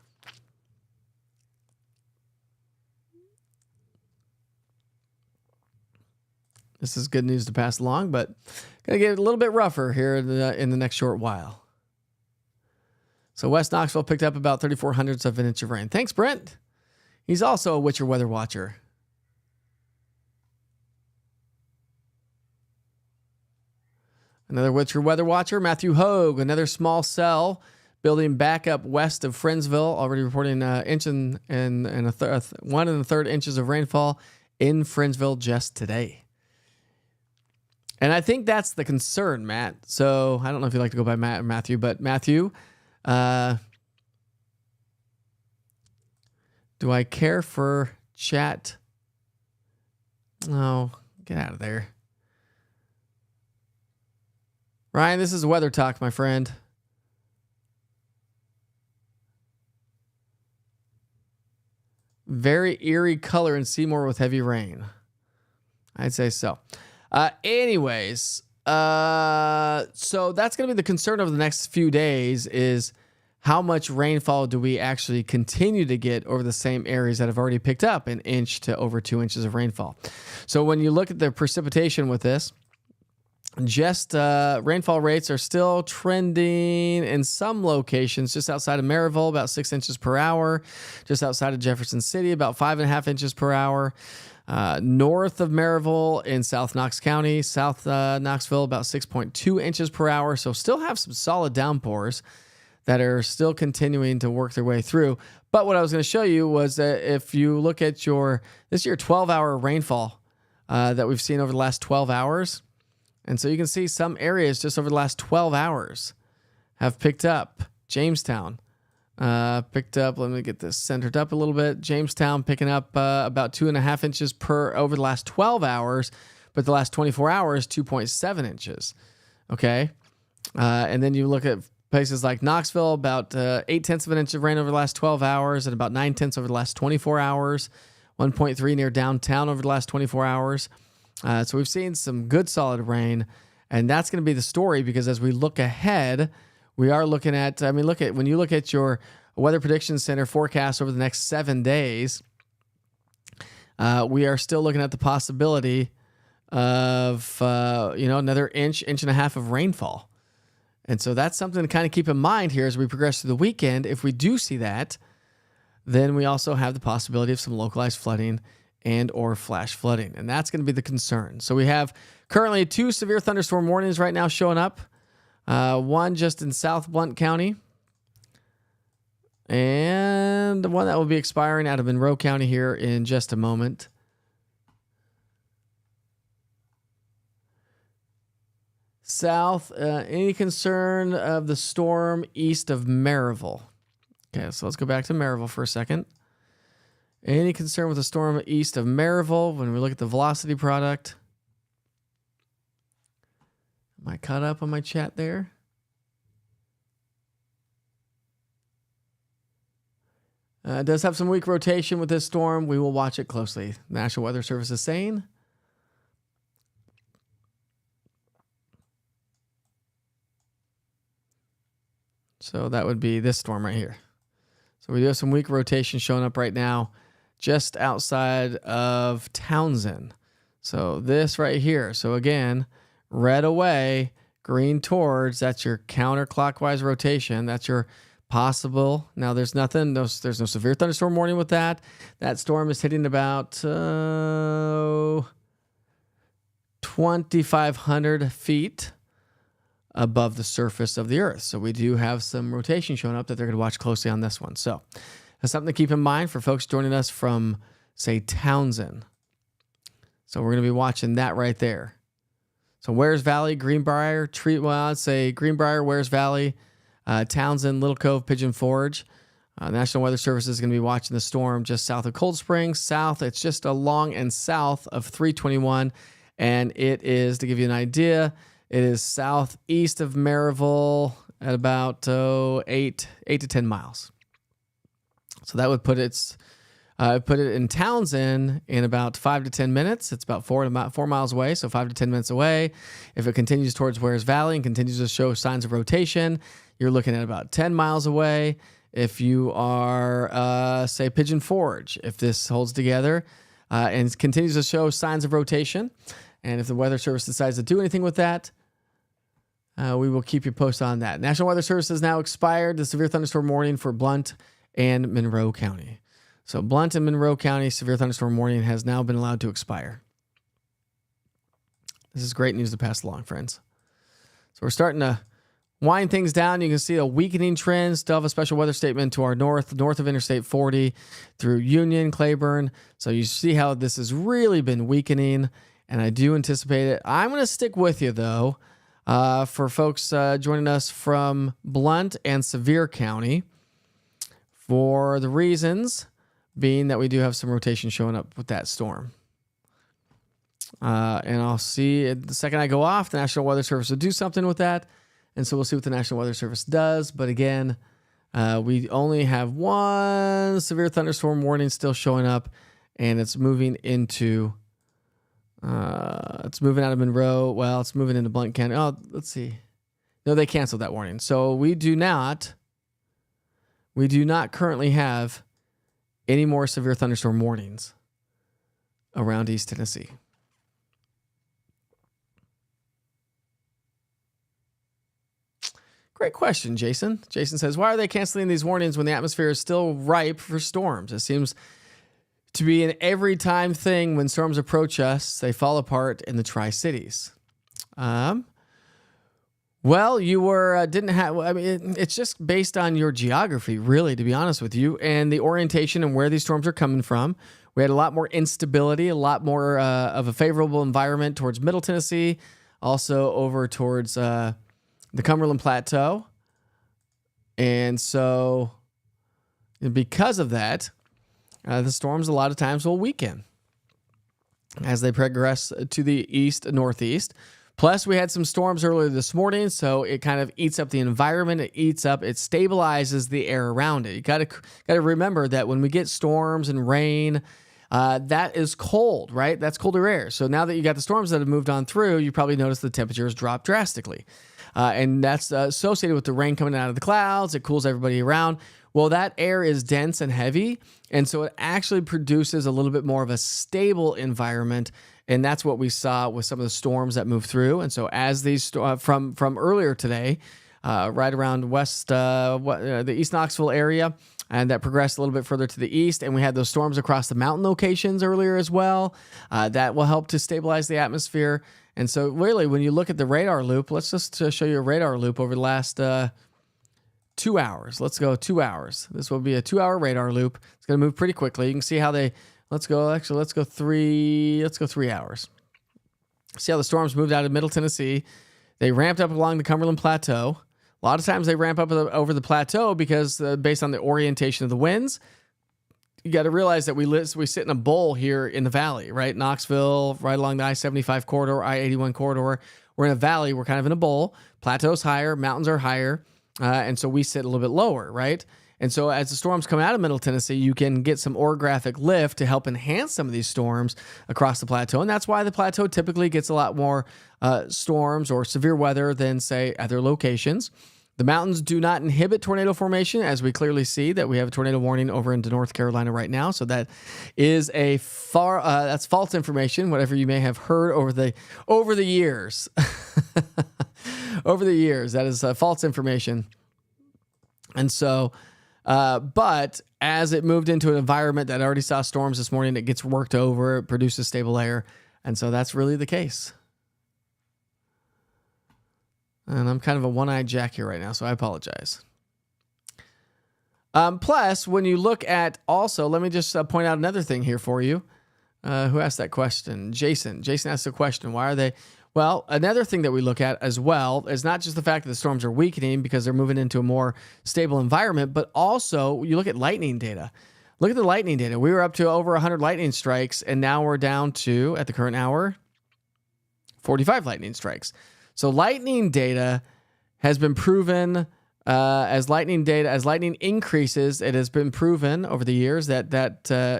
This is good news to pass along, but going to get a little bit rougher here in the next short while. So West Knoxville picked up about 3/400ths of an inch of rain. Thanks, Brent. He's also a Witcher Weather Watcher. Another Witcher Weather Watcher, Matthew Hogue, another small cell building back up west of Friendsville, already reporting an inch and 1 1/3 inches of rainfall in Friendsville just today. And I think that's the concern, Matt. So I don't know if you like to go by Matt or Matthew, but Matthew, do I care for chat? Oh, get out of there. Ryan, this is Weather Talk, my friend. very eerie color in Seymour with heavy rain. I'd say so. Anyways, so that's going to be the concern over the next few days is how much rainfall do we actually continue to get over the same areas that have already picked up 1 inch to over 2 inches of rainfall. So when you look at the precipitation with this, just rainfall rates are still trending in some locations just outside of Maryville, about 6 inches per hour. Just outside of Jefferson City, about 5.5 inches per hour. North of Maryville in South Knox County, South Knoxville, about 6.2 inches per hour. So still have some solid downpours that are still continuing to work their way through. But what I was going to show you was that if you look at this is your 12-hour rainfall that we've seen over the last 12 hours. And so you can see some areas just over the last 12 hours have picked up. Jamestown picked up, let me get this centered up a little bit. Jamestown picking up about 2.5 inches over the last 12 hours, but the last 24 hours, 2.7 inches. Okay. And then you look at places like Knoxville, about 0.8 of an inch of rain over the last 12 hours and about 0.9 over the last 24 hours, 1.3 near downtown over the last 24 hours. So we've seen some good solid rain, and that's going to be the story because as we look ahead, we are looking at, when you look at your Weather Prediction Center forecast over the next 7 days, we are still looking at the possibility of, another inch and a half of rainfall. And so that's something to kind of keep in mind here as we progress through the weekend. If we do see that, then we also have the possibility of some localized flooding and or flash flooding. And that's going to be the concern. So we have currently 2 severe thunderstorm warnings right now showing up. One just in South Blount County. And one that will be expiring out of Monroe County here in just a moment. South, any concern of the storm east of Maryville? Okay, so let's go back to Maryville for a second. Any concern with the storm east of Maryville when we look at the velocity product? Am I caught up on my chat there? It does have some weak rotation with this storm. We will watch it closely. National Weather Service is saying. So that would be this storm right here. So we do have some weak rotation showing up right now just outside of Townsend. So this right here. So again, red away, green towards. That's your counterclockwise rotation. That's your possible. Now there's no severe thunderstorm warning with that. That storm is hitting about 2,500 feet above the surface of the earth. So we do have some rotation showing up that they're going to watch closely on this one. So that's something to keep in mind for folks joining us from, say, Townsend. So we're going to be watching that right there. So Wares Valley, Greenbrier, I'd say Greenbrier, Wares Valley, Townsend, Little Cove, Pigeon Forge. National Weather Service is going to be watching the storm just south of Cold Springs. South, it's just along and south of 321. And it is, to give you an idea, it is southeast of Maryville at about 8 to 10 miles. So that would put it in Townsend in about 5 to 10 minutes. It's about 4 miles away, so 5 to 10 minutes away. If it continues towards Wares Valley and continues to show signs of rotation, you're looking at about 10 miles away. If you are, say, Pigeon Forge, if this holds together and continues to show signs of rotation, and if the Weather Service decides to do anything with that, we will keep you posted on that. National Weather Service has now expired the severe thunderstorm warning for Blount and Monroe County. So Blount and Monroe County severe thunderstorm warning has now been allowed to expire. This is great news to pass along, friends. So we're starting to wind things down. You can see a weakening trend. Still have a special weather statement to our north of Interstate 40 through Union, Claiborne. So you see how this has really been weakening, and I do anticipate it. I'm going to stick with you, though, for folks joining us from Blount and Sevier County, for the reasons being that we do have some rotation showing up with that storm. And I'll see the second I go off, the National Weather Service will do something with that. And so we'll see what the National Weather Service does. But again, We only have one severe thunderstorm warning still showing up, and it's moving into, it's moving out of Monroe. Well, it's moving into Blount County. Oh, let's see. No, they canceled that warning. So we do not currently have any more severe thunderstorm warnings around East Tennessee. Great question, Jason. Jason says, why are they canceling these warnings when the atmosphere is still ripe for storms? It seems to be an every time thing. When storms approach us, they fall apart in the Tri-Cities. Well, you were didn't have. I mean, it's just based on your geography, really, to be honest with you, and the orientation and where these storms are coming from. We had a lot more instability, a lot more of a favorable environment towards Middle Tennessee, also over towards the Cumberland Plateau, and so because of that, the storms a lot of times will weaken as they progress to the east northeast. Plus, we had some storms earlier this morning, so it kind of eats up the environment. It stabilizes the air around it. You got to remember that when we get storms and rain, that is cold, right? That's colder air. So now that you got the storms that have moved on through, you probably notice the temperatures drop drastically. And that's associated with the rain coming out of the clouds. It cools everybody around. Well, that air is dense and heavy, and so it actually produces a little bit more of a stable environment. And that's what we saw with some of the storms that moved through. And so as these from earlier today, right around the East Knoxville area, and that progressed a little bit further to the east, and we had those storms across the mountain locations earlier as well. That will help to stabilize the atmosphere. And so really, when you look at the radar loop, let's just show you a radar loop over the last 2 hours. Let's go 2 hours. This will be a 2-hour radar loop. It's going to move pretty quickly. You can see how they... Let's go 3 hours. See how the storms moved out of Middle Tennessee. They ramped up along the Cumberland Plateau. A lot of times they ramp up over the plateau because based on the orientation of the winds, you got to realize that we sit in a bowl here in the valley, right? Knoxville, right along the I-75 corridor, I-81 corridor. We're in a valley. We're kind of in a bowl. Plateau's higher. Mountains are higher. And so we sit a little bit lower, right? And so as the storms come out of Middle Tennessee, you can get some orographic lift to help enhance some of these storms across the plateau. And that's why the plateau typically gets a lot more storms or severe weather than, say, other locations. The mountains do not inhibit tornado formation, as we clearly see that we have a tornado warning over into North Carolina right now. So that is that's false information, whatever you may have heard over the years. Over the years, that is false information. And so... but as it moved into an environment that already saw storms this morning, it gets worked over, it produces stable air. And so that's really the case. And I'm kind of a one-eyed jack here right now, so I apologize. Plus, when you look at also, let me just point out another thing here for you. Who asked that question? Jason. Jason asked the question, why are they... Well, another thing that we look at as well is not just the fact that the storms are weakening because they're moving into a more stable environment, but also you look at lightning data. Look at the lightning data. We were up to over 100 lightning strikes, and now we're down to, at the current hour, 45 lightning strikes. So lightning data has been proven as lightning increases. It has been proven over the years that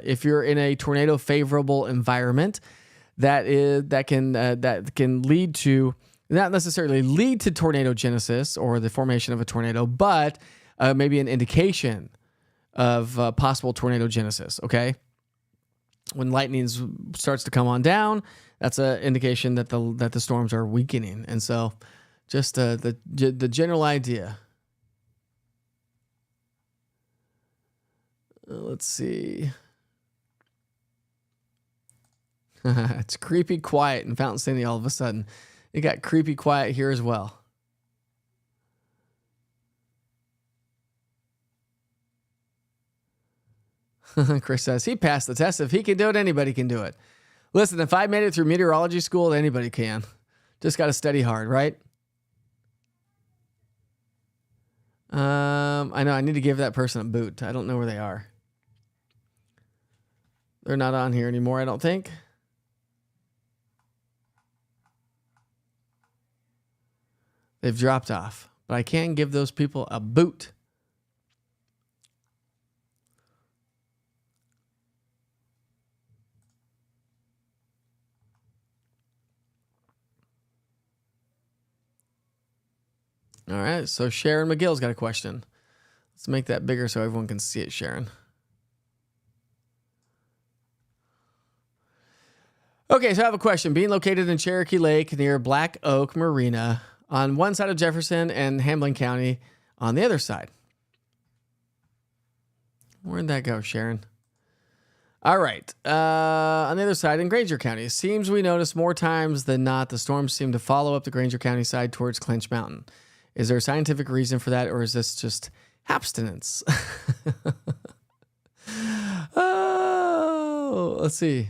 if you're in a tornado favorable environment, that can lead to, not necessarily lead to tornado genesis or the formation of a tornado, but maybe an indication of possible tornado genesis. Okay, when lightning starts to come on down, that's an indication that the storms are weakening. And so, just the general idea. Let's see. It's creepy quiet in Fountain City all of a sudden. It got creepy quiet here as well. Chris says, he passed the test. If he can do it, anybody can do it. Listen, if I made it through meteorology school, anybody can. Just got to study hard, right? I know I need to give that person a boot. I don't know where they are. They're not on here anymore, I don't think. They've dropped off, but I can give those people a boot. All right. So Sharon McGill's got a question. Let's make that bigger so everyone can see it, Sharon. Okay, so I have a question. Being located in Cherokee Lake near Black Oak Marina on one side of Jefferson and Hamlin County on the other side. Where'd that go, Sharon? All right. On the other side in Granger County, it seems we notice more times than not the storms seem to follow up the Granger County side towards Clinch Mountain. Is there a scientific reason for that, or is this just abstinence? Oh, let's see.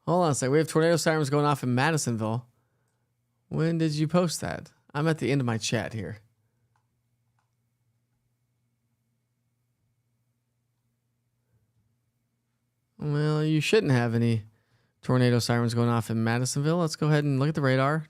Hold on a second. We have tornado sirens going off in Madisonville. When did you post that? I'm at the end of my chat here. Well, you shouldn't have any tornado sirens going off in Madisonville. Let's go ahead and look at the radar.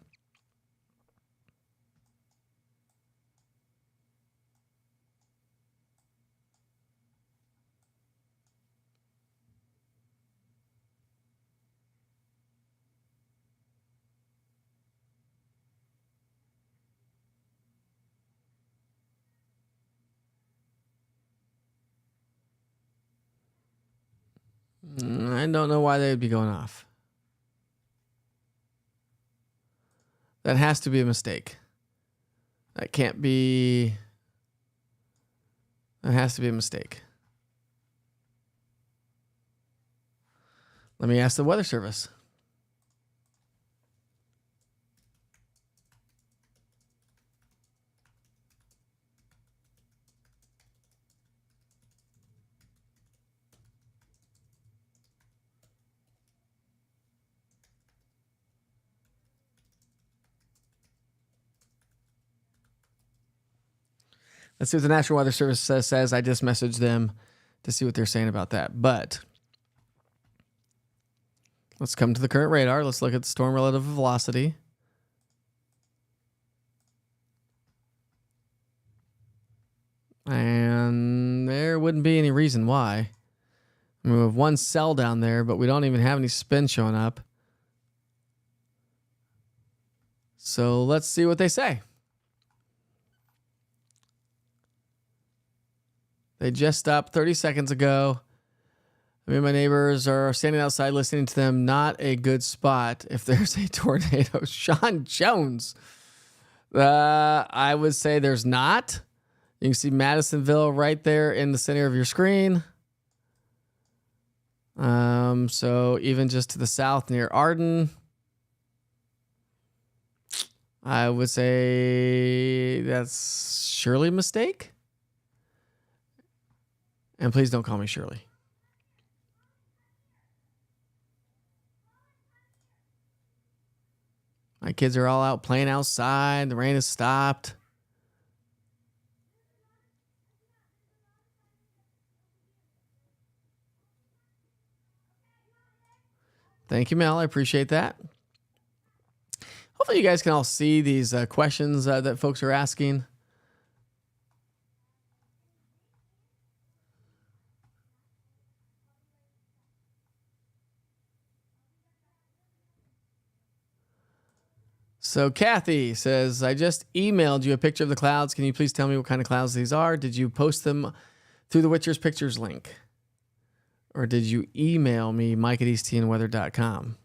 I don't know why they would be going off. That has to be a mistake. That can't be. That has to be a mistake. Let me ask the Weather Service. Let's see what the National Weather Service says. I just messaged them to see what they're saying about that. But let's come to the current radar. Let's look at the storm relative velocity. And there wouldn't be any reason why. I mean, we have one cell down there, but we don't even have any spin showing up. So let's see what they say. They just stopped 30 seconds ago. I mean, my neighbors are standing outside listening to them. Not a good spot if there's a tornado. Sean Jones. I would say there's not. You can see Madisonville right there in the center of your screen. So even just to the south near Arden, I would say that's surely a mistake. And please don't call me Shirley. My kids are all out playing outside. The rain has stopped. Thank you, Mel. I appreciate that. Hopefully you guys can all see these questions that folks are asking. So Kathy says, I just emailed you a picture of the clouds. Can you please tell me what kind of clouds these are? Did you post them through the Witcher's Pictures link? Or did you email me, mike@eastnweather.com?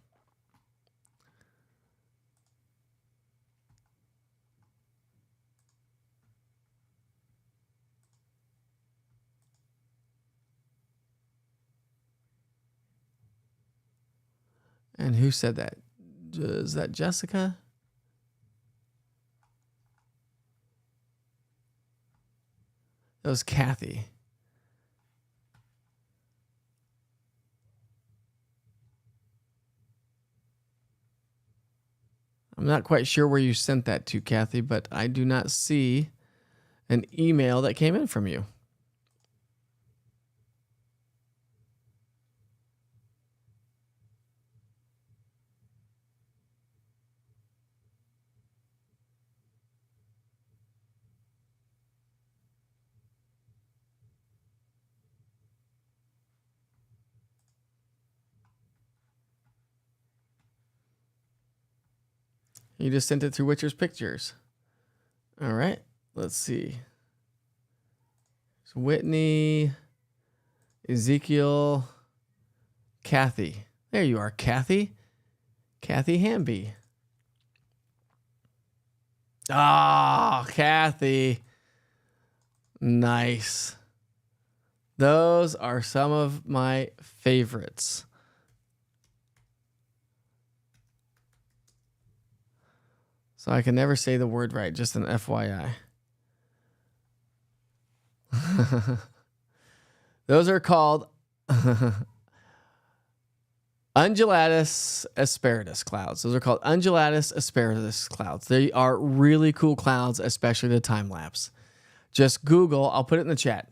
And who said that? Is that Jessica? That was Kathy. I'm not quite sure where you sent that to, Kathy, but I do not see an email that came in from you. You just sent it through Witcher's Pictures. All right. Let's see. So Whitney, Ezekiel, Kathy. There you are, Kathy. Kathy Hamby. Ah, Kathy. Nice. Those are some of my favorites. So I can never say the word right, just an FYI. Those are called undulatus asperatus clouds. Those are called undulatus asperatus clouds. They are really cool clouds, especially the time lapse. Just Google, I'll put it in the chat.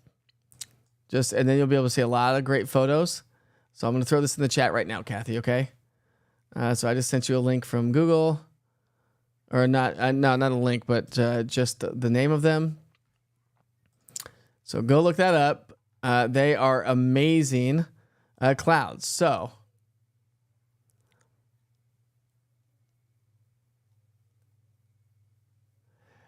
And then you'll be able to see a lot of great photos. So I'm going to throw this in the chat right now, Kathy, okay? So I just sent you a link from Google. Or not a link, but just the name of them. So go look that up. They are amazing clouds. So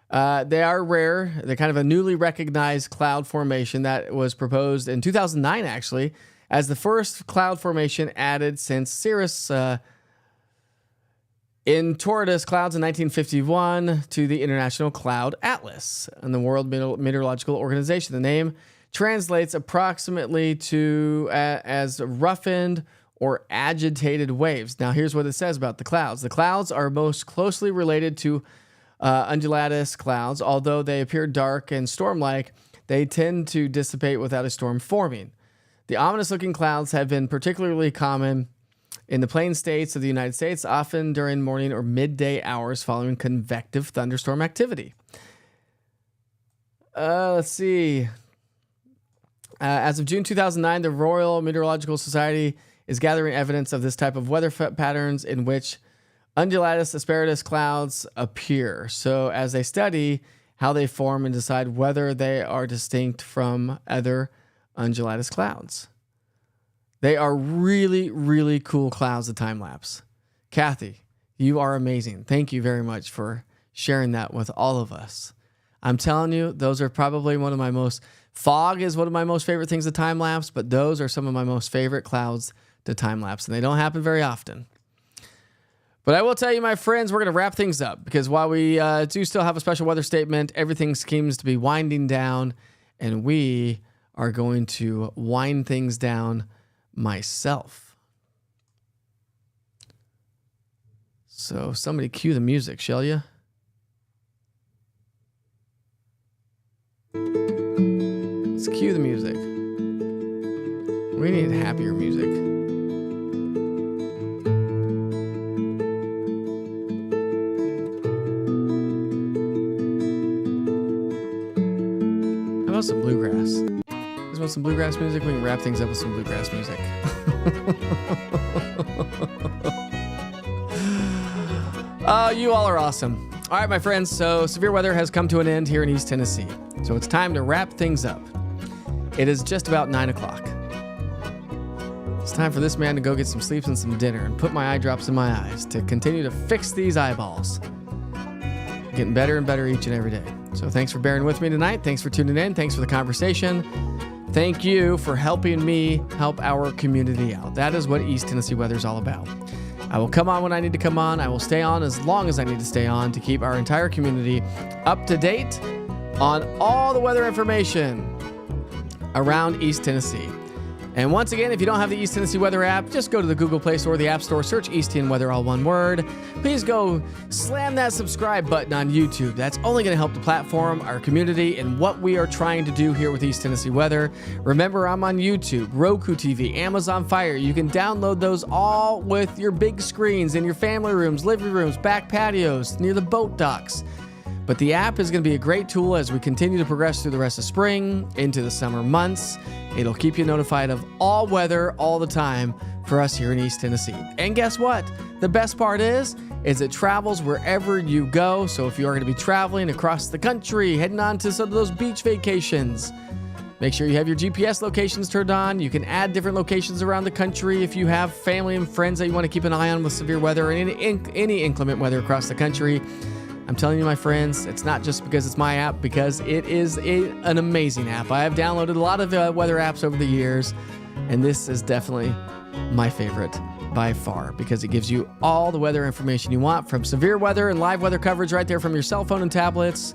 they are rare. They're kind of a newly recognized cloud formation that was proposed in 2009, actually, as the first cloud formation added since Cirrus in Torridus clouds in 1951 to the International Cloud Atlas and the World Meteorological Organization. The name translates approximately to as roughened or agitated waves. Now, here's what it says about the clouds. The clouds are most closely related to undulatus clouds. Although they appear dark and storm-like, they tend to dissipate without a storm forming. The ominous-looking clouds have been particularly common in the plain states of the United States, often during morning or midday hours following convective thunderstorm activity. Let's see. As of June 2009, the Royal Meteorological Society is gathering evidence of this type of weather patterns in which undulatus asperatus clouds appear. So as they study how they form and decide whether they are distinct from other undulatus clouds. They are really, really cool clouds of time lapse. Kathy, you are amazing. Thank you very much for sharing that with all of us. I'm telling you, those are probably fog is one of my most favorite things to time lapse, but those are some of my most favorite clouds to time lapse, and they don't happen very often. But I will tell you, my friends, we're going to wrap things up because while we do still have a special weather statement, everything seems to be winding down, and we are going to wind things down myself. So somebody cue the music, shall you? Let's cue the music. We need happier music. How about some bluegrass? Want some bluegrass music? We can wrap things up with some bluegrass music. Oh, you all are awesome. All right, my friends. So severe weather has come to an end here in East Tennessee. So it's time to wrap things up. It is just about 9 o'clock. It's time for this man to go get some sleep and some dinner and put my eye drops in my eyes to continue to fix these eyeballs. Getting better and better each and every day. So thanks for bearing with me tonight. Thanks for tuning in. Thanks for the conversation. Thank you for helping me help our community out. That is what East Tennessee weather is all about. I will come on when I need to come on. I will stay on as long as I need to stay on to keep our entire community up to date on all the weather information around East Tennessee. And once again, if you don't have the East Tennessee Weather app, just go to the Google Play Store or the App Store, search East TN Weather, all one word. Please go slam that subscribe button on YouTube. That's only going to help the platform, our community, and what we are trying to do here with East Tennessee Weather. Remember, I'm on YouTube, Roku TV, Amazon Fire. You can download those all with your big screens in your family rooms, living rooms, back patios, near the boat docks. But the app is going to be a great tool as we continue to progress through the rest of spring into the summer months. It'll keep you notified of all weather all the time for us here in East Tennessee. And guess what? The best part is it travels wherever you go. So if you are going to be traveling across the country, heading on to some of those beach vacations, Make sure you have your GPS locations turned on. You can add different locations around the country if you have family and friends that you want to keep an eye on with severe weather or any inclement weather across the country. I'm telling you, my friends, it's not just because it's my app, because it is an amazing app. I have downloaded a lot of weather apps over the years, and this is definitely my favorite by far because it gives you all the weather information you want, from severe weather and live weather coverage right there from your cell phone and tablets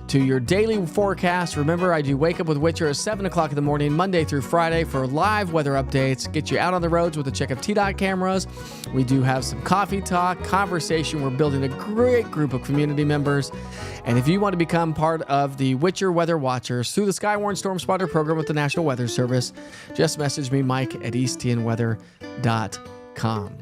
to your daily forecast. Remember, I do Wake Up with Witcher at 7 o'clock in the morning, Monday through Friday, for live weather updates. Get you out on the roads with a check of TDOT cameras. We do have some coffee talk, conversation. We're building a great group of community members. And if you want to become part of the Witcher Weather Watchers through the Skywarn Storm Spotter program with the National Weather Service, just message me, Mike, at easttnweather.com.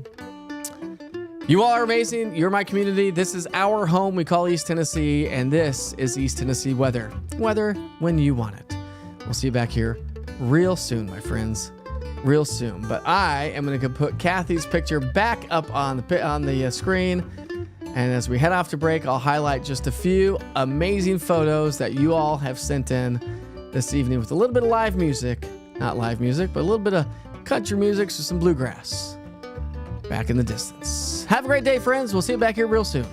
You all are amazing. You're my community. This is our home we call East Tennessee, and this is East Tennessee weather. Weather when you want it. We'll see you back here real soon, my friends. Real soon. But I am going to put Kathy's picture back up on the screen. And as we head off to break, I'll highlight just a few amazing photos that you all have sent in this evening with a little bit of live music. Not live music, but a little bit of country music, so some bluegrass back in the distance. Have a great day, friends. We'll see you back here real soon.